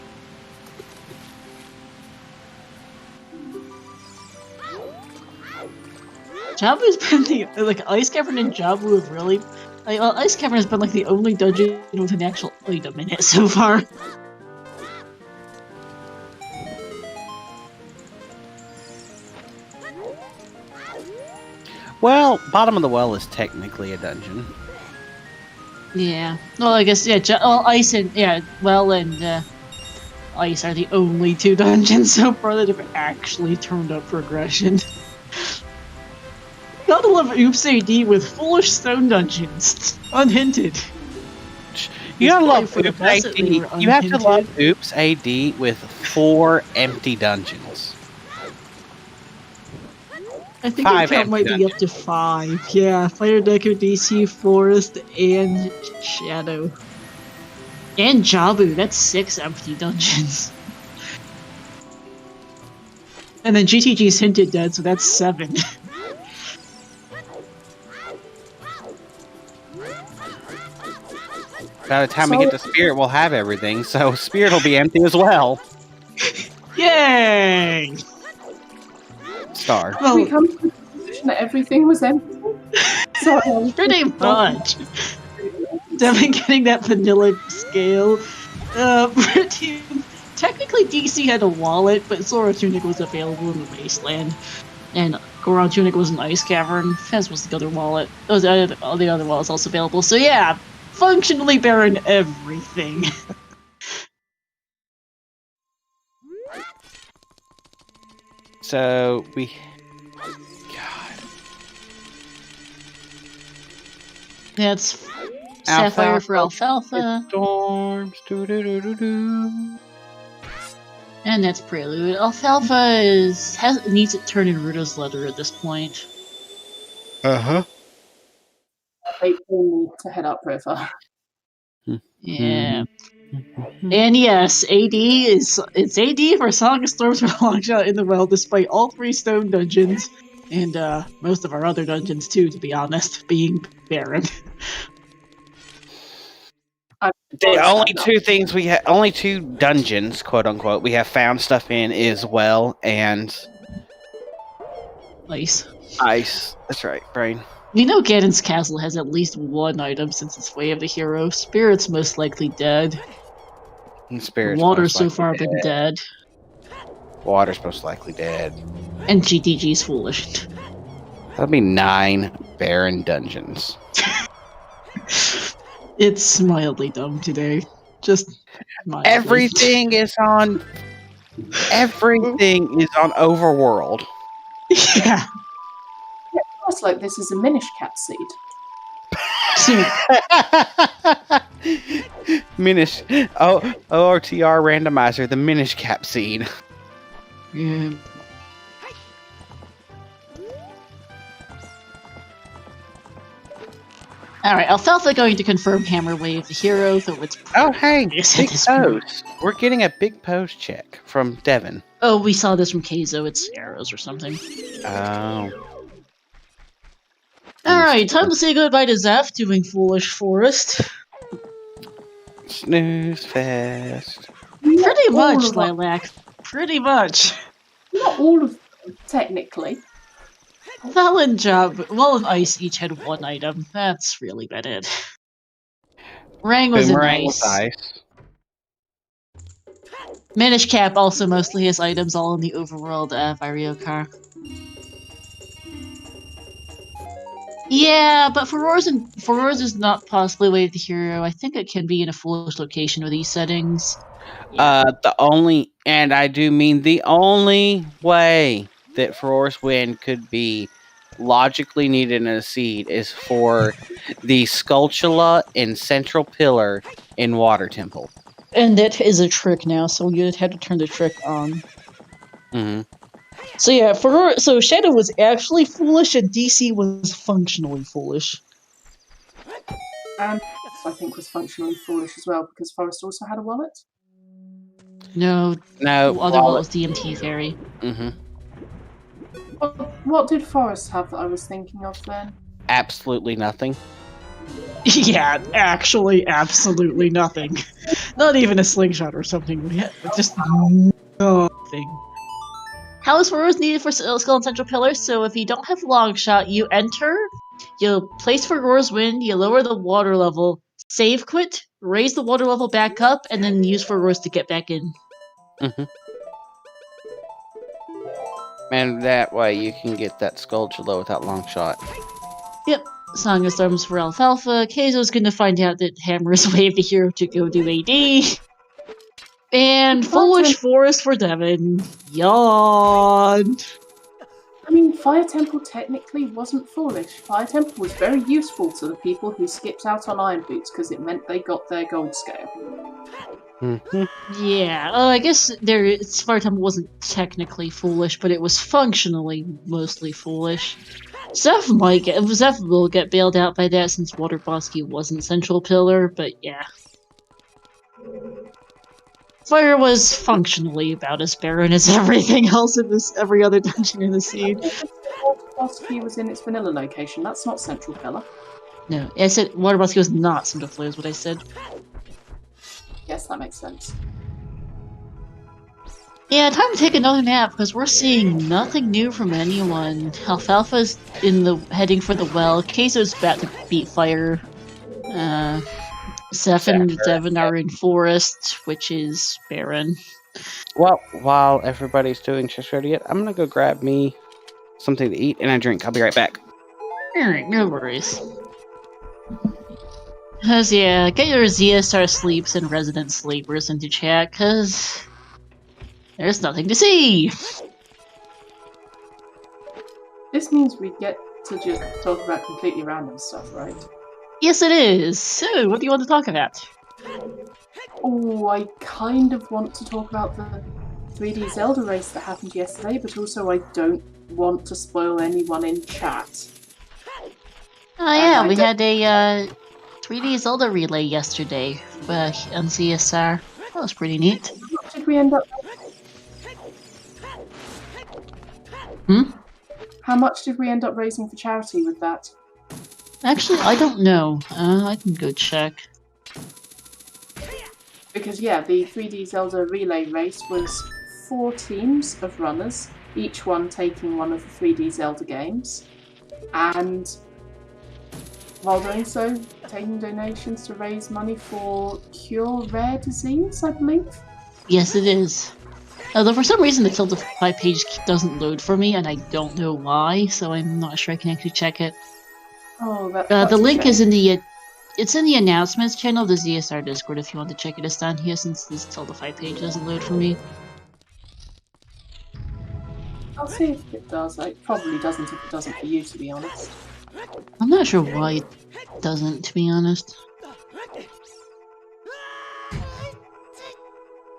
Jabu's been the Ice Cavern and Jabu have really Ice Cavern has been like the only dungeon with an actual item in it so far. Well, bottom of the well is technically a dungeon. Yeah. Well, I guess Ice and and Ice are the only two dungeons so far that have actually turned up progression. Gotta love Oops AD with foolish stone dungeons, unhinted. You gotta love Oops AD. You have to love Oops AD with 4 empty dungeons. I think the count might be up to 5. Yeah, Fire Deku, DC, Forest, and Shadow. And Jabu, that's 6 empty dungeons. And then GTG's hinted dead, so that's 7. By the time we get to Spirit, we'll have everything, so Spirit will be empty as well. Yay! Star. Well, we come to the conclusion that everything was empty. So pretty much. Devin getting that vanilla scale. Technically DC had a wallet, but Sora Tunic was available in the Wasteland. And Goron Tunic was an Ice Cavern. Fez was the other wallet. All the other wallets also available. So yeah, functionally barren everything. So we... That's Sapphire for Alfalfa. Storms. And that's Prelude. Alfalfa needs to turn in Ruto's letter at this point. Uh-huh. they all need to head up river. Yeah. And yes, it's AD for Song of Storms for Longshot in the Well, despite all 3 stone dungeons, and most of our other dungeons too, to be honest, being barren. The only 2 things we have, only 2 dungeons, quote unquote, we have found stuff in is Well and Ice. Ice. That's right, brain. We know Ganon's Castle has at least 1 item since it's Way of the Hero. Spirit's most likely dead. And Spirit's Water's so far been dead. Water's most likely dead. And GTG's foolish. That'll be 9 barren dungeons. It's mildly dumb today. Just mildly. Everything is on Everything is on Overworld. Yeah. It's like this is a Minish Cap seed. Minish. Oh, ORTR randomizer, the Minish cap seed. Yeah. Alright, Alfalfa going to confirm Hammer Wave the hero, though it's Oh, hey, Yes, big it is weird. pose. We're getting a big pose check from Devin. Oh, we saw this from Keizo, it's arrows or something. Oh. Alright, time to say goodbye to Zeph doing Foolish Forest. Snooze fest. Pretty All much, of them. Lilac. Pretty much. Not all of them, technically. Val and Job, Well and Ice each had one item. That's really about it. Rang was Boomerang an with ice. ice. Minish Cap also mostly has items all in the overworld Varyokar. Yeah, but Furor's is not possibly Wave the Hero. I think it can be in a foolish location with these settings. The only, and I do mean the only way that Furor's win could be logically needed in a seed is for the Skulltula and Central Pillar in Water Temple. And that is a trick now, so you had to turn the trick on. Mm-hmm. So yeah, so Shadow was actually foolish and DC was functionally foolish. And I think was functionally foolish as well, because Forest also had a wallet. No, No, the other one was DMT Fairy. Mm-hmm. What did Forest have that I was thinking of then? Absolutely nothing. Yeah, actually, absolutely nothing. Not even a slingshot or something. Just nothing. How is Furor's needed for Skull and Central Pillar? So if you don't have long shot, you enter, you place Furor's Wind, you lower the water level, save quit, raise the water level back up, and then use Furor's to get back in. Mm-hmm. And that way you can get that Skulltula without long shot. Yep. Song of Storms for Alfalfa. Keizo's gonna find out that Hammer's Wave the hero to go do AD. And Foolish Forest for Devin. Yawn. I mean, Fire Temple technically wasn't foolish. Fire Temple was very useful to the people who skipped out on Iron Boots because it meant they got their gold scale. Mm-hmm. Yeah, I guess Fire Temple wasn't technically foolish, but it was functionally mostly foolish. Zeph will get bailed out by that since Water Bosky wasn't Central Pillar, but yeah. Fire was functionally about as barren as everything else in every other dungeon in the scene. Water Bosky was in its vanilla location. That's not Central Pillar. No, I said Water Bosky was not Central Pillar, is what I said. Yes, that makes sense. Yeah, time to take another nap because we're seeing nothing new from anyone. Alfalfa's heading for the well. Keizo's about to beat Fire. Zeph and Devin are in Forest, which is barren. Well, while everybody's doing just ready yet, I'm gonna go grab me something to eat and a drink. I'll be right back. Alright, no worries. Cause yeah, get your ZSR sleeps and resident sleepers into chat, cause there's nothing to see! This means we get to just talk about completely random stuff, right? Yes it is! So, what do you want to talk about? Oh, I kind of want to talk about the 3D Zelda race that happened yesterday, but also I don't want to spoil anyone in chat. Oh yeah, we had a 3D Zelda relay yesterday on CSR. That was pretty neat. What did we end up... How much did we end up raising for charity with that? Actually, I don't know. I can go check. Because yeah, the 3D Zelda relay race was 4 teams of runners, each one taking one of the 3D Zelda games, and while doing so, taking donations to raise money for Cure Rare Disease, I believe? Yes, it is. Although for some reason the Zelda 5 page doesn't load for me, and I don't know why, so I'm not sure I can actually check it. Oh, that's the link is in the it's in the announcements channel of the ZSR Discord if you want to check it. It's down here since this Zelda 5 page doesn't load for me. I'll see if it does. It probably doesn't if it doesn't for you, to be honest. I'm not sure why it doesn't, to be honest.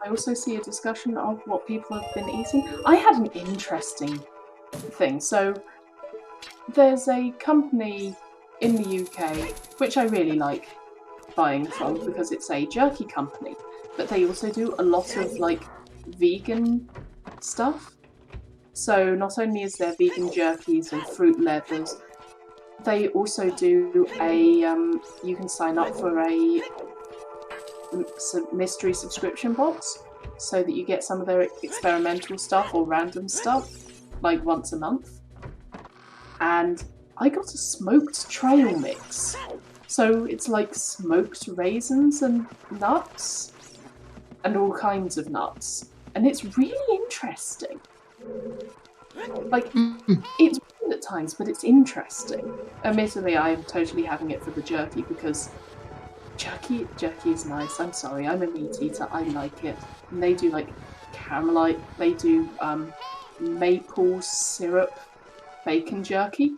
I also see a discussion of what people have been eating. I had an interesting thing. So there's a company in the UK which I really like buying from because it's a jerky company, but they also do a lot of like vegan stuff. So not only is there vegan jerkies and fruit leathers, they also do a you can sign up for a mystery subscription box so that you get some of their experimental stuff or random stuff like once a month. And I got a smoked trail mix. So it's like smoked raisins and nuts and all kinds of nuts. And it's really interesting. Like, it's weird at times, but it's interesting. Admittedly, I am totally having it for the jerky because jerky is nice. I'm sorry, I'm a meat eater. I like it. And they do like caramelite. They do maple syrup bacon jerky.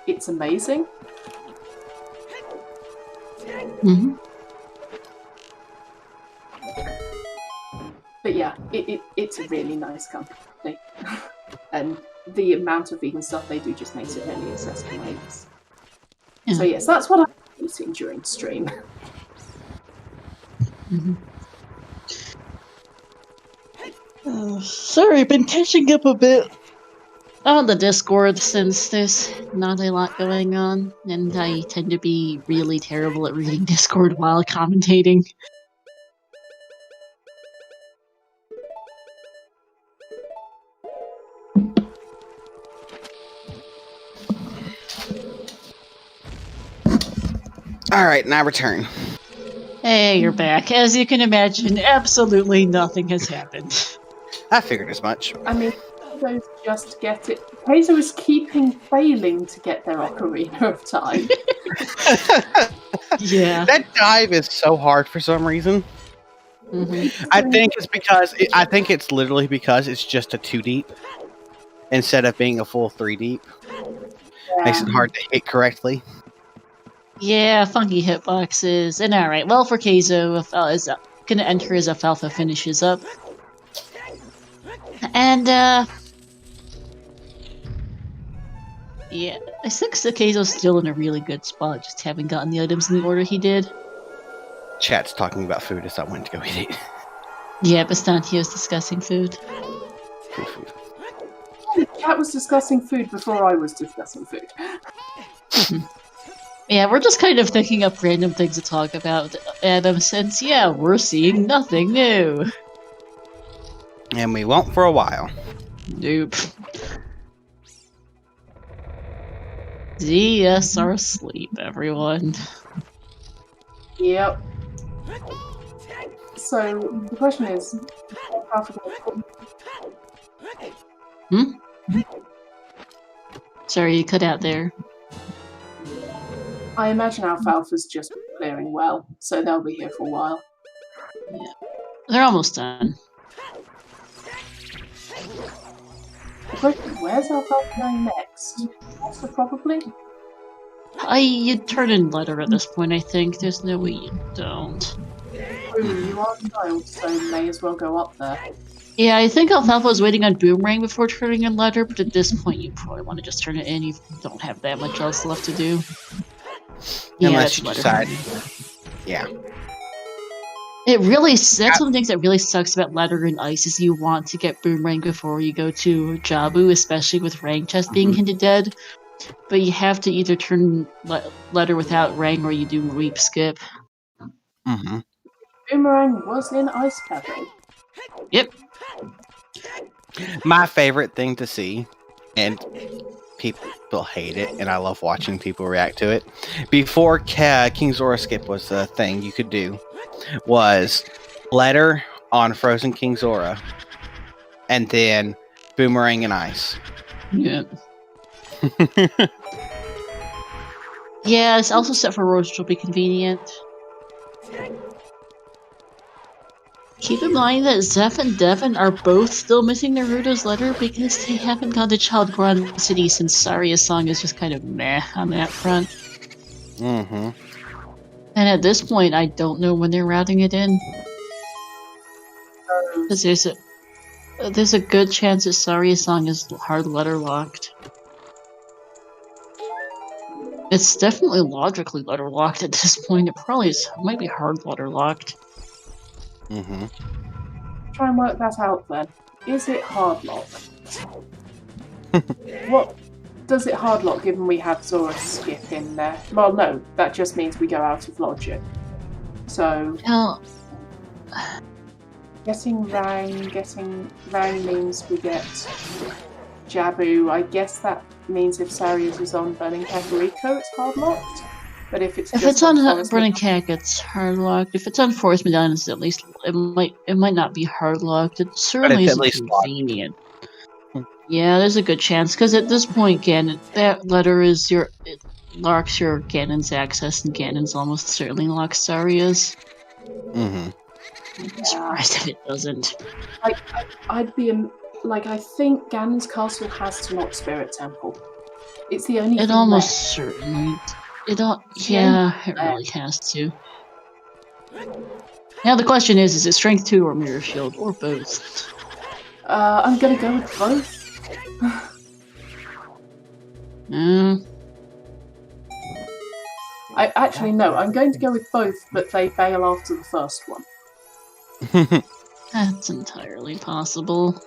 It's amazing. Mm-hmm. But yeah, it's a really nice company. And the amount of vegan stuff they do just makes it really accessible. Yeah. So yes, that's what I'm eating during stream. Mm-hmm. Sorry, been catching up a bit on the Discord since there's not a lot going on, and I tend to be really terrible at reading Discord while commentating. Alright, now return. Hey, you're back. As you can imagine, absolutely nothing has happened. I figured as much. I mean, those just get it. Kaizo is keeping failing to get their Ocarina of Time. Yeah. That dive is so hard for some reason. Mm-hmm. I think it's literally because it's just a 2 deep instead of being a full 3 deep. Yeah. Makes it hard to hit correctly. Yeah, funky hitboxes. And alright, well, for Keizo, is gonna enter as Alfalfa finishes up. And, yeah, I think Keizo's still in a really good spot, just haven't gotten the items in the order he did. Chat's talking about food as I went to go eat it. Yeah, Bastantio's discussing food. Food. The chat was discussing food before I was discussing food. Yeah, we're just kind of thinking up random things to talk about, Adam, since, yeah, we're seeing nothing new. And we won't for a while. Nope. DS are asleep, everyone. Yep. So the question is, Sorry, you cut out there. I imagine Alfalfa's just clearing well, so they'll be here for a while. Yeah. They're almost done. The question is, where's Alfalfa going next? Also, probably? You turn in letter at this point, I think. There's no way you don't. Ooh, you are a child, so may as well go up there. Yeah, I think Alfalfa was waiting on Boomerang before turning in letter, but at this point you probably want to just turn it in. You don't have that much else left to do. Unless you decide. Yeah. It really, that's one of the things that really sucks about Letter and Ice is you want to get Boomerang before you go to Jabu, especially with Rang Chest being hinted dead. But you have to either turn Letter without Rang or you do Reap Skip. Mm-hmm. Boomerang was in Ice Cavern. Yep. My favorite thing to see, and people hate it, and I love watching people react to it. Before King Zora Skip was the thing you could do, was Letter on Frozen King Zora, and then Boomerang and Ice. Yeah. Yeah, it's also set for Roach, which will be convenient. Keep in mind that Zeph and Devin are both still missing Naruto's letter because they haven't gone to Child Grand City since Saria's song is just kind of meh on that front. Mm-hmm. And at this point, I don't know when they're routing it in. Because there's a good chance that Saria's song is hard letter locked. It's definitely logically letter locked at this point. It probably might be hard letter locked. Mm-hmm. Try and work that out then. Is it hard lock? What does it hard lock given we have Zora skip in there? Well, no, that just means we go out of logic. So, Now, getting Rang means we get Jabu. I guess that means if Sarius is on Burning Kakariko, it's hard locked. But if it's on Forest Burning Kak, it's hard locked. If it's on Forest Medallions, at least it might not be hard locked. It certainly it's is at least convenient. Yeah, there's a good chance because at this point, Ganon, that letter is it locks your Ganon's access, and Ganon's almost certainly locks Saria's. Mm-hmm. I'm surprised if it doesn't. I'd be I think Ganon's castle has to lock Spirit Temple. It's the only. It almost certainly. Yeah, it really has to. Now the question is it Strength 2 or Mirror Shield, or both? I'm gonna go with both. I'm going to go with both, but they fail after the first one. That's entirely possible.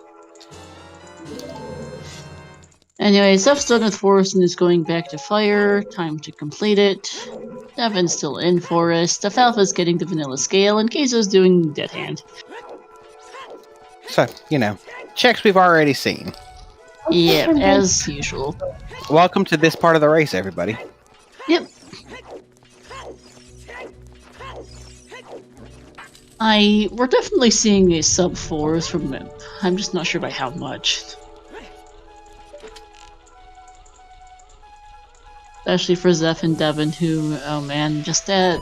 Anyway, Zeph's done with Forest and is going back to Fire. Time to complete it. Devin's still in Forest. Alfalfa's getting the Vanilla Scale, and Keizo's doing Dead Hand. So, checks we've already seen. Yeah, as usual. Welcome to this part of the race, everybody. Yep. We're definitely seeing a sub-4s from them. I'm just not sure by how much. Especially for Zeph and Devin, who, oh man, just that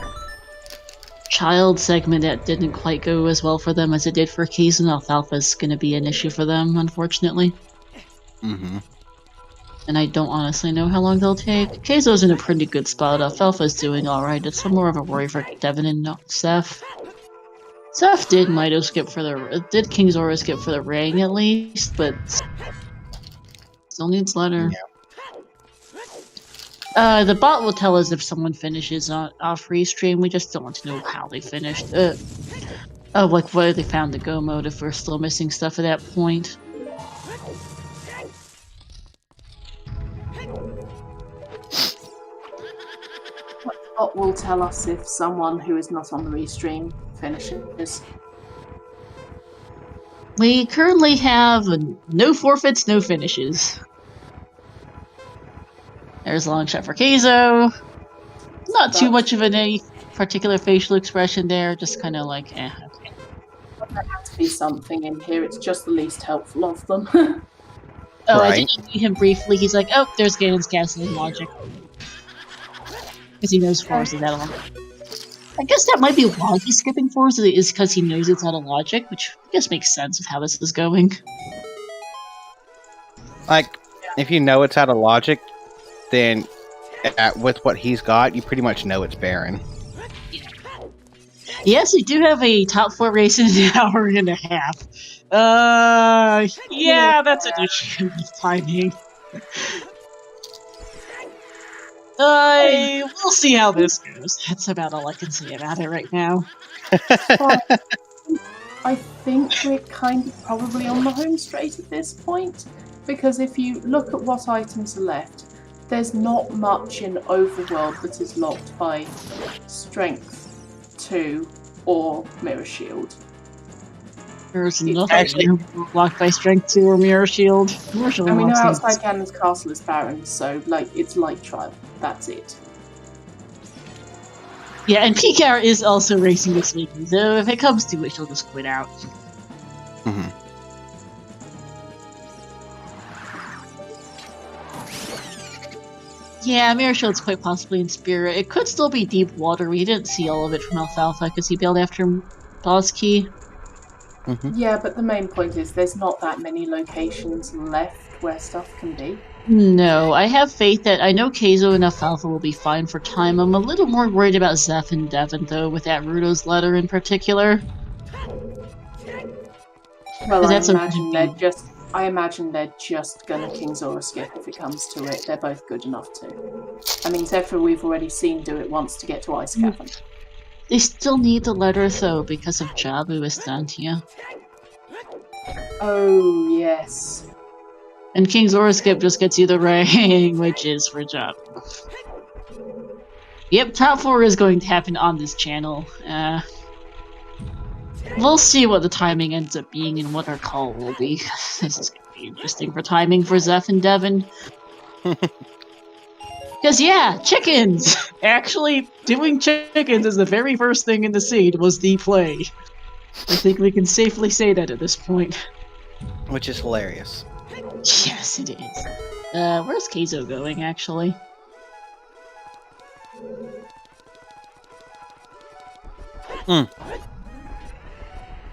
child segment that didn't quite go as well for them as it did for Keizo and Alfalfa is going to be an issue for them, unfortunately. Mm-hmm. And I don't honestly know how long they'll take. Keizo's in a pretty good spot. Alfalfa's doing alright. It's more of a worry for Devin and Zeph. Zeph did King Zora skip for the ring at least, but still needs letter. Yeah. The bot will tell us if someone finishes off restream. We just don't want to know how they finished. Whether they found the go mode if we're still missing stuff at that point. The bot will tell us if someone who is not on the restream finishes. We currently have no forfeits, no finishes. There's a long shot for Keizo. Not too much of any particular facial expression there, just kind of like, eh. There has to be something in here, it's just the least helpful of them. Oh, Right. I did see him briefly. He's like, oh, there's Ganon's Castle in Logic. Because he knows Forest is out of Logic. I guess that might be why he's skipping Forest, is because he knows it's out of Logic, which I guess makes sense with how this is going. Like, if you know it's out of logic, then with what he's got, you pretty much know it's Baron. Yes, we do have a top 4 race in an hour and a half. Yeah, that's an issue with timing. We'll see how this goes. That's about all I can say about it right now. I think we're kind of probably on the home straight at this point, because if you look at what items are left, there's not much in Overworld that is locked by Strength 2 or Mirror Shield. There's nothing blocked by Strength 2 or Mirror Shield. Mirror Shield And we know locks things. outside Ganon's castle is barren, so it's light trial. That's it. Yeah, and PKR is also racing this week, so if it comes to it, she'll just quit out. Mm-hmm. Yeah, Mirror Shield's quite possibly in Spirit. It could still be Deep Water. We didn't see all of it from Alfalfa because he bailed after Boss Key. Yeah, but the main point is there's not that many locations left where stuff can be. No, I have faith that I know Keizo and Alfalfa will be fine for time. I'm a little more worried about Zeph and Devon, though, with that Rudo's letter in particular. Well, That's I imagine they're just gonna King Zora skip if it comes to it. They're both good enough to. I mean, Zephyr we've already seen do it once to get to Ice Cavern. They still need the letter, though, because of Jabu Estancia. Oh, yes. And King Zora skip just gets you the ring, which is for Jabu. Yep, top 4 is going to happen on this channel. We'll see what the timing ends up being and what our call will be. This is going to be interesting for timing for Zeph and Devon. Because, yeah, chickens! Actually, doing chickens is the very first thing in the seed was the play. I think we can safely say that at this point. Which is hilarious. Yes, it is. Where's Keizo going, actually?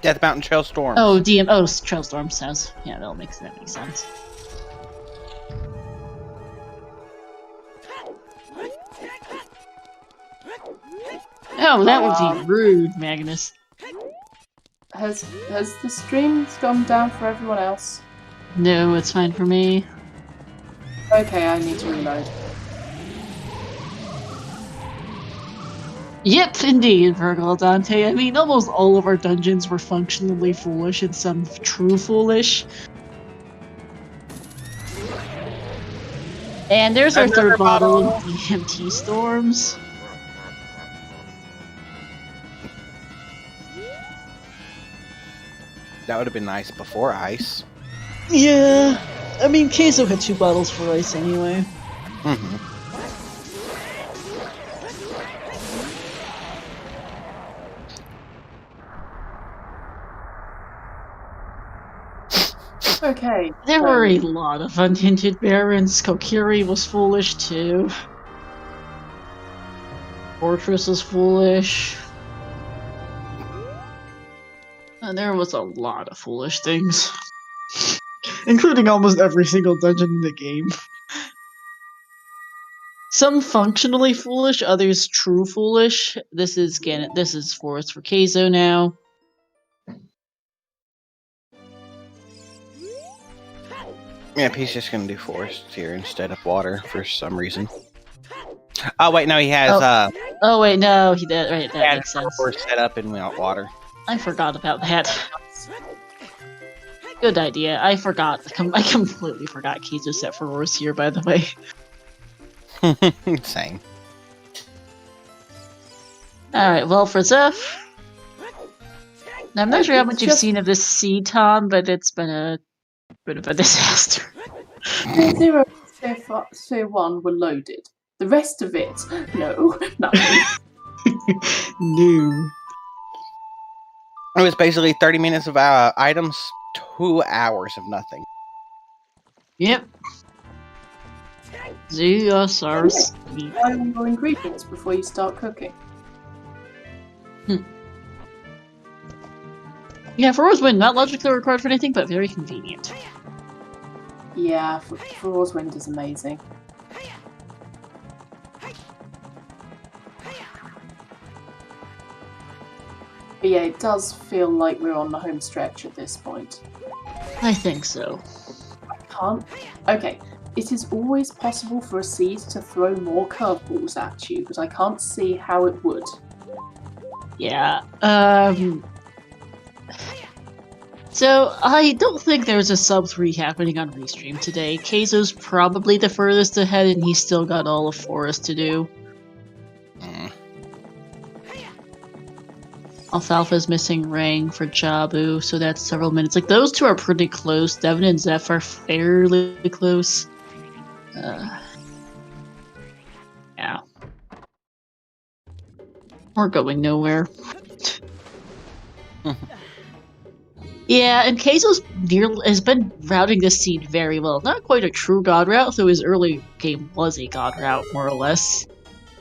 Death Mountain Trail Storm. Oh, Trail Storm says. Yeah, that makes sense. Oh, that would be rude, Magnus. Has the stream gone down for everyone else? No, it's fine for me. Okay, I need to reload. Yep, indeed, Virgil Dante. I mean, almost all of our dungeons were functionally foolish and some true foolish. And there's our third bottle of DMT Storms. That would have been nice before ice. Yeah, I mean, Keizo had 2 bottles for ice anyway. Okay. There were a lot of unhinted barons. Kokiri was foolish too. Fortress was foolish. And there was a lot of foolish things. Including almost every single dungeon in the game. Some functionally foolish, others true foolish. This is Forest for Keizo now. Yeah, he's just gonna do forest here instead of water for some reason. Oh wait, no, he has Oh wait, no, he did. Right, that makes sense. Forest set up and without water. I forgot about that. Good idea. I forgot. I completely forgot Keizo set for Roars here, by the way. Same. Alright, well, for Zeph. Now, I'm not sure how much you've seen of this seed, Tom, but it's been a bit of a disaster. 0, Sphere 1 were loaded. The rest of it, no, nothing. No. It was basically 30 minutes of items, 2 hours of nothing. Yep. Zeus Buy all your ingredients before you start cooking. Yeah, for Rosewind, not logically required for anything, but very convenient. Yeah, for Rosewind is amazing. But yeah, it does feel like we're on the home stretch at this point. I think so. Okay, it is always possible for a seed to throw more curveballs at you, but I can't see how it would. Yeah, So, I don't think there's a sub 3 happening on Restream today. Keizo's probably the furthest ahead, and he's still got all of Forest to do. Alfalfa's missing Rang for Jabu, so that's several minutes. Like, those two are pretty close. Devon and Zeph are fairly close. Yeah. We're going nowhere. Yeah, and Keizo's has been routing this seed very well. Not quite a true god route, though his early game was a god route, more or less.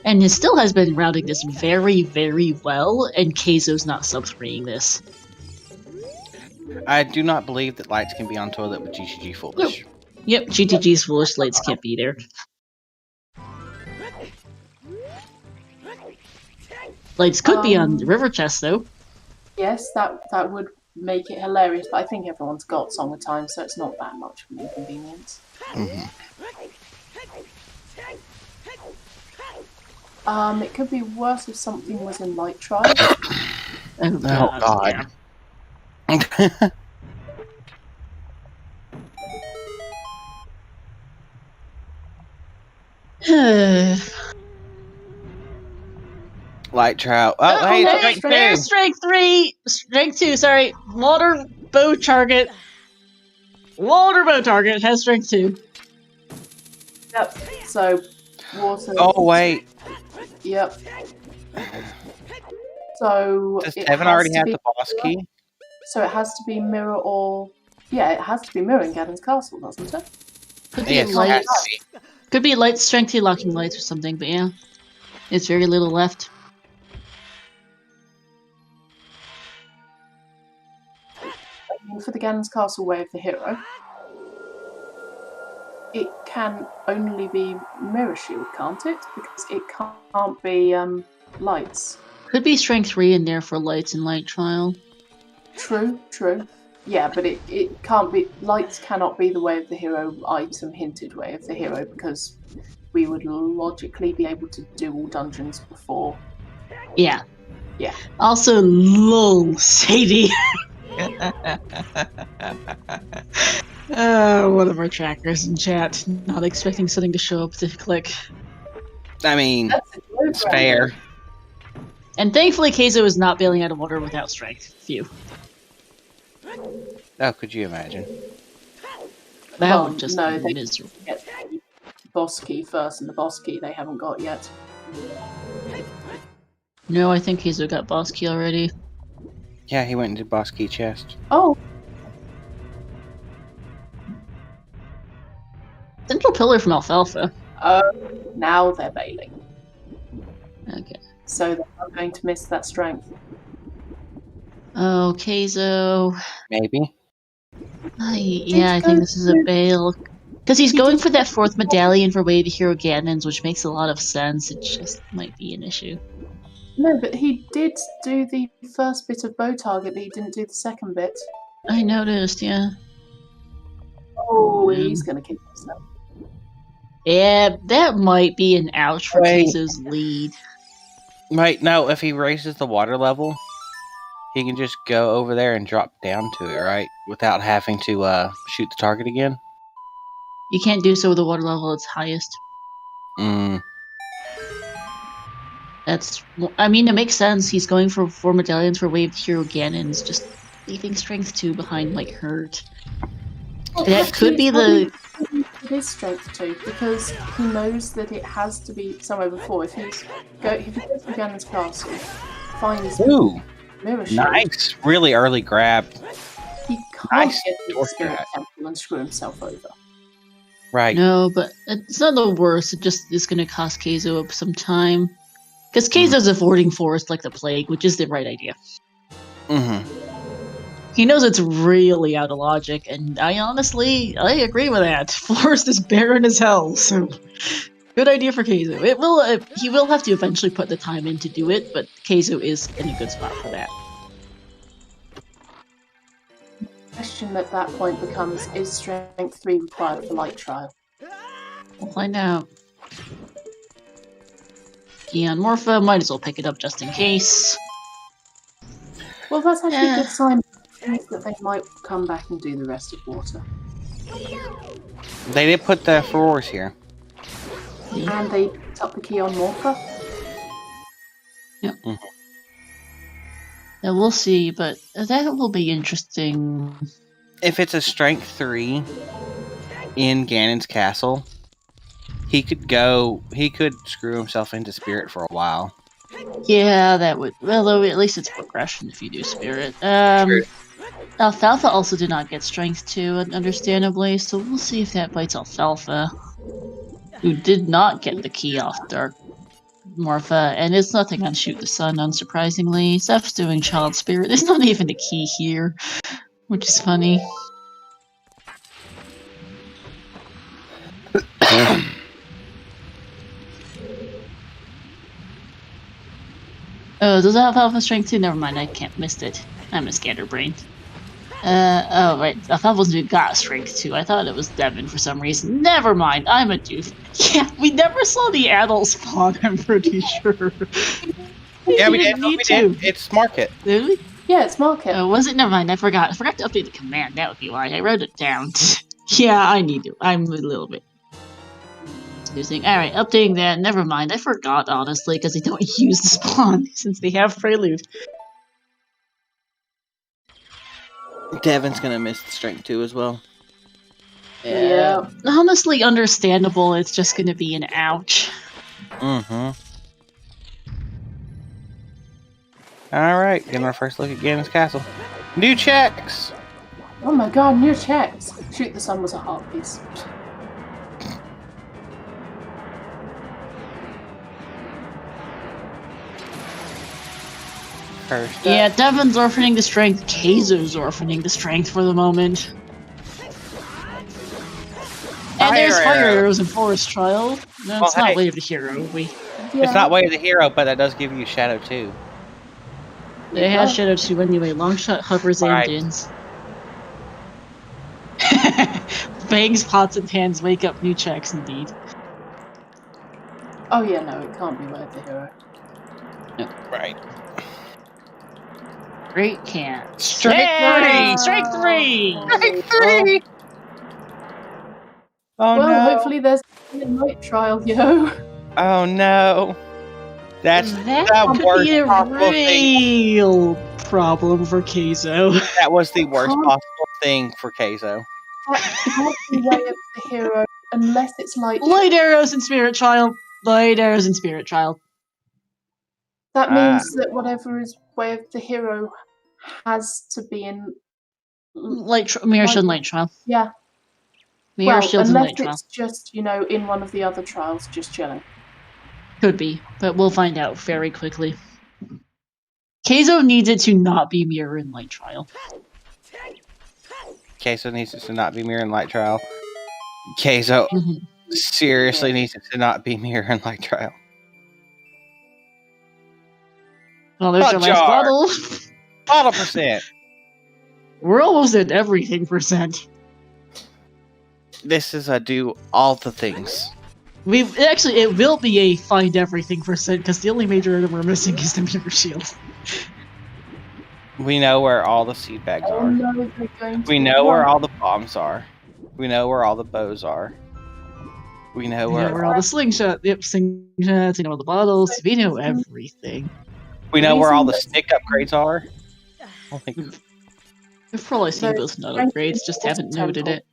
And he still has been routing this very, very well, and Keizo's not sub-3ing this. I do not believe that lights can be on toilet with GGG Foolish. Yep, GTG's foolish lights can't be there. Lights could be on the river chest though. Yes, that would make it hilarious, but I think everyone's got Song of Time, so it's not that much of an inconvenience. It could be worse if something was in Light Trial. Oh god. Yeah. Light trout. Oh, hey, strength There's two. strength 3! Strength 2, sorry. Water bow target. Water bow target has strength 2. Yep, so water. Oh, wait. Yep. So Does it Tevin has already to have be the boss key? So it has to be mirror or... Yeah, it has to be mirror in Gavin's castle, doesn't it? Could be Yes, it light. has to be. Could be light strength 2 locking lights or something, but yeah. It's very little left. I mean, for the Gavin's Castle Way of the Hero, it can only be mirror shield, can't it? Because it can't be lights. Could be strength 3 in there for lights and light trial. True. Yeah, but it can't be... Lights cannot be the Way of the Hero item hinted Way of the Hero, because we would logically be able to do all dungeons before. Yeah. Yeah. Also, lol, Sadie. One of our trackers in chat, not expecting something to show up to click. I mean, That's a good it's fair. And thankfully, Keizo is not bailing out of water without strength. Phew. Oh, could you imagine? That Well, would just no, be they miserable. get the boss key first, and the boss key they haven't got yet. No, I think Keizo got boss key already. Yeah, he went into boss key chest. Oh, Central pillar from Alfalfa. now they're bailing. Okay. So they're not going to miss that strength. Oh, Keizo. Maybe. Yeah, I think this is a bail. Because he's going for that 4th medallion for Way of the Hero Ganons, which makes a lot of sense. It just might be an issue. No, but he did do the first bit of bow target, but he didn't do the second bit. I noticed, yeah. Oh, he's going to kill himself. Yeah, that might be an ouch for Wait. Keizo's lead. Wait, no, if he raises the water level, he can just go over there and drop down to it, right? Without having to shoot the target again? You can't do so with the water level its highest. I mean, it makes sense. He's going for 4 medallions for Wave Hero Ganons. Just leaving Strength 2 behind might hurt. That could be the... It is strength 2, because he knows that it has to be somewhere before. If he goes to Ganon's castle, finds Ooh, mirror shield, nice. Really early grab. he can't Nice get to the torch Spirit grab. Temple and screw himself over. Right. No, but it's not the worst. It just is going to cost Keizo up some time. Because Keizo's avoiding forest like the plague, which is the right idea. He knows it's really out of logic, and I agree with that. Forest is barren as hell, so good idea for Keizo. He will have to eventually put the time in to do it, but Keizo is in a good spot for that. The question at that point becomes, is strength 3 required for light trial? We'll find out. Gion Morpha, might as well pick it up just in case. Well, that's actually a good sign that they might come back and do the rest of water. They did put the furores here. And they picked up the key on Morpha. Yep. Yeah, we'll see, but that will be interesting. If it's a strength 3 in Ganon's castle, he could screw himself into spirit for a while. Yeah, that would. Although at least it's progression if you do spirit. True. Alfalfa also did not get strength 2, understandably, so we'll see if that bites Alfalfa, who did not get the key off Dark Morpha, and it's nothing on Shoot the Sun, unsurprisingly. Zeph's doing Child Spirit. There's not even a key here. which is funny. Oh, does it have Alpha Strength too? Never mind, I can't missed it. I'm a scatterbrain. Oh right, Alpha's dude got Strength too. I thought it was Devin for some reason. Never mind, I'm a doof. Yeah, we never saw the adult spawn, I'm pretty sure. Yeah, we did. We did. It's Market. Did we? Yeah, it's Market. Oh, was it? Never mind, I forgot. I forgot to update the command, that would be why. I wrote it down. Yeah, I need to. I'm a little bit confusing. Alright, updating that. Never mind, I forgot, honestly, because they don't use the spawn, since they have Prelude. Devin's gonna miss the Strength 2 as well. Yeah. Honestly, understandable. It's just gonna be an ouch. Mm-hmm. Alright, getting our first look at Ganon's Castle. New checks! Oh my god, new checks! Shoot the Sun was a heart piece. First up. Yeah, Devin's orphaning the strength. Keizo's orphaning the strength for the moment. And there's fire arrows in Forest Trial. No, it's not Way of the Hero. It's not Way of the Hero, but that does give you Shadow 2. They have Shadow 2 anyway. Longshot hovers and dins. Bangs, pots, and pans wake up new checks indeed. Oh yeah, no, it can't be Way of the Hero. No. Right. Great can. Strength 3! Strength 3! Strength 3! Oh well, no. hopefully there's a night trial, yo. Oh no. That's that the could worst be a possible thing. real problem for Keizo. That was the worst possible thing for Keizo. That can't be Way of the Hero unless it's like Light arrows in Spirit Child. Light arrows in Spirit Child. that means that whatever is Way of the Hero has to be in Mirror Shield and Light Trial. Yeah. Mirror Shields and Light Trial. Unless it's just, in one of the other trials, just chilling. Could be, but we'll find out very quickly. Keizo needs it to not be Mirror and Light Trial. Keizo needs it to not be Mirror and Light Trial. Keizo seriously needs it to not be Mirror and Light Trial. Well, there's your last bottle. Bottle percent. We're almost at everything percent. This is a do all the things. It will be a find everything percent because the only major item we're missing is the Mirror Shield. We know where all the seed bags are. No, we know where all the bombs are. We know where all the bows are. We know where all the slingshots. Yep, slingshots. We know all the bottles. We know everything. We know where all the stick upgrades are. I think we've probably seen those nut upgrades, just haven't noted it.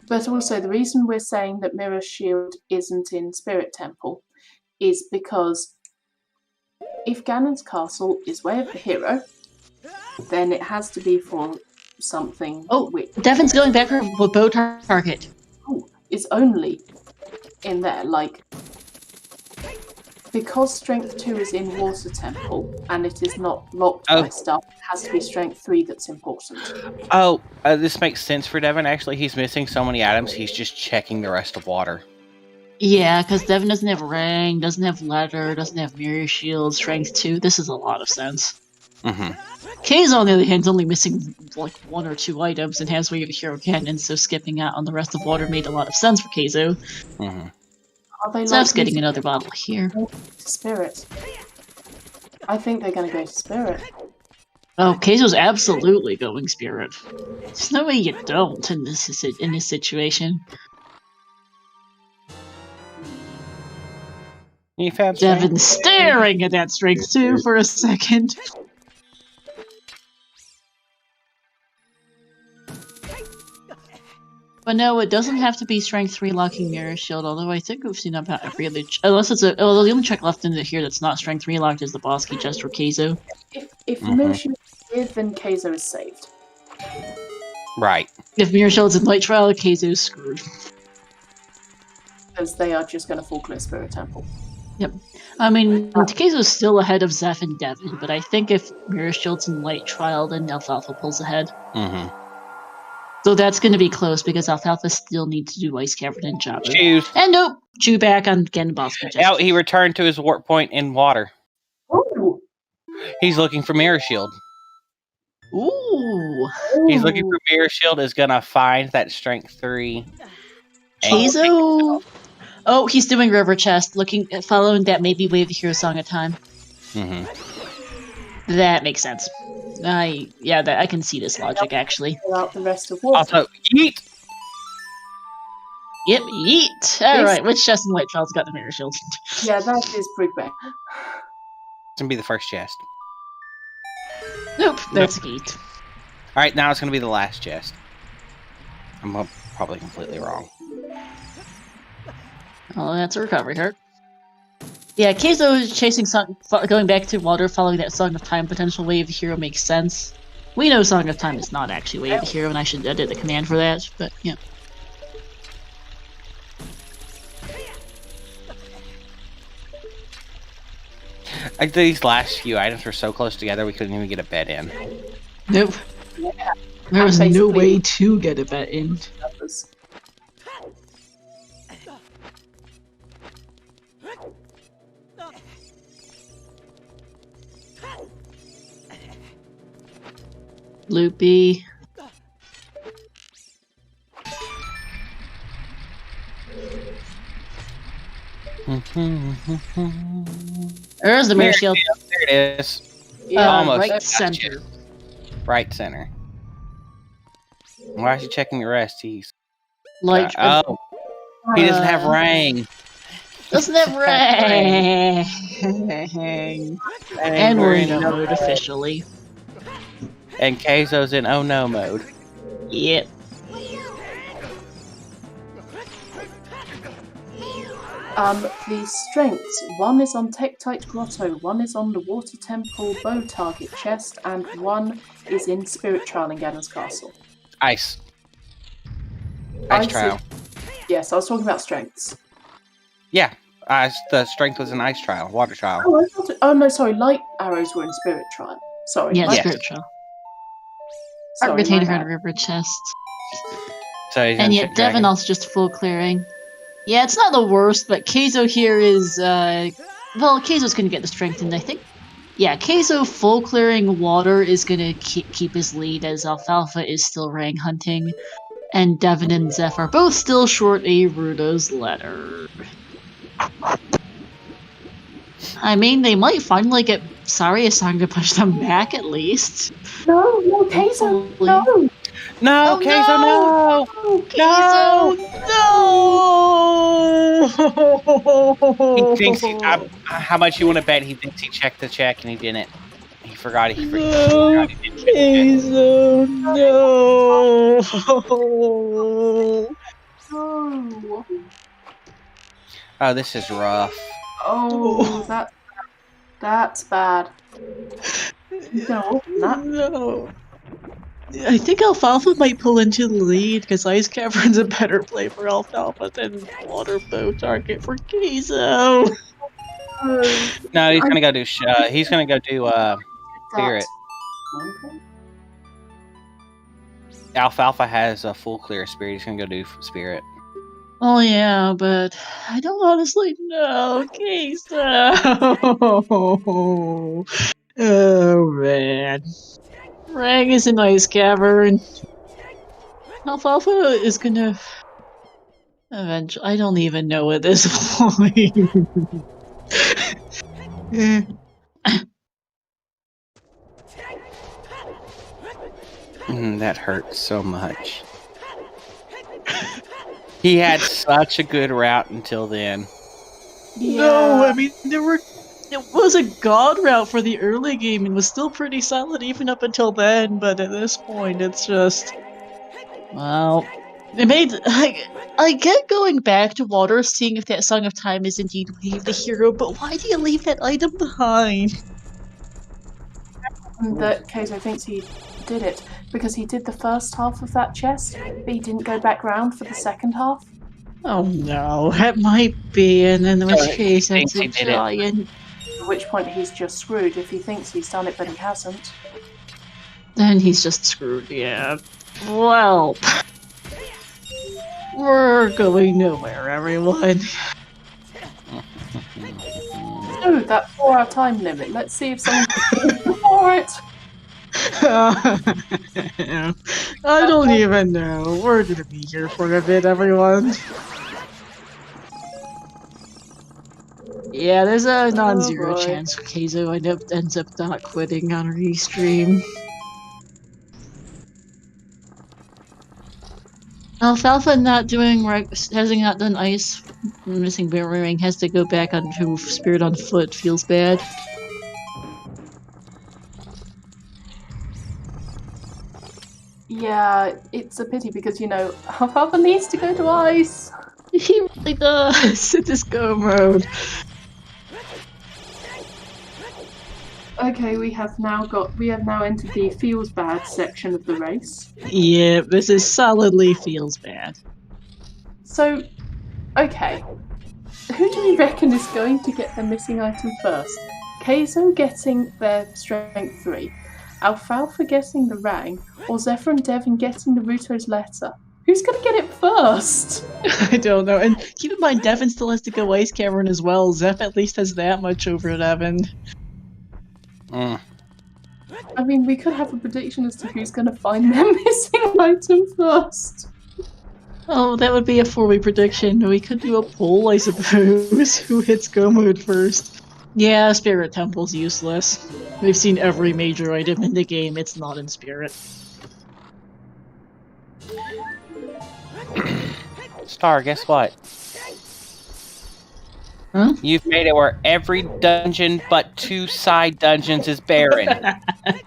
But also, the reason we're saying that Mirror Shield isn't in Spirit Temple is because if Ganon's castle is Way of the Hero, then it has to be for something. Oh, Devin's going back for bow target. Oh, it's only in there, because Strength 2 is in Water Temple and it is not locked by stuff, it has to be Strength 3 that's important. Oh, this makes sense for Devin. Actually, he's missing so many items, he's just checking the rest of water. Yeah, because Devin doesn't have Ring, doesn't have Letter, doesn't have Mirror Shield, Strength 2. This is a lot of sense. Keizo, on the other hand, is only missing like 1 or 2 items and has Way of the Hero Cannon, so skipping out on the rest of water made a lot of sense for Keizo. Zev's getting another bottle here. Spirit. I think they're going to go to Spirit. Oh, Keizo's absolutely going Spirit. There's no way you don't in this situation. You found Devin staring at that Strength 2 for a second. But no, it doesn't have to be Strength 3 locking Mirror Shield, although I think we've seen about every other... Unless it's the only check left in here that's not Strength 3 locked is the boss key just for Keizo. If Mirror Shield is, then Keizo is saved. Right. If Mirror Shield's in Light Trial, Keizo's screwed. Because they are just going to full clear Spirit Temple. I mean, Takezo's still ahead of Zeph and Devin, but I think if Mirror Shield's in Light Trial, then Alfalfa pulls ahead. Mm-hmm. So that's going to be close because Alfalfa still needs to do Ice Cavern and Jabu. Choose. And nope, Chew back on again Bosco. Oh, he returned to his warp point in water. Ooh. He's looking for Mirror Shield. Ooh. He's looking for Mirror Shield. Is gonna find that Strength 3. Keizo. Oh, he's doing River Chest, following that maybe Wave the Hero Song of Time. Mm-hmm. That makes sense. I can see this logic actually. Out the rest of water. Also, yeet. Yep, yeet. All right, which chest in Light Trial's got the Mirror Shield? Yeah, that is pretty bad. It's gonna be the first chest. Nope, that's a yeet. All right, now it's gonna be the last chest. I'm probably completely wrong. Oh, that's a recovery card. Yeah, Keizo is chasing going back to water, following that Song of Time potential Wave Hero makes sense. We know Song of Time is not actually Wave Hero, and I should edit the command for that, but yeah. Like these last few items were so close together, we couldn't even get a bet in. Nope. Yeah. There was no way to get a bet in. Loopy. There's the Mirror Shield. There it is. Almost. Right center. Right center. Why is he checking the rest? He's Light. oh, he doesn't have Rang. Doesn't have Rang. And we're in no mode officially. And Keizo's in oh no mode. Yep. The strengths. One is on Tektite Grotto, one is on the Water Temple Bow Target chest, and one is in Spirit Trial in Ganon's Castle. Ice. Ice trial. Yes, I was talking about strengths. Yeah, the strength was an ice trial, water trial. Oh, no, sorry, light arrows were in Spirit Trial. Sorry. Yeah, Spirit Trial. Art retainer and river chest. So and yet Devin also just full clearing. Yeah, it's not the worst, but Keizo here is, well, Keizo's gonna get the strengthened, I think. Yeah, Keizo full clearing water is gonna keep his lead, as Alfalfa is still Rang hunting, and Devin and Zeph are both still short a Rudo's letter. I mean, they might finally get Saria's song to push them back at least. No, Keizo, no! No, Keizo, no! Keizo, no! He thinks how much you want to bet he thinks he checked the check and he didn't. He forgot he forgot he didn't check Keizo, no! Oh, this is rough. Oh, that's bad. No. I think Alfalfa might pull into the lead because Ice Cavern's a better play for Alfalfa than Water Bow Target for Keizo. No, he's gonna go do. He's gonna go do Spirit. Alfalfa has a full clear Spirit. He's gonna go do Spirit. Oh yeah, but I don't honestly know Keizo. Oh man. Rang is an Ice Cavern. Alfalfa is gonna eventually. I don't even know at this point. That hurts so much. He had such a good route until then. Yeah. No, I mean it was a god route for the early game and was still pretty solid even up until then, but at this point it's just... Well... It made... I get going back to water, seeing if that Song of Time is indeed Wave the Hero, but why do you leave that item behind? That Keizo thinks he did it because he did the first half of that chest, but he didn't go back round for the second half. Oh no, that might be, and in which case that's thinks he a did it. giant. At which point he's just screwed if he thinks he's done it but he hasn't. Then he's just screwed, yeah. Well, we're going nowhere, everyone. Oh, that 4-hour time limit. Let's see if someone can before it. I don't even know. We're gonna be here for a bit, everyone. Yeah, there's a non-zero boy. chance Keizo ends up not quitting on restream. Alfalfa not doing hasn't not done ice, missing boomerang, has to go back onto Spirit on Foot. Feels bad. Yeah, it's a pity because, you know, Alfalfa needs to go to ice. He really does. It is go mode. Okay, we have now entered the feels bad section of the race. Yeah, this is solidly feels bad. So, okay. Who do we reckon is going to get the missing item first? Keizo getting their strength 3, Alfalfa getting the rang, or Zephyr and Devin getting the Ruto's letter? Who's gonna get it first? I don't know. And keep in mind, Devin still has to go Ice Cavern as well. Zeph at least has that much over Devin. I mean, we could have a prediction as to who's gonna find their missing item first. Oh, that would be a 4-way prediction. We could do a poll, I suppose. Who hits go mode first? Yeah, Spirit Temple's useless. We've seen every major item in the game. It's not in Spirit. Star, guess what? Huh? You've made it where every dungeon but 2 side dungeons is barren.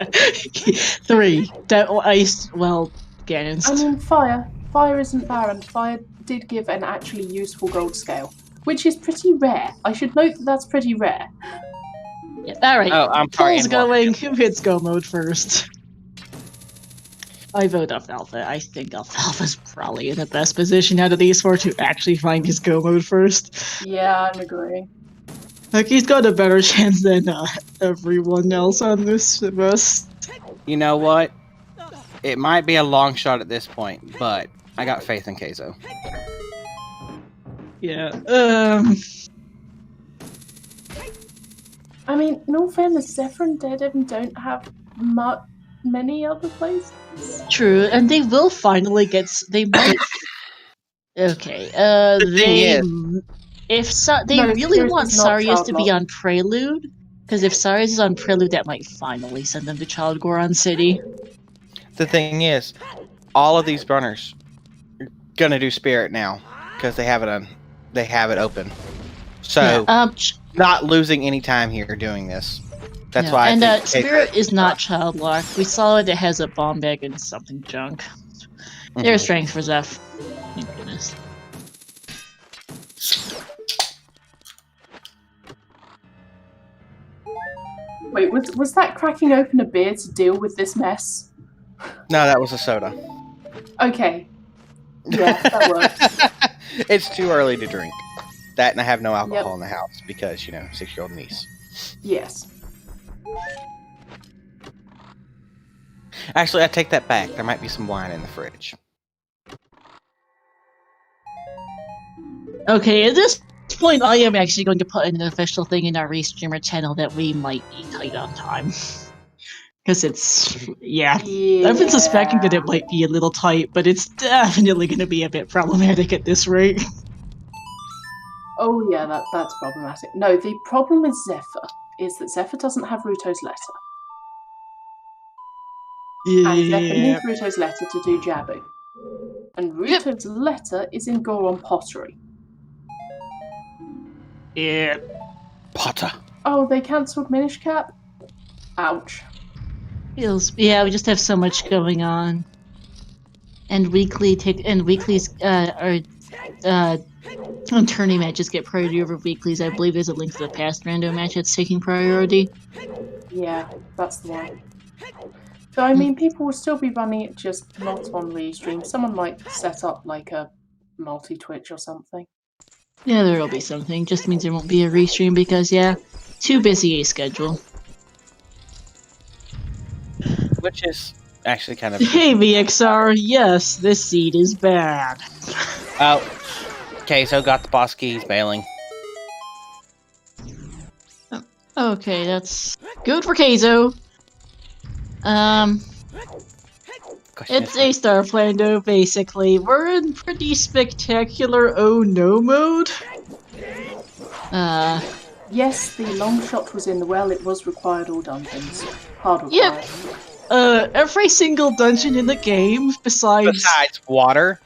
3. Ice, well, Ganon's. I mean, fire. Fire isn't barren. Fire did give an actually useful gold scale, which is pretty rare. I should note that that's pretty rare. Yeah, alright. Oh, I'm sorry. Poll's going. Who hits go mode first? I vote Alfalfa. I think Alfalfa's probably in the best position out of these 4 to actually find his go mode first. Yeah, I'm agreeing. Like, he's got a better chance than everyone else on this bus. You know what? It might be a long shot at this point, but I got faith in Keizo. Yeah, I mean, in all fairness, Zephyr and Daredevil don't have many other places. True, and they will finally get. They might. Okay. They. If they really want Sarius to be on Prelude, because if Sarius is on Prelude, that might finally send them to Child Goron City. The thing is, all of these runners are gonna do Spirit now because they have it on. They have it open. So not losing any time here doing this. That's why. And Spirit is not child locked. We saw it has a bomb bag and something junk. There's strength for Zeph. Thank goodness. Wait, was that cracking open a beer to deal with this mess? No, that was a soda. Okay. Yeah, that works. It's too early to drink. That, and I have no alcohol in the house because, 6-year-old niece. Yes. Actually, I take that back. There might be some wine in the fridge. Okay, at this point, I am actually going to put in an official thing in our Restreamer channel that we might be tight on time. Because it's, yeah. I've been suspecting that it might be a little tight, but it's definitely going to be a bit problematic at this rate. Oh yeah, that's problematic. No, the problem with Zephyr is that Zephyr doesn't have Ruto's letter. Yeah. And Zephyr needs Ruto's letter to do Jabu. And Ruto's letter is in Goron Pottery. Yeah. Potter. Oh, they cancelled Minish Cap? Ouch. Yeah, we just have so much going on. And weeklies tourney matches get priority over weeklies. I believe there's a link to the past random match that's taking priority. Yeah, that's the one. So I mean, people will still be running it, just not on Restream. Someone might set up like a multi-Twitch or something. Yeah, there'll be something. Just means there won't be a restream because, yeah, too busy a schedule. Which is actually kind of. Hey, VXR, yes, this seed is bad. Oh, okay. So got the boss key. He's bailing. Okay, that's good for Keizo. Question It's is, a star plan though, basically. We're in pretty spectacular oh no mode. Yes, the long shot was in the well. It was required all dungeons. Hard Yep. required. Every single dungeon in the game, besides water,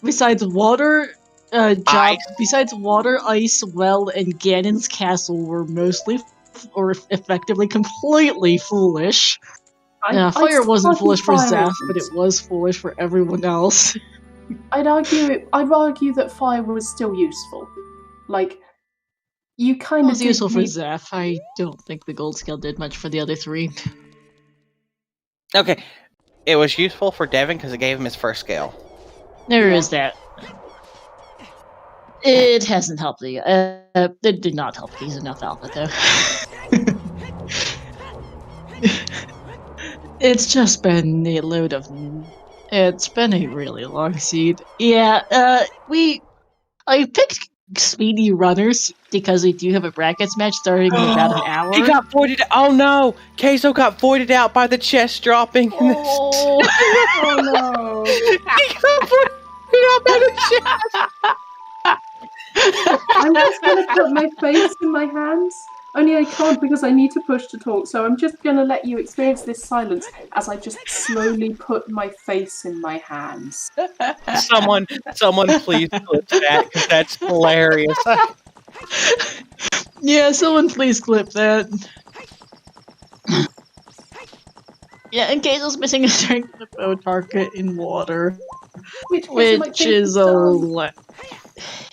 water, Ice. besides water, ice, well, and Ganon's castle were mostly, or effectively, completely foolish. Fire wasn't foolish for Zaf, but it was foolish for everyone else. I'd argue that fire was still useful. Like, you kind It of was useful for Zaf. I don't think the gold scale did much for the other three. Okay, it was useful for Devin because it gave him his first scale. There is that. It hasn't helped the. It did not help Keys enough Alpha though. It's just been a load of. It's been a really long seed. Yeah. I picked Speedy Runners because we do have a brackets match starting in about an hour. He got voided. Oh no! Keizo got voided out by the chest dropping. Oh, oh no! He got voided out by the chest. I'm just gonna put my face in my hands. Only I can't because I need to push to talk, so I'm just gonna let you experience this silence as I just slowly put my face in my hands. Someone, please clip that because that's hilarious. Yeah, someone please clip that. Yeah, and Keizo's missing a strength of the bow target in water. Which is a lot.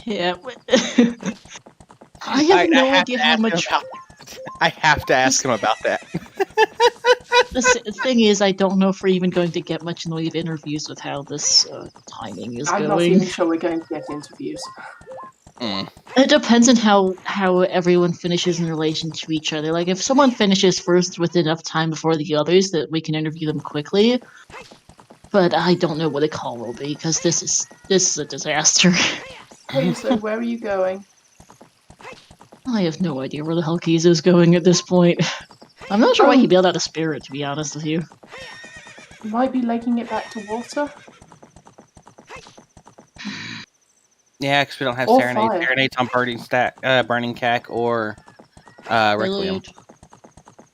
Yeah. I have no idea how much. I have to ask him about that. The thing is, I don't know if we're even going to get much in the way of interviews with how this timing is going. I'm not even sure we're going to get interviews. It depends on how everyone finishes in relation to each other. Like, if someone finishes first with enough time before the others, that we can interview them quickly. But I don't know what a call will be because this is a disaster. Hey, so where are you going? I have no idea where the hell Keizo's going at this point. I'm not sure why he bailed out of Spirit, to be honest with you. Might be legging it back to water. Yeah, because we don't have Or Serenade. fire. Serenade's on Burning Cack or Requiem.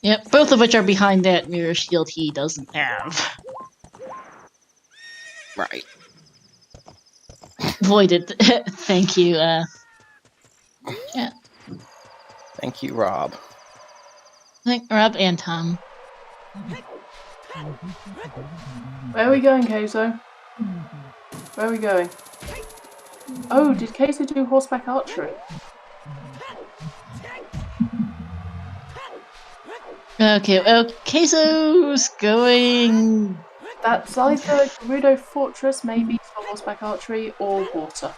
Yep, both of which are behind that mirror shield he doesn't have. Right. Voided. Thank you, yeah. Thank you, Rob. Thank Rob and Tom. Where are we going, Keizo? Where are we going? Oh, did Keizo do horseback archery? Okay, well, Keizo's going... That's either Gerudo Fortress, maybe for horseback archery, or water.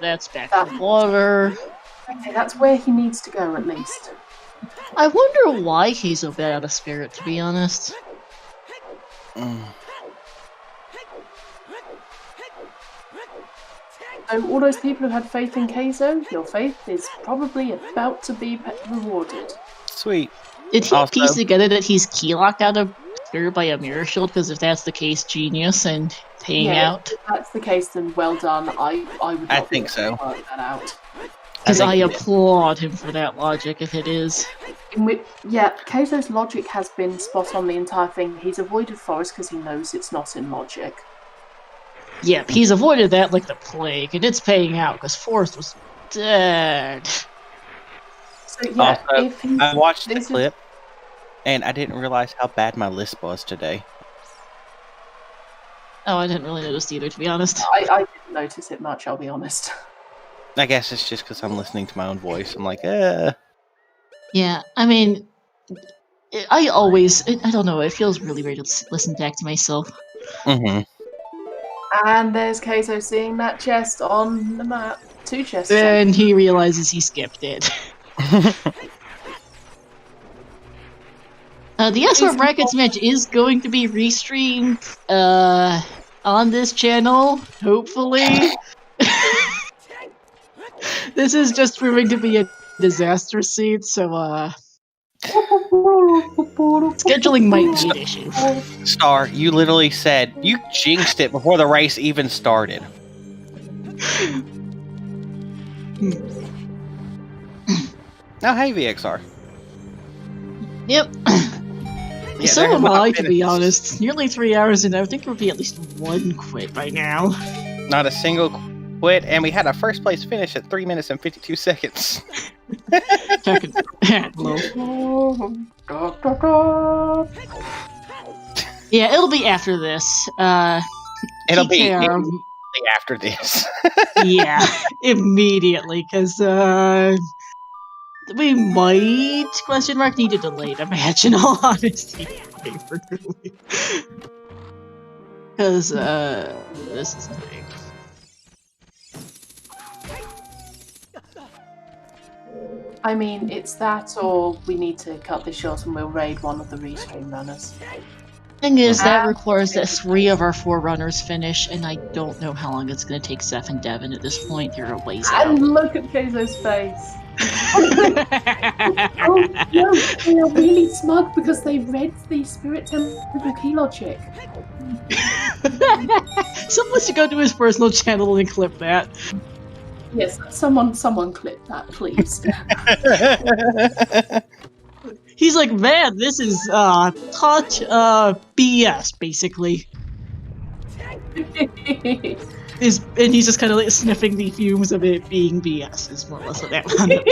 That's back to water. Okay, that's where he needs to go, at least. I wonder why Keizo bailed out of Spirit, to be honest. So all those people who had faith in Keizo, your faith is probably about to be rewarded. Sweet. Did he piece together that he's keylocked out of Spirit by a mirror shield? Because if that's the case, genius and paying out. If that's the case, then well done. I would not think so. Work that out. Because I applaud him for that logic, if it is. Keizo's logic has been spot on the entire thing. He's avoided Forest because he knows it's not in logic. Yep, he's avoided that like the plague, and it's paying out because Forest was dead. So yeah, also, I watched the clip, and I didn't realize how bad my lisp was today. Oh, I didn't really notice either, to be honest. I didn't notice it much, I'll be honest. I guess it's just because I'm listening to my own voice. I'm like, Yeah, I mean, I don't know, it feels really weird to listen back to myself. Mm-hmm. And there's Keizo seeing that chest on the map. 2 chests. And he realizes he skipped it. The S4 Brackets match is going to be restreamed on this channel, hopefully. This is just proving to be a disaster seed, so scheduling might be an issue. Star, you literally said you jinxed it before the race even started. Oh, hey, VXR. Yep. Yeah, So there's am my I, to be minutes. honest. Nearly 3 hours in, I think there'll be at least 1 quit by now. Not a single quit, and we had a first place finish at 3 minutes and 52 seconds. Low. Yeah, it'll be after this. It'll be TKR, immediately after this. yeah, immediately, because we might need a delayed match in all honesty. Because this is big. I mean, it's that or we need to cut this short and we'll raid one of the restream runners. Thing is, that requires that 3 of our 4 runners finish, and I don't know how long it's going to take Zeph and Devin at this point. They're a ways out. And look at Keizo's face. Oh no, they are really smug because they read the Spirit Temple key logic. Someone should go to his personal channel and clip that. Yes, someone clip that, please. He's like, man, this is touch BS, basically. And he's just kind of like sniffing the fumes of it being BS, is more or less what that roundup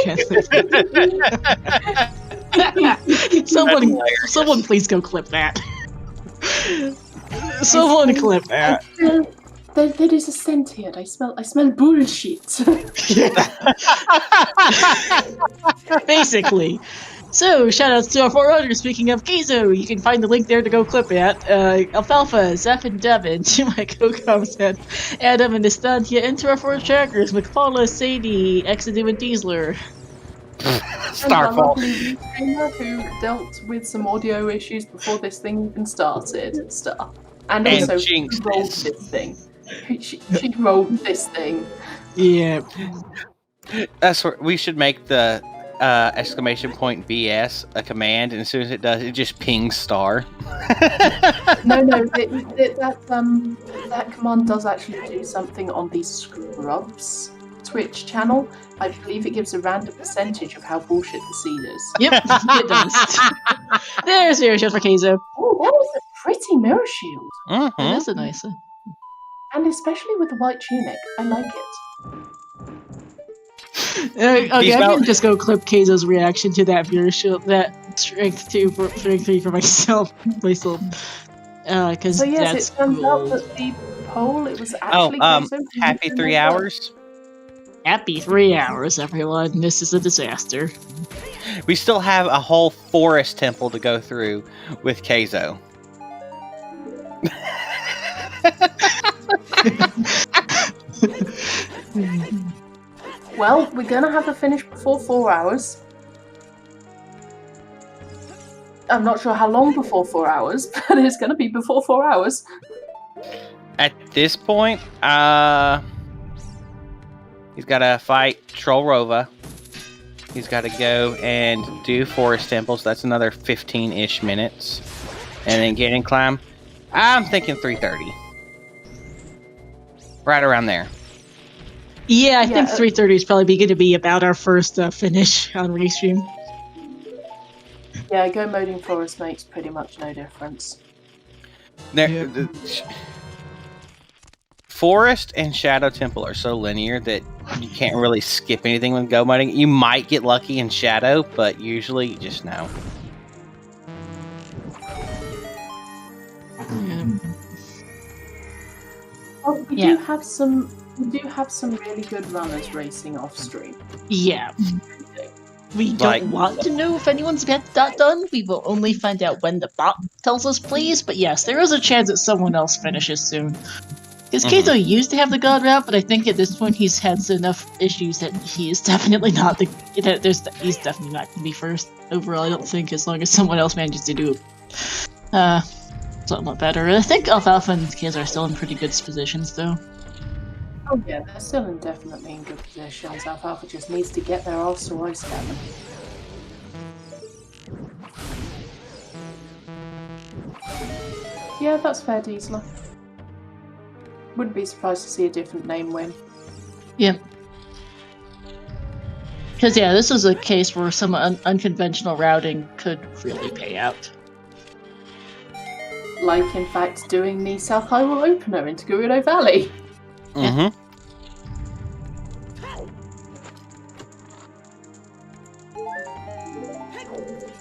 someone please go clip that. Someone clip that. There is a scent here. I smell bullshit. Basically. So, shoutouts to our 4 runners. Speaking of Keizo, you can find the link there to go clip at. Alfalfa, Zeph, and Devin, to my co-coms, and Adam and Estancia, and to our 4 trackers, McFaula, Sadie, Exadu, and Diesler. Starfall. Who dealt with some audio issues before this thing even started. Stuff. And also, she rolled this thing. She rolled this thing. Yeah. That's what we should make the exclamation point BS a command, and as soon as it does, it just pings star. No, that command does actually do something on the Scrubs Twitch channel. I believe it gives a random percentage of how bullshit the seed is. Yep, it does. There's your shield for Keizo. Oh, that is a pretty mirror shield. Mm-hmm. That's a nice one. And especially with the white tunic. I like it. Okay, I can just go clip Keizo's reaction to that mirror shield, that strength 3 for myself. Cause so yes, that's it turns cool. out that the poll, it was actually happy 3 hours. Happy 3 hours, everyone. This is a disaster. We still have a whole forest temple to go through with Keizo. Well, we're gonna have to finish before 4 hours. I'm not sure how long before 4 hours, but it's gonna be before 4 hours. At this point, he's got to fight Troll Rova. He's got to go and do Forest Temples. That's another 15-ish minutes. And then get and climb. I'm thinking 3:30. Right around there. Yeah, I think 3:30 is probably going to be about our first finish on Restream. Yeah, go moding forest makes pretty much no difference. Forest and Shadow Temple are so linear that you can't really skip anything with go modding. You might get lucky in Shadow, but usually just no. Oh, we do have some really good runners racing off stream. Yeah. We don't want to know if anyone's got that done. We will only find out when the bot tells us, please. But yes, there is a chance that someone else finishes soon. Because Keizo used to have the god route, but I think at this point he's had enough issues that he is definitely not the. He's definitely not going to be first overall. I don't think, as long as someone else manages to do somewhat better. I think Alfalfa and Keizo are still in pretty good positions, though. Oh yeah, they're still definitely in good positions. Alfalfa just needs to get their arse to ice cannon. Yeah, that's fair, Diesel. Wouldn't be surprised to see a different name win. Yeah. Because, yeah, this is a case where some unconventional routing could really pay out. Like, in fact, doing the South Hyrule opener into Gerudo Valley. Mm-hmm.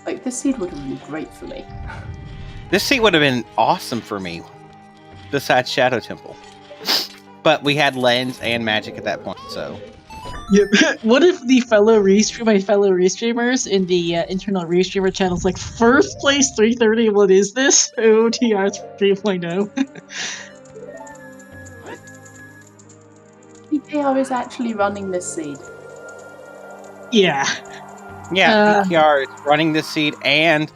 Like, this seed would have been great for me. This seat would have been awesome for me, besides Shadow Temple. But we had lens and magic at that point, so. Yep. What if my fellow restreamers in the internal restreamer channels like first place 330? What is this? OTR 3.0. PKR is actually running this seed. Yeah. Yeah, PKR is running this seed and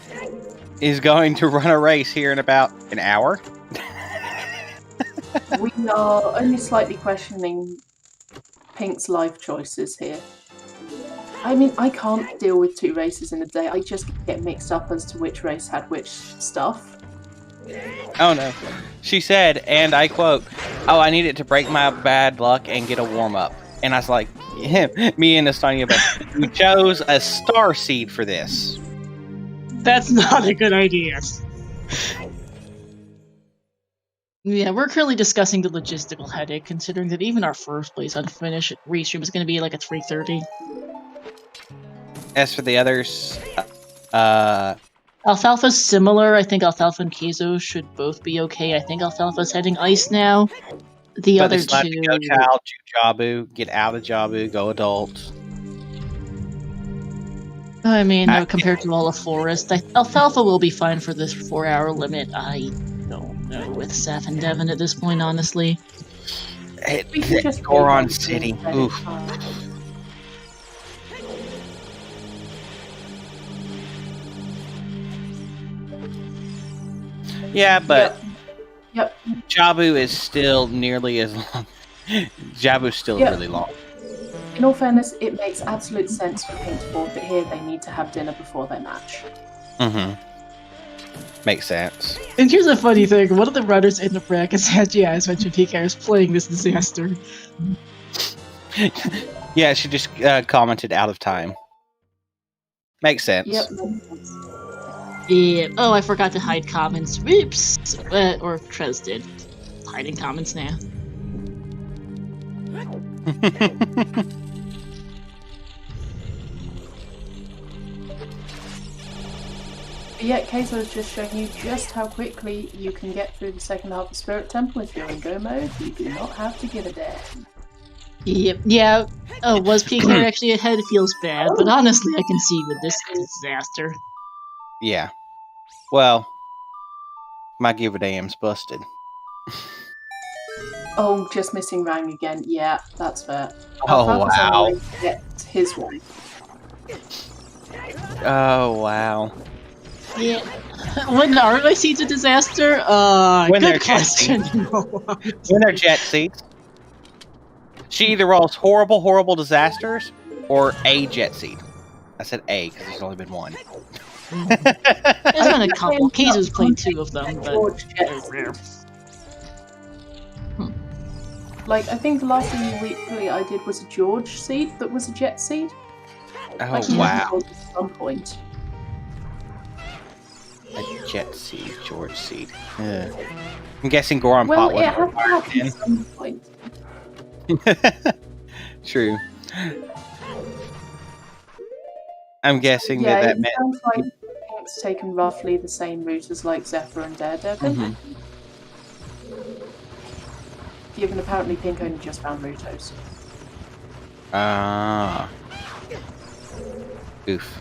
is going to run a race here in about an hour. We are only slightly questioning Pink's life choices here. I mean, I can't deal with 2 races in a day. I just get mixed up as to which race had which stuff. Oh no. She said, and I quote, "Oh, I needed to break my bad luck and get a warm-up." And I was like, yeah, me and Estonia, but we chose a star seed for this. That's not a good idea. Yeah, we're currently discussing the logistical headache, considering that even our first place unfinished restream is going to be like at 3:30. As for the others, Alfalfa's similar. I think Alfalfa and Keizo should both be okay. I think Alfalfa's heading ice now. The but other they still have two... to go child, do Jabu, get out of Jabu, go adult. I mean, compared to all of Forest, Alfalfa will be fine for this 4-hour limit. I don't know with Seth and Devin at this point, honestly. We can just Goron City. Oof. Yeah, but Yep. Jabu is still nearly as long. Jabu's still really long. In all fairness, it makes absolute sense for Pink to forfeit here. They need to have dinner before their match. Mm-hmm. Makes sense. And here's a funny thing. One of the runners in the brackets had GIs mentioned PK is playing this disaster. Yeah, she just commented out of time. Makes sense. Yep. Yeah. Oh, I forgot to hide comments. Whoops. Or Trez did. Hiding comments now. But yet, Keizo has just shown you just how quickly you can get through the second half of Spirit Temple. If you're in go mode, you do not have to give a damn. Yep. Yeah. Oh, was PK actually ahead? It feels bad, but honestly, I can see with this disaster. Yeah. Well, my give a damn's busted. Oh, just missing Rang again. Yeah, that's fair. Oh, Alfalfa's on the wow. way to get his one. Oh, wow. Yeah. When are my seeds a disaster? When they're good jet question. When they're jet seeds. She either rolls horrible, horrible disasters or a jet seed. I said a because there's only been one. There's been a couple. Keizo's played 2 of them, but they're rare. Like, I think the last thing weekly I did was a George seed that was a jet seed. Oh, Like, he wow. had at some point. A jet seed, George seed. Ugh. I'm guessing Goron Well, Pot it had to wasn't happen at some point. True. I'm guessing Yeah, that it meant. sounds like Pink's taken roughly the same route as like Zephyr and Daredevil. Mhm. Given apparently Pink only just found Rutos. Ah. Oof.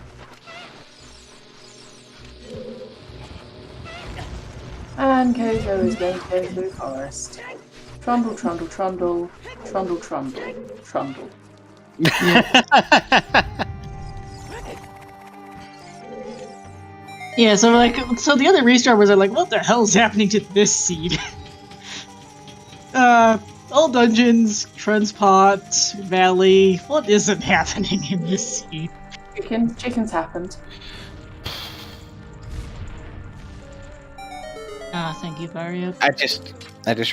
And Kozo is going to go through forest. Trundle, trundle, trundle, trundle, trundle, trundle. Yeah, so the other restarters are like, what the hell's happening to this seed? All dungeons, Transpot, Valley, what isn't happening in this seed? Chickens happened. Thank you, Varia. I just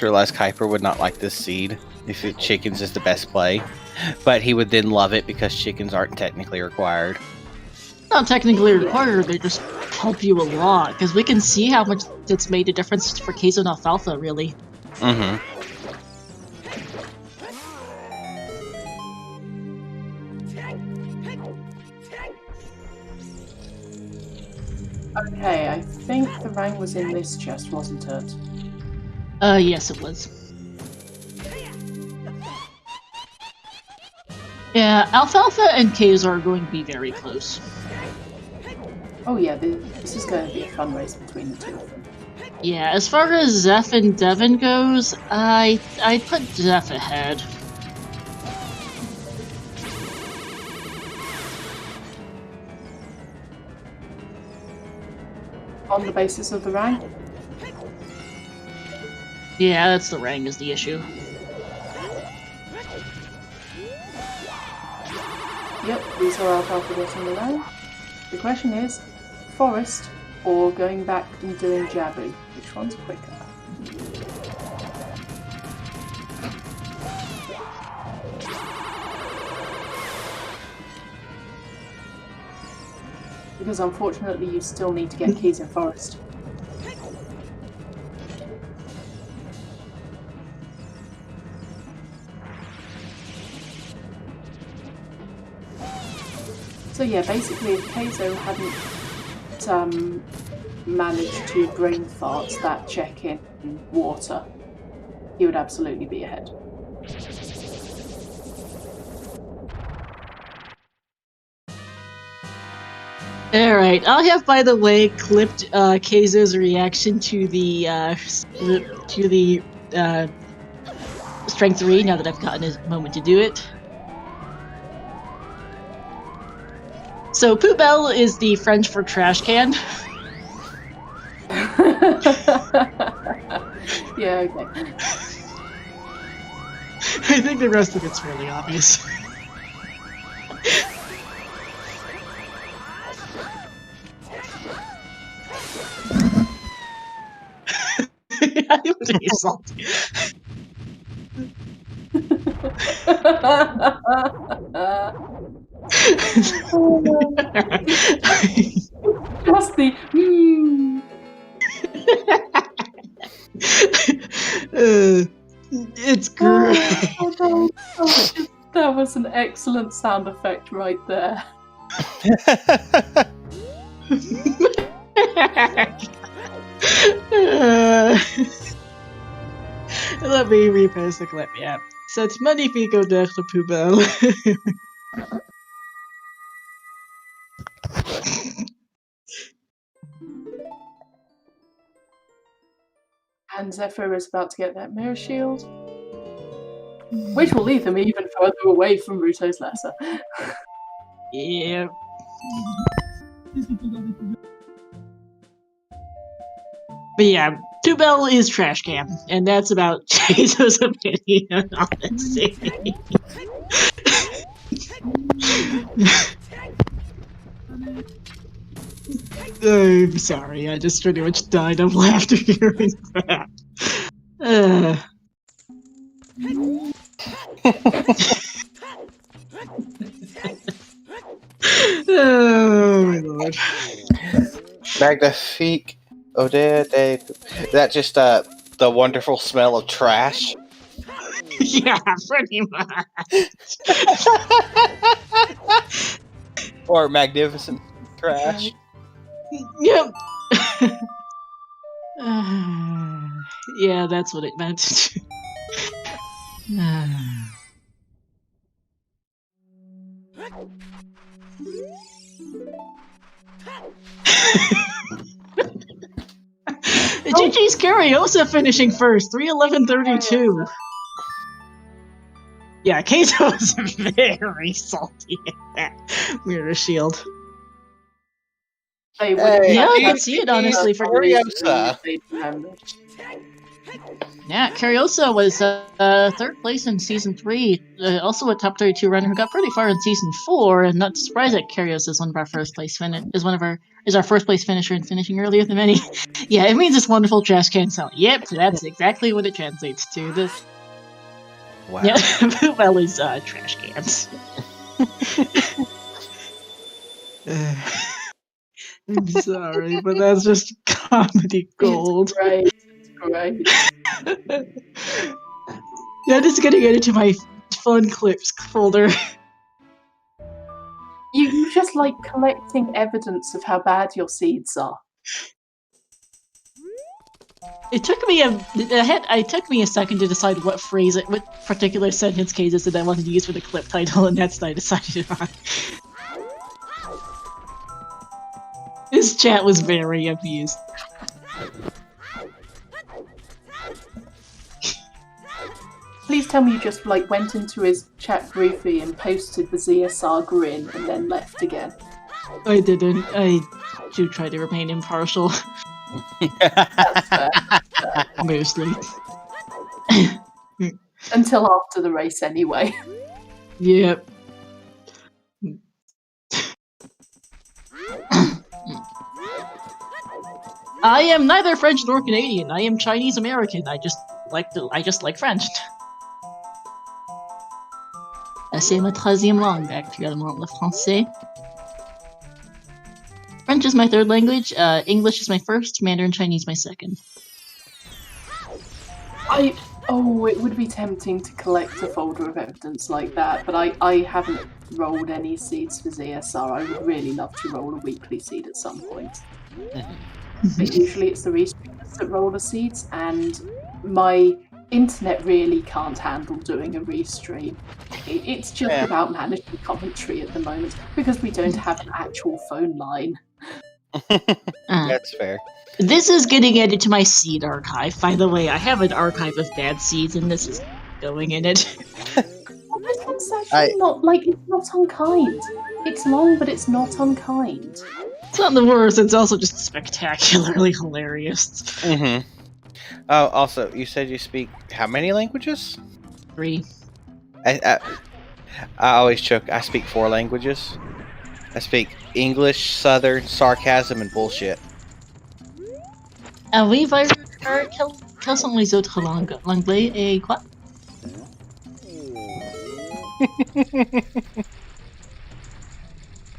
realized Kuiper would not like this seed if chickens is the best play, but he would then love it because chickens aren't technically required. Not technically required, they just help you a lot, because we can see how much it's made a difference for Queso and Alfalfa, really. Mm-hmm. Okay, I think the rank was in this chest, wasn't it? Yes, it was. Yeah, Alfalfa and Queso are going to be very close. Oh yeah, this is going to be a fun race between the two of them. Yeah, as far as Zeph and Devin goes, I'd put Zeph ahead. On the basis of the rank? Yeah, that's the rank is the issue. Yep, we saw Alfalfa getting the rank. The question is, forest or going back and doing Jabu? Which one's quicker? Because unfortunately you still need to get keys in forest. So yeah, basically if Queso hadn't managed to brain fart that check in water, he would absolutely be ahead. Alright, I have, by the way, clipped Queso's reaction to the Strength 3, now that I've gotten a moment to do it. So, poubelle is the French for trash can. Yeah, okay. I think the rest of it's fairly obvious. I would be salty. Just the it's great. That was an excellent sound effect right there. Let me repost the clip, yeah. C'est magnifique d'être poubelle. And Zephyr is about to get that mirror shield, which will lead them even further away from Ruto's Lesser. Yeah. But yeah, poubelle is trash can, and that's about Chase's opinion on this scene. I'm sorry, I just pretty much died of laughter hearing that. Oh my lord. Magnifique odeur de... That just the wonderful smell of trash. Yeah, pretty much. Or magnificent trash. Yep. Yeah, that's what it meant. GG's Cariosa finishing first, 3:11:32. Yeah, Keizo was very salty at that mirror shield. They Yeah, I can see it honestly for Cariosa. Yeah, Cariosa was third place in season 3, also a top 32 runner who got pretty far in season 4, and not surprised that Cariosa is one of our first place is our first place finisher and finishing earlier than many. Yeah, it means it's wonderful trash can sound. Yep, that's exactly what it translates to. Wow. Yeah, Poopelli's trash cans. I'm sorry, but that's just comedy gold. Great. Great. Yeah, just getting it into my fun clips folder. You just like collecting evidence of how bad your seeds are. It took me a second to decide what particular sentence cases that I wanted to use for the clip title, and that's what I decided on. His chat was very amused. Please tell me you just like went into his chat briefly and posted the Zia saga in and then left again. I didn't. I do try to remain impartial. That's fair. Mostly. Until after the race anyway. Yep. I am neither French nor Canadian. I am Chinese American. I just like French. C'est ma troisième langue, actuellement, le français. French is my third language, English is my first, Mandarin Chinese my second. It would be tempting to collect a folder of evidence like that, but I haven't rolled any seeds for ZSR. I would really love to roll a weekly seed at some point. But usually it's the restreamers that roll the seeds, and my internet really can't handle doing a restream. It's just about managing commentary at the moment, because we don't have an actual phone line. That's fair. This is getting added to my seed archive. By the way, I have an archive of bad seeds, and this is going in it. Well, this one's actually it's not unkind. It's long, but it's not unkind. It's not the worst, it's also just spectacularly hilarious. Mm-hmm. Oh, also, you said you speak how many languages? 3. I always joke, I speak 4 languages. I speak English, Southern, sarcasm, and bullshit. Oui, quels sont les autres langues? L'anglais et quoi?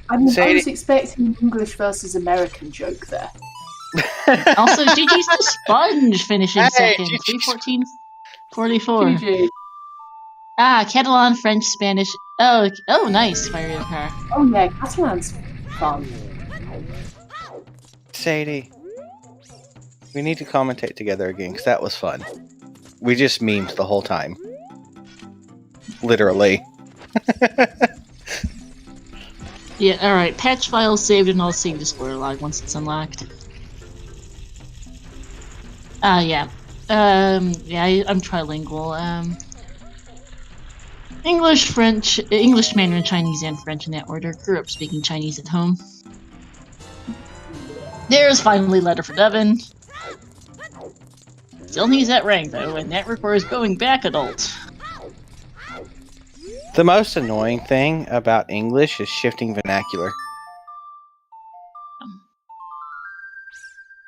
I was expecting an English versus American joke there. Also, GG's the Sponge finishing second, 3:14:44. GG. Catalan, French, Spanish. Oh, nice, Fire Car. Oh yeah, Catalan's fun. Sadie, we need to commentate together again, because that was fun. We just memed the whole time. Literally. Yeah, alright. Patch file saved, and I'll save the spoiler log once it's unlocked. Yeah. I'm trilingual. English, French, English, Mandarin, Chinese, and French in that order. Grew up speaking Chinese at home. There's finally letter for Devin. Still needs that rank though, and that requires going back adult. The most annoying thing about English is shifting vernacular.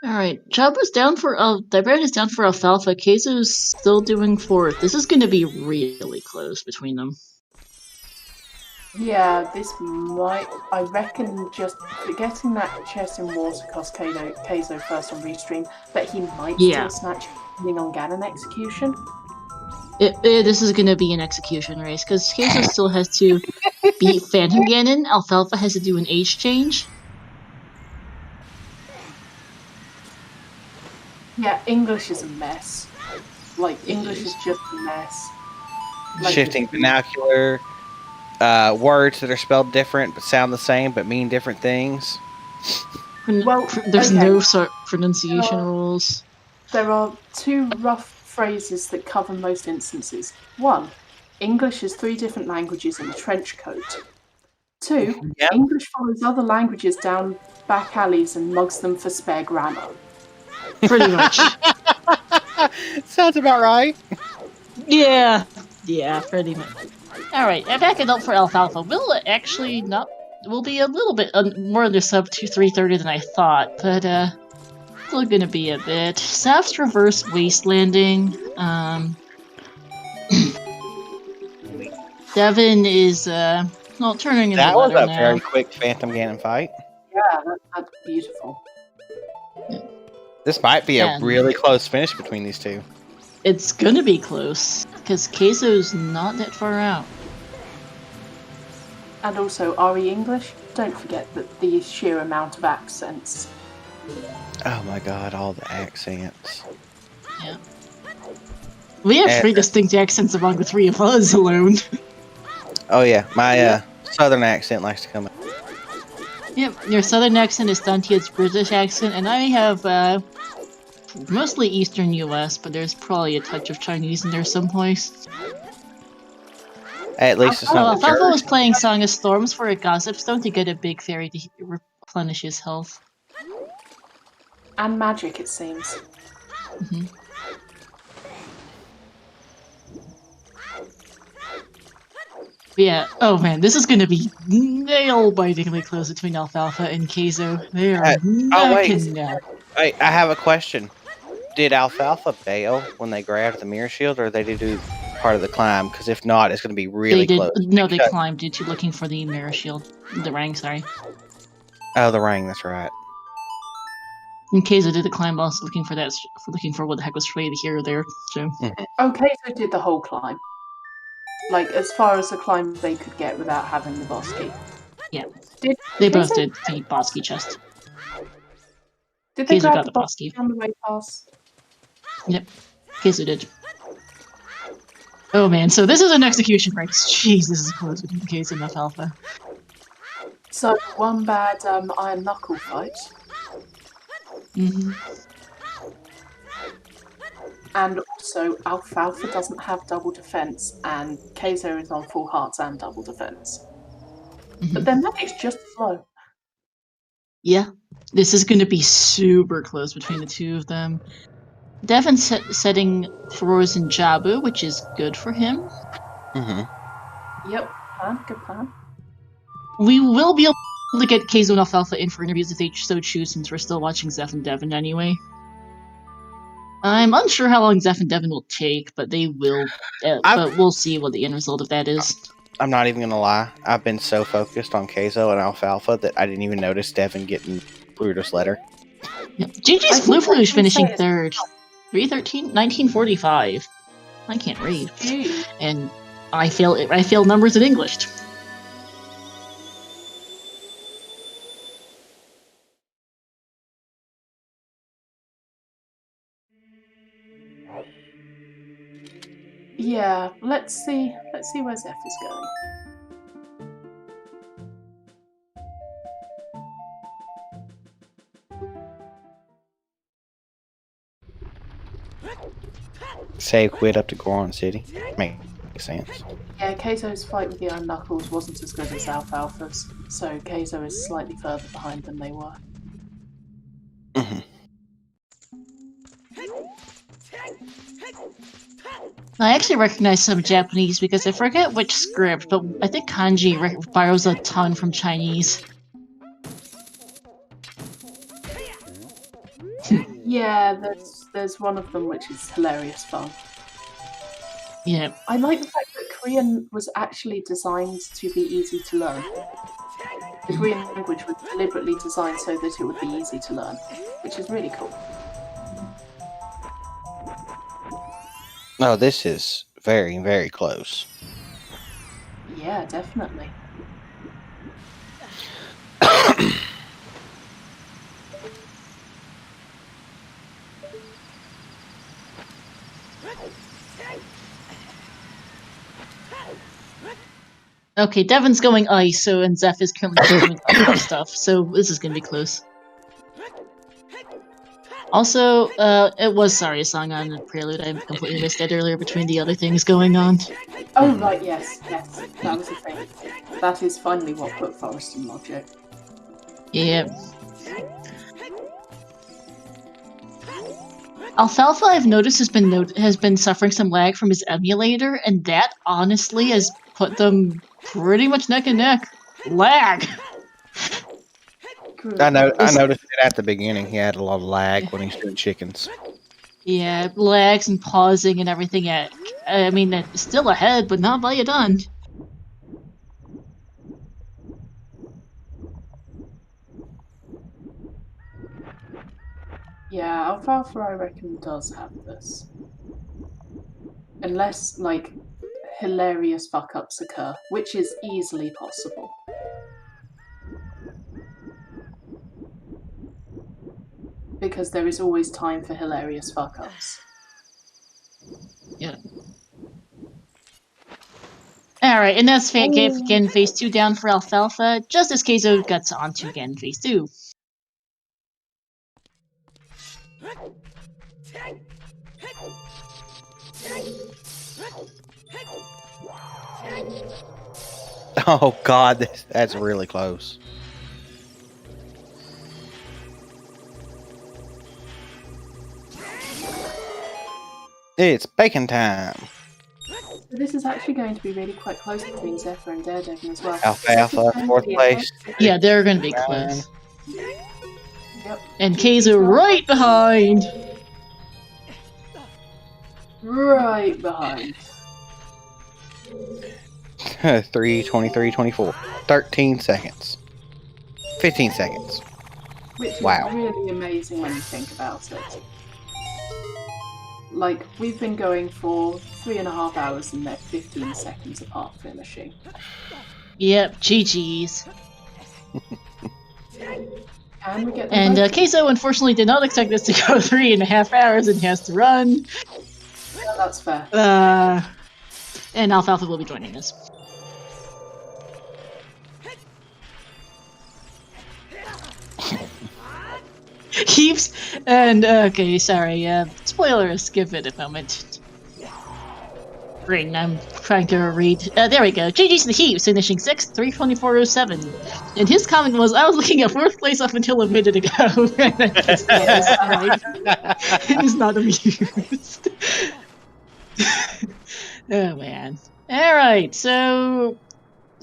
Alright, Chubb is down for Dibrand is down for Alfalfa. Keizo's still doing fourth. This is gonna be really close between them. Yeah, this might. I reckon just getting that chest in water cost Keizo first on restream, but he might still snatch something on Ganon execution. This is gonna be an execution race because Keizo still has to beat Phantom Ganon. Alfalfa has to do an age change. Yeah, English is a mess. English is just a mess. Shifting vernacular, words that are spelled different but sound the same but mean different things. Well, There's okay. no sort of pronunciation rules. There are two rough phrases that cover most instances. 1. English is 3 different languages in a trench coat. 2. Yep. English follows other languages down back alleys and mugs them for spare grammar. Pretty much. Sounds about right. Yeah, pretty much. All right, backing up for Alfalfa. We'll actually not. We'll be a little bit more under sub 330 than I thought, but still gonna be a bit. Saf's reverse wastelanding. Devin is well turning into That was letter a now. very quick Phantom Ganon fight. Yeah, that's beautiful. This might be a And- really close finish between these two. It's gonna be close because Keizo's not that far out. And also, are we English? Don't forget that the sheer amount of accents. Oh my god, all the accents. We have And- 3 distinct accents among the 3 of us alone. Oh yeah, my southern accent likes to come out. Yep, your southern accent is Dantia's British accent, and I have mostly Eastern US, but there's probably a touch of Chinese in there someplace. At least it's Oh, not the Alfalfa was church. playing Song of Storms for a Gossip Stone to get a big fairy to replenish his health. And magic, it seems. Mhm. Yeah, oh man, this is gonna be nail-bitingly close between Alfalfa and Keizo. They are oh, wait. neck and neck. Wait, I have a question. Did Alfalfa bail when they grabbed the mirror shield, or they did do part of the climb? Because if not, it's going to be really They did close. no, they because- climbed due to looking for the mirror shield. The ring, sorry. Oh, the ring. That's right. And Keizo did the climb also looking for looking for what the heck was really here or there. So Okay, so did the whole climb. Like, as far as the climb they could get without having the boss key. Yeah. Did they both Keizo- did the boss key chest. Did they Keizo grab got the the boss boss key. key on the way past? Keizo did. Oh man, so this is an execution race. Jeez, this is close between Keizo and Alfalfa. So, one bad iron knuckle fight. Mm-hmm. And also, Alfalfa doesn't have double defense, and Keizo is on full hearts and double defense. But their magic's just slow. Yeah, this is going to be super close between the two of them. Devin's setting Frozen Jabu, which is good for him. Mm-hmm. Yep, good plan. We will be able to get Keizo and Alfalfa in for interviews if they so choose, since we're still watching Zeph and Devin anyway. I'm unsure how long Zeph and Devin will take, but they will. But we'll see what the end result of that is. I'm not even going to lie. I've been so focused on Keizo and Alfalfa that I didn't even notice Devin getting Brutus letter. Yep. GG's Fluflush finishing third. 313, 1945. I can't read. Gee. And I fail numbers in English. Yeah, let's see where Zeph is going. Say quit up to Goron City. Makes sense. Yeah, Keizo's fight with the Iron Knuckles wasn't as good as Alfalfa's, so Keizo is slightly further behind than they were. Mm-hmm. I actually recognize some Japanese because I forget which script, but I think kanji borrows a ton from Chinese. Yeah, there's one of them which is hilarious fun. Yeah. I like the fact that Korean was actually designed to be easy to learn. The Korean language was deliberately designed so that it would be easy to learn, which is really cool. No, this is very, very close. Yeah, definitely. Okay, Devin's going ice, and Zeph is currently doing other stuff, so this is gonna be close. Also, it was Sorry Song on the Prelude. I completely missed that earlier between the other things going on. Oh, right, yes, that was the thing. That is finally what put Forest in Logic. Yep. Alfalfa, I've noticed, has been suffering some lag from his emulator, and that honestly has put them pretty much neck and neck. Lag. Good I Christ. noticed it at the beginning. He had a lot of lag when he's doing chickens. Yeah, lags and pausing and everything. I mean, it's still ahead, but not by a ton. Yeah, Alfalfa, I reckon, does have this. Unless, like, hilarious fuck-ups occur, which is easily possible. Because there is always time for hilarious fuck-ups. Yeah. Alright, and that's again phase 2 down for Alfalfa, just as Keizo gets onto again phase 2. Oh God, that's really close. It's bacon time. So this is actually going to be really quite close between Zephyr and Daredevil as well. Alfalfa, fourth place. Yeah, they're gonna be close. Yep. And Keizo right behind! Right behind. 3, 23, 24. 13 seconds. 15 seconds. Which is Wow. really amazing when you think about it. Like, we've been going for 3.5 hours and they're 15 seconds apart finishing. Yep, GG's. And we get them And both. Keizo unfortunately did not expect this to go 3.5 hours and has to run. Yeah, that's fair. And Alfalfa will be joining us. Heaps and okay, sorry. Spoilers. Give it a moment. Ring. I'm trying to read. There we go. GG's the Heaps finishing 6th, 3:24:07. And his comment was, "I was looking at 4th place up until a minute ago." And I just is not amused. Oh man. All right. So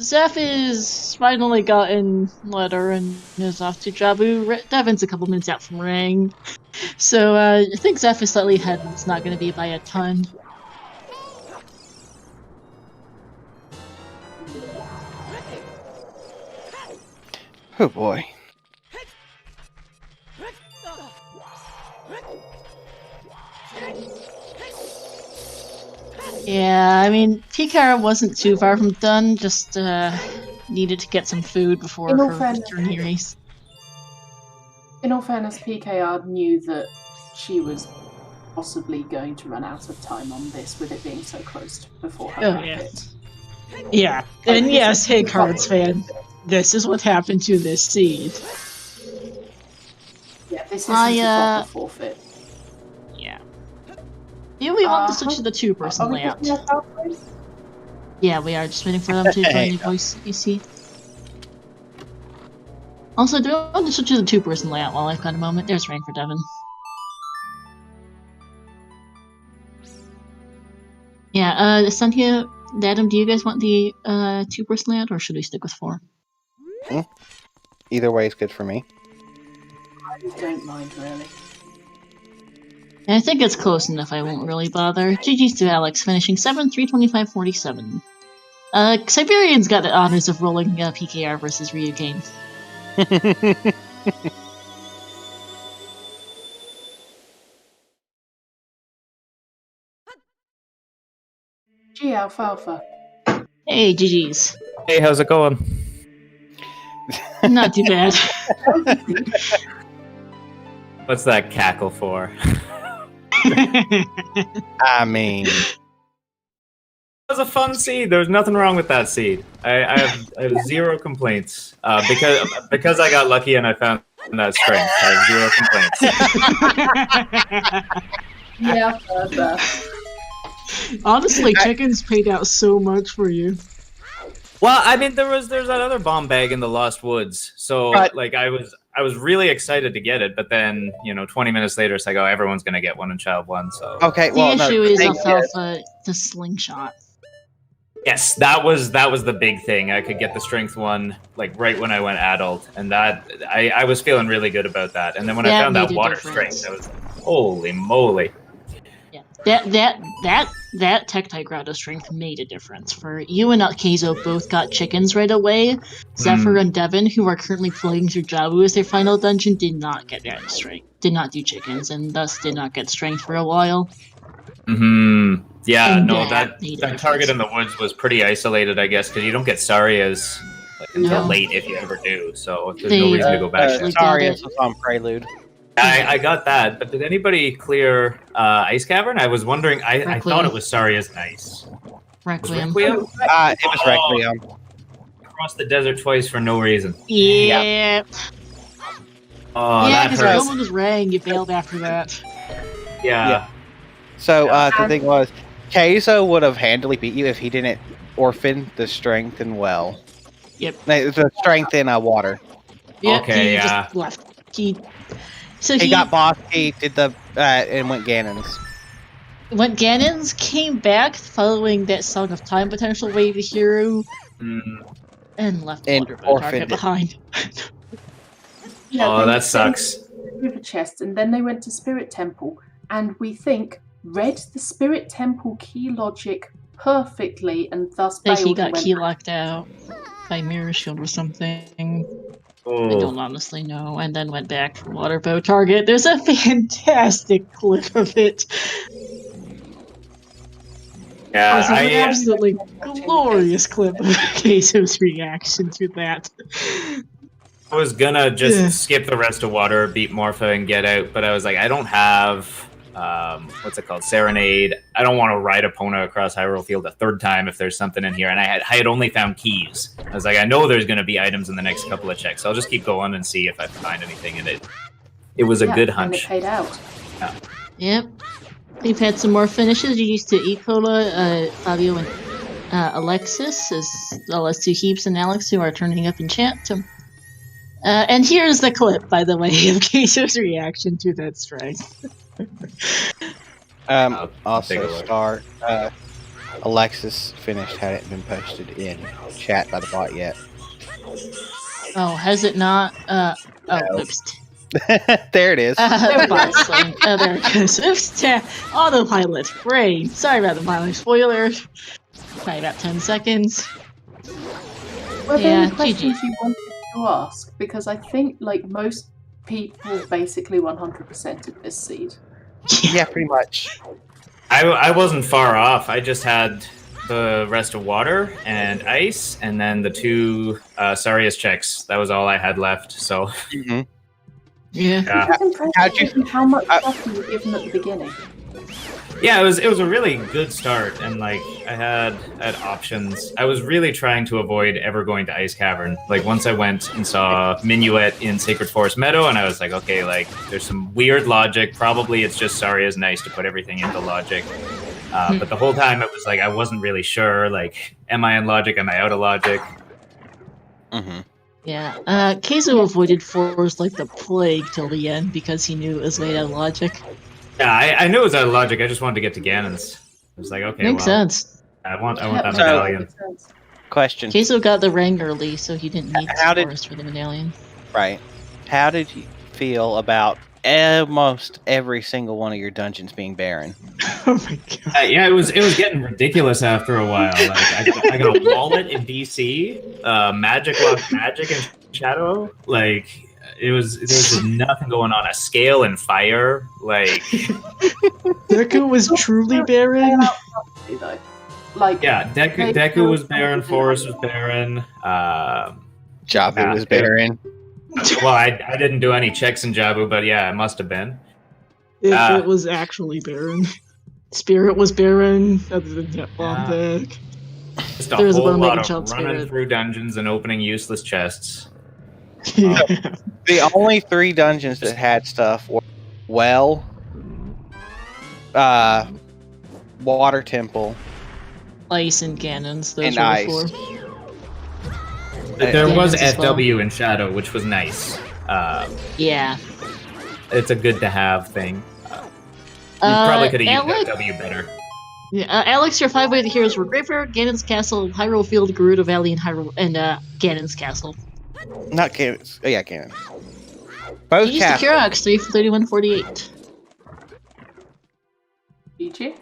Zeph is finally gotten letter and is off to Jabu. Devin's a couple minutes out from Ring. So I think Zeph is slightly ahead, but it's not going to be by a ton. Oh boy. Yeah, I mean, Picard wasn't too far from done, just needed to get some food before In all her fairness- return race. In all fairness, PKR knew that she was possibly going to run out of time on this, with it being so close before her Oh, yeah. hit. Yeah, and yes, hey Cards fan, this is what happened to this seed. Yeah, this isn't a proper forfeit. Yeah. Do we want to switch to the two-person Are we layout? getting that halfway? Yeah, we are just waiting for them to join the voice, you see. Also, do I want to switch to the two-person layout while I've got a moment? There's Rain for Devin. Yeah, Cynthia, Adam, do you guys want the two-person layout, or should we stick with 4? Either way is good for me. I don't mind, really. And I think it's close enough, I won't really bother. GG's to Alex, finishing 7th, 3:25:47. Siberian's got the honors of rolling PKR versus Ryu games. Gee, Alfalfa. Hey, GG's. Hey, how's it going? Not too bad. What's that cackle for? I mean, It was a fun seed. There was nothing wrong with that seed. I have 0 complaints because I got lucky and I found And that's strength. I have 0 complaints. Yeah, fair. Honestly, chickens paid out so much for you. Well, I mean, there's that other bomb bag in the Lost Woods. So, Right. like, I was really excited to get it, but then 20 minutes later, it's like, oh, everyone's gonna get one and child one. So, Okay, The well, no, issue the is thing alfalfa, the slingshot. yes, that was the big thing. I could get the strength one like right when I went adult, and that I was feeling really good about that. And then when I That found that made a water difference. strength, I was like, holy moly! Yeah, that Tektite Grotto strength made a difference. For you and Keizo both got chickens right away. Zephyr and Devin, who are currently playing through Jabu as their final dungeon, did not get that strength. Did not do chickens, and thus did not get strength for a while. Yeah, And no, that made a that target difference. in the woods was pretty isolated, I guess, because you don't get Sarias until No. late if you ever do. So there's They, no reason to go back. actually there. got sorry, it. this was on Prelude. I got that, but did anybody clear Ice Cavern? I was wondering. I Requiem. thought it was Saria's Ice. Was Requiem. Requiem? It was Requiem. Across the desert twice for no reason. Yeah. Oh, Yeah, that because hurts. Roman was rang, you bailed after that. Yeah. So the And- thing was, Keizo would have handily beat you if he didn't orphan the strength and well. Yep. No, the strength in water. Yep, Okay, he yeah. just left. So He got boss. He did the and went Ganon's. When Ganon's came back following that Song of Time potential wave the hero Mm. and left And Wonderbow orphaned target it. behind. Yeah, Oh, they that went sucks. to River Chest, and then they went to Spirit Temple, and we think read the Spirit Temple key logic perfectly, and thus Like bailed he and got went key back. locked out by Mirror Shield or something. I Oh. don't honestly know. And then went back for Waterbow target. There's a fantastic clip of it. Yeah, There's an I, absolutely glorious clip of Keizo's reaction to that. I was gonna just Yeah. skip the rest of water, beat Morpha, and get out, but I was like, I don't have what's it called, Serenade. I don't want to ride Epona across Hyrule Field a third time if there's something in here, and I had only found keys. I was like, I know there's gonna be items in the next couple of checks, so I'll just keep going and see if I find anything in it. It was a Yeah, good and it hunch. paid out. Yep. We've had some more finishes. You used to Ecola, Fabio, and Alexis, as well as two Heaps and Alex, who are turning up in chat. And here's the clip, by the way, of Keizo's reaction to that strike. I'll take a Also, look. Star Alexis finished hadn't been posted in chat by the bot yet. Oh, has it not? No. Oops. There it is. Bot slain. There it goes. Oops. Autopilot. Brain. Sorry about the mileage spoilers. Probably about 10 seconds. Were there Yeah, any questions GG. you wanted to ask? Because I think, like, most people basically 100%ed this seed. Yeah, pretty much. I wasn't far off. I just had the rest of water and ice, and then the two Sarias checks. That was all I had left. So Mhm. Yeah. yeah. It's impressive how'd you- given how much stuff you were given at the beginning. Yeah, it was a really good start, and like I had options. I was really trying to avoid ever going to Ice Cavern. Like once I went and saw Minuet in Sacred Forest Meadow, and I was like, okay, like there's some weird logic. Probably it's just Saria's nice to put everything into logic. But the whole time it was like I wasn't really sure. Like, am I in logic? Am I out of logic? Mm-hmm. Yeah. Keizo avoided force like the plague till the end because he knew it was made out of logic. Yeah, I knew it was out of logic. I just wanted to get to Ganon's. I was like, okay, Makes well, sense. I want that Makes medallion. sense. Question. Keizo got the rang early, so he didn't need How the did- forest for the medallion. Right. How did you feel about almost every single one of your dungeons being barren? Oh my god. Yeah, it was getting ridiculous after a while. Like I got a wallet in DC, magic locked magic in Shadow. Like there was just nothing going on. A scale and fire. Like Deku was truly barren. Though. Like, yeah, Deku was barren. Forest was barren. Jabu Yeah, was it- barren. Well, I didn't do any checks in Jabu, but yeah, it must have been. If Ah. it was actually barren. Spirit was barren, other than that bomb Yeah. deck. Just a There was a whole bone lot making of child running spirit. through dungeons and opening useless chests. The only 3 dungeons that had stuff were Well, Water Temple, Ice and cannons, those and were the ice. 4. There was Cannons as well. FW in Shadow, which was nice. Yeah. It's a good to have thing. You probably could have used Alex, FW better. yeah, Alex, your 5 way the heroes were River, Ganon's Castle, Hyrule Field, Gerudo Valley, and Ganon's Castle. Not cannons. Oh, yeah, cannons. Both You used the castles. Kirax 3 for 3148. GG.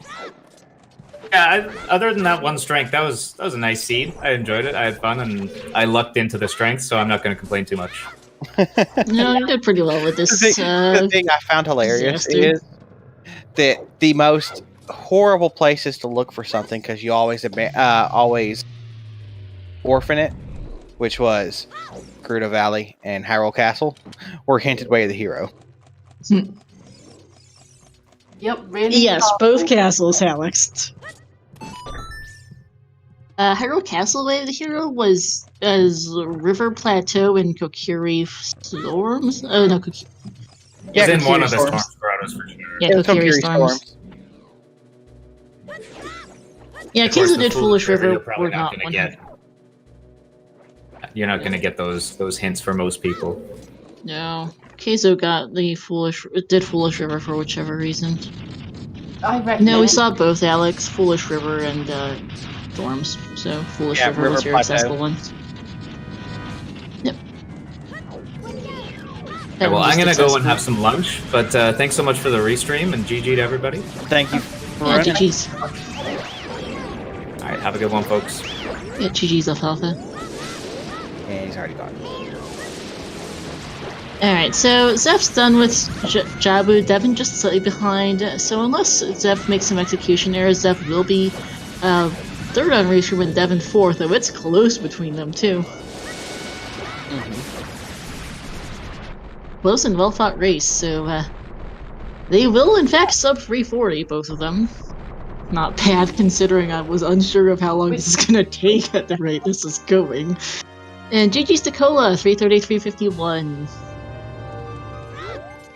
Yeah, other than that one strength, that was a nice seed. I enjoyed it. I had fun, and I lucked into the strength, so I'm not going to complain too much. No, you did pretty well with this. The thing I found hilarious disaster. is that the most horrible places to look for something, because you always orphan it, which was Gerudo Valley and Hyrule Castle, were hinted way of the hero. Yep, really. Yes, powerful. both castles, Alex. Hyrule Castle Way of the Hero was as River Plateau and Kokiri Storms. Oh no, It was in one Kokiri of the Storms. storm grottos for sure. Yeah, It was Kokiri Kokiri Storms. Yeah, Of course, Kaizo the did Foolish River. you're probably Were not gonna 100. get. You're not going to get those hints for most people. No, Kaizo got the Foolish River for whichever reason. I reckon. No, we saw both, Alex. Foolish River and Storms. So Foolish Yeah, River was River your Plateau. accessible one. Yep. Okay, well, I'm going to go and have some lunch, but thanks so much for the restream, and GG to everybody. Thank you for Yeah, running. GG's. All right, have a good one, folks. Yeah, GG's Alfalfa. Yeah, he's already gone. Alright, so Zeph's done with Jabu, Devin just slightly behind, so unless Zeph makes some execution errors, Zeph will be third on Restream and Devin fourth, though it's close between them too. Close and well-fought race, so they will in fact sub 340, both of them. Not bad considering I was unsure of how long this is gonna take at the rate this is going. And GG's to Cola, 333.51.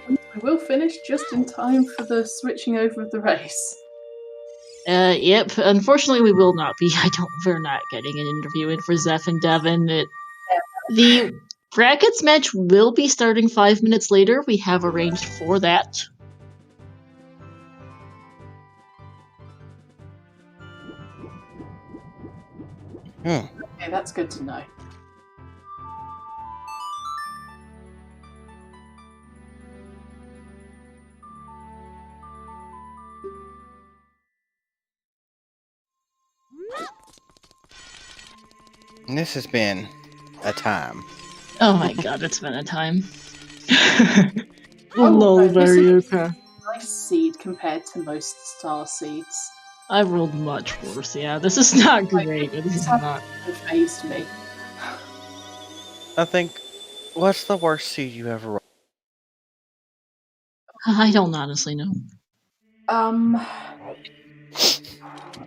We will finish just in time for the switching over of the race. Yep. Unfortunately, we will not be. We're not getting an interview in for Zeph and Devin. The brackets match will be starting 5 minutes later. We have arranged for that. Okay, that's good to know. And this has been a time. Oh my god, it's been a time. Oh, Lol, no, this Mario is- Kart. Nice seed compared to most star seeds. I rolled much worse, yeah. This is not great, but this is not. It phased me. I think, what's the worst seed you ever rolled? I don't honestly know.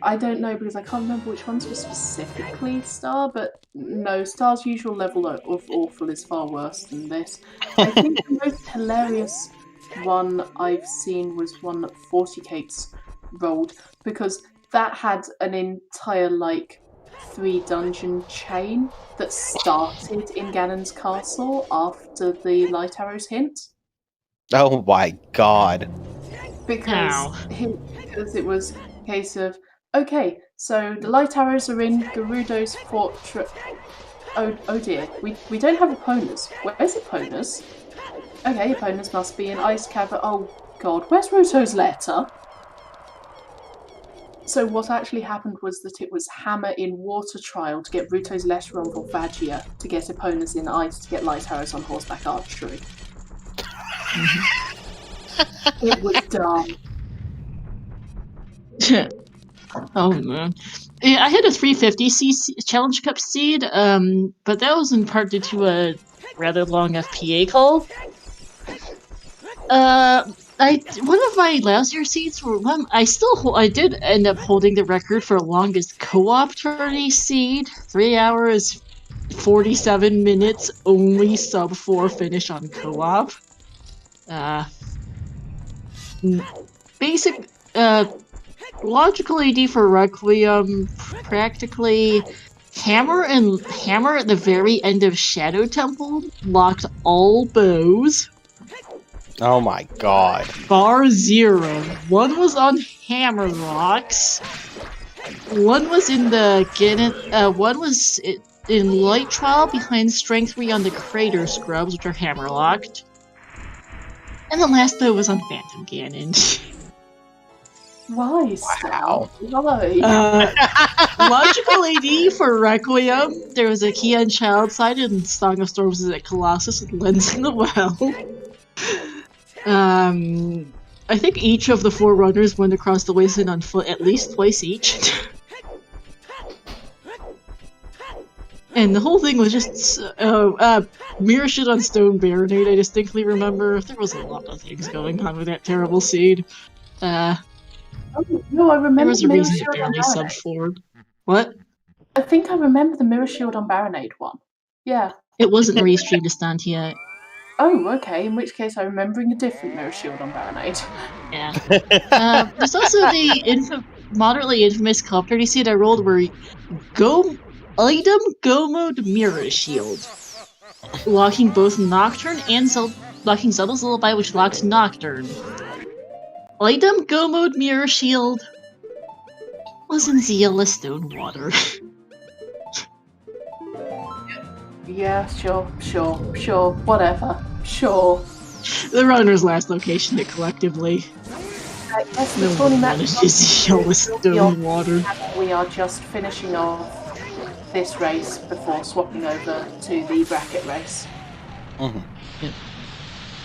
I don't know because I can't remember which ones were specifically star, but no, star's usual level of awful is far worse than this. I think the most hilarious one I've seen was one that 40 Cakes rolled, because that had an entire, 3 dungeon chain that started in Ganon's castle after the Light Arrows hint. Oh my god. Because it was a case of, okay, so the Light Arrows are in Gerudo's fortress. Oh dear, we don't have Eponas. Where's Eponas? Okay, Eponas must be in Ice Cavern. Oh god, where's Ruto's letter? So what actually happened was that it was Hammer in Water Trial to get Ruto's letter on Volvagia, to get Eponas in Ice to get Light Arrows on horseback archery. It was dumb. Oh man. Yeah, I had a 350 Challenge Cup seed, but that was in part due to a rather long FPA call. One of my last year seeds were one. I did end up holding the record for longest co-op tourney seed, 3 hours, 47 minutes, only sub 4 finish on co-op. Basic, logical AD for Requiem, practically Hammer at the very end of Shadow Temple locked all bows. Oh my god. Bar 0. One was on Hammer Rocks. One was in the one was in Light Trial behind Strength 3 on the Crater Scrubs, which are hammer locked. And the last bow was on Phantom Ganon. Why, Wow. Why? Logical AD for Requiem. There was a key on Child Side, and Song of Storms is at Colossus with Lens in the Well. I think each of the 4 runners went across the wasteland on foot at least twice each. And the whole thing was just, mirror shit on Stone Baronade, I distinctly remember. There was a lot of things going on with that terrible seed. No, I remember There was a Mirror reason it Shield on barely sub Baronade. 4. What? I think I remember the Mirror Shield on Baronade one. Yeah. It wasn't restreamed to stand yet. Oh, okay. In which case, I'm remembering a different Mirror Shield on Baronade. Yeah. There's also the moderately infamous Cop 30 seed I rolled where Item Go Mode Mirror Shield. Locking both Nocturne and locking Zelda's Lullaby, which locks Nocturne. Item Go Mode Mirror Shield was in Zelda Stonewater. Yeah, sure, whatever, sure. The runner's last location it collectively. Yes, No the one tournament managed to Zelda Stonewater. We are just finishing off this race before swapping over to the bracket race.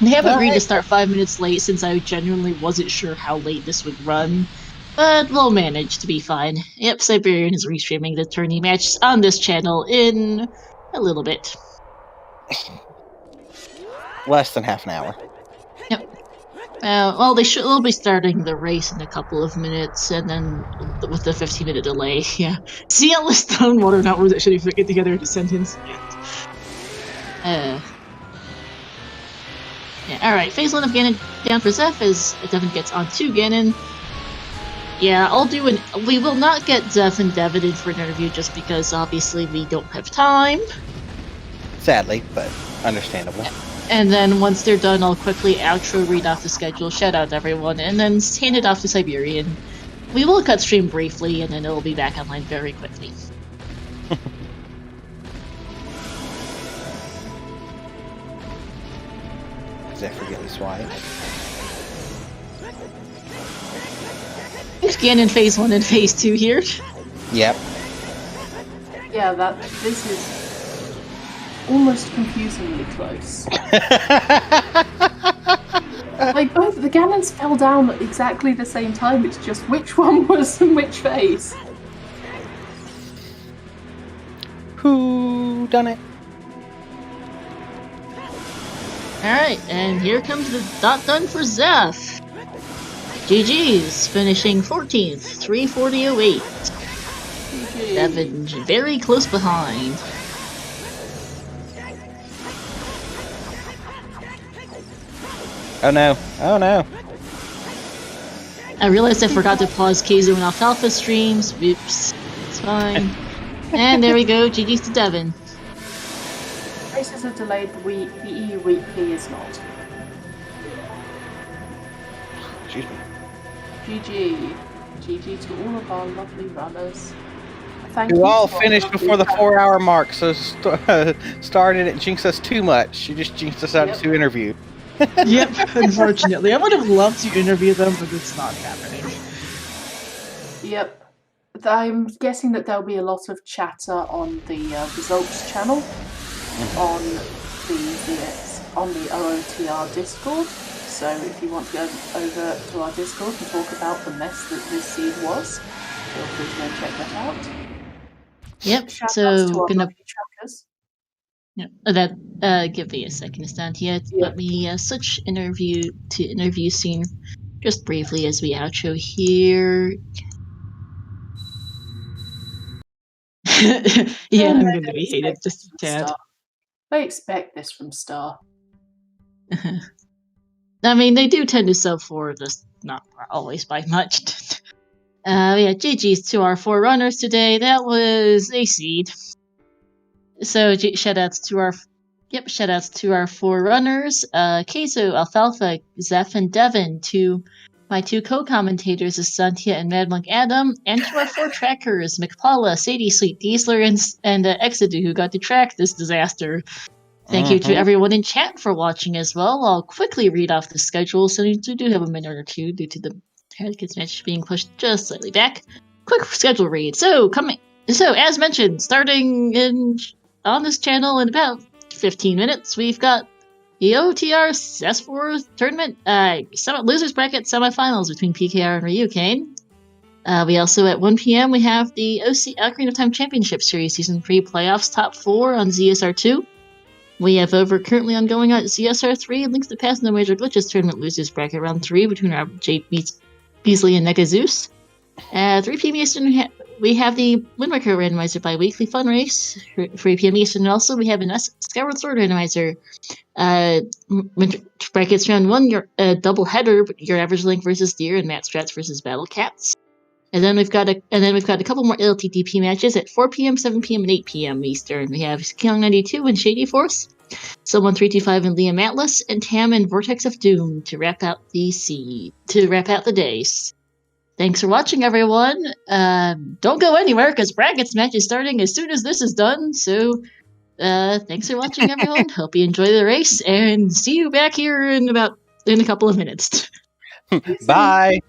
They have agreed to start 5 minutes late since I genuinely wasn't sure how late this would run. But we'll manage to be fine. Yep, Siberian is restreaming the tourney match on this channel in a little bit. Less than half an hour. Yep. Well, they'll be starting the race in a couple of minutes, and then with the 15-minute delay, yeah. Zelda Stonewater, not words that should be put together in a sentence. Yeah, alright, phase 1 of Ganon down for Zeph as Devin gets onto Ganon. Yeah, we will not get Zeph and Devin in for an interview just because obviously we don't have time. Sadly, but understandable. And then once they're done, I'll quickly outro, read off the schedule, shout out to everyone, and then hand it off to Siberian. We will cut stream briefly, and then it'll be back online very quickly. Zeph getting swiped. Ganon phase 1 and phase 2 here. Yep. Yeah, this is almost confusingly close. Like both the Ganons fell down at exactly the same time. It's just which one was in which phase. Who done it? Alright, and here comes the dot done for Zeph. GG's, finishing 14th, 340.08. Devin very close behind. Oh no, oh no. I realized I forgot to pause Keizo and Alfalfa streams. Whoops. It's fine. And there we go, GG's to Devin. Races are delayed, the EU weekly is not. Excuse me. GG. GG to all of our lovely runners. Thank You you all for finished lovely before the runners. 4-hour mark, so started it jinxed us too much. You just jinxed us out Yep. to interview. Yep, unfortunately. I would have loved to interview them, but it's not happening. Yep. I'm guessing that there'll be a lot of chatter on the results channel on the OOTR Discord. So if you want to go over to our Discord and talk about the mess that this seed was, feel free to go and check that out. Yep, Shout outs so to our gonna lovely trackers. yeah, give me a second to stand here. Yeah. Let me switch interview to interview scene just briefly as we outro here. Yeah, I'm going to be hated just a tad. Star. I expect this from Star. I mean, they do tend to sub forward, just not always by much. Yeah, GG's to our 4 runners today. That was a seed. So shoutouts to our 4 runners. Queso, Alfalfa, Zeph, and Devin, to my 2 co-commentators, Asantia and Mad Monk Adam, and to our 4 trackers, McPaula, Sadie Sweet, Diesler, and Exedu, who got to track this disaster. Thank you to everyone in chat for watching as well. I'll quickly read off the schedule, so you do have a minute or two due to the Hurricanes match being pushed just slightly back. Quick schedule read. So as mentioned, starting on this channel in about 15 minutes, we've got the OTR S4 tournament losers bracket semifinals between PKR and Ryukane. We also at 1 p.m. we have the OC Ocarina of Time Championship Series Season 3 playoffs top 4 on ZSR2. We have currently ongoing at ZSR3 and Links to Past No Major Glitches tournament losers bracket round 3 between Jake Beasley and Negazeus. At 3 p.m. Eastern, we have the Wind Waker Randomizer bi-weekly fun race. 3 p.m. Eastern, also, we have an Skyward Sword Randomizer. Brackets round 1, your double header, your average Link versus Deer and Matt Strats versus Battle Cats. And then we've got a couple more LTTP matches at 4 p.m., 7 p.m., and 8 p.m. Eastern. We have Kyung 92 and Shady Force, Someone 325 and Liam Atlas, and Tam and Vortex of Doom to wrap out the days. Thanks for watching, everyone. Don't go anywhere because brackets match is starting as soon as this is done. So, thanks for watching, everyone. Hope you enjoy the race, and see you back here in a couple of minutes. Bye.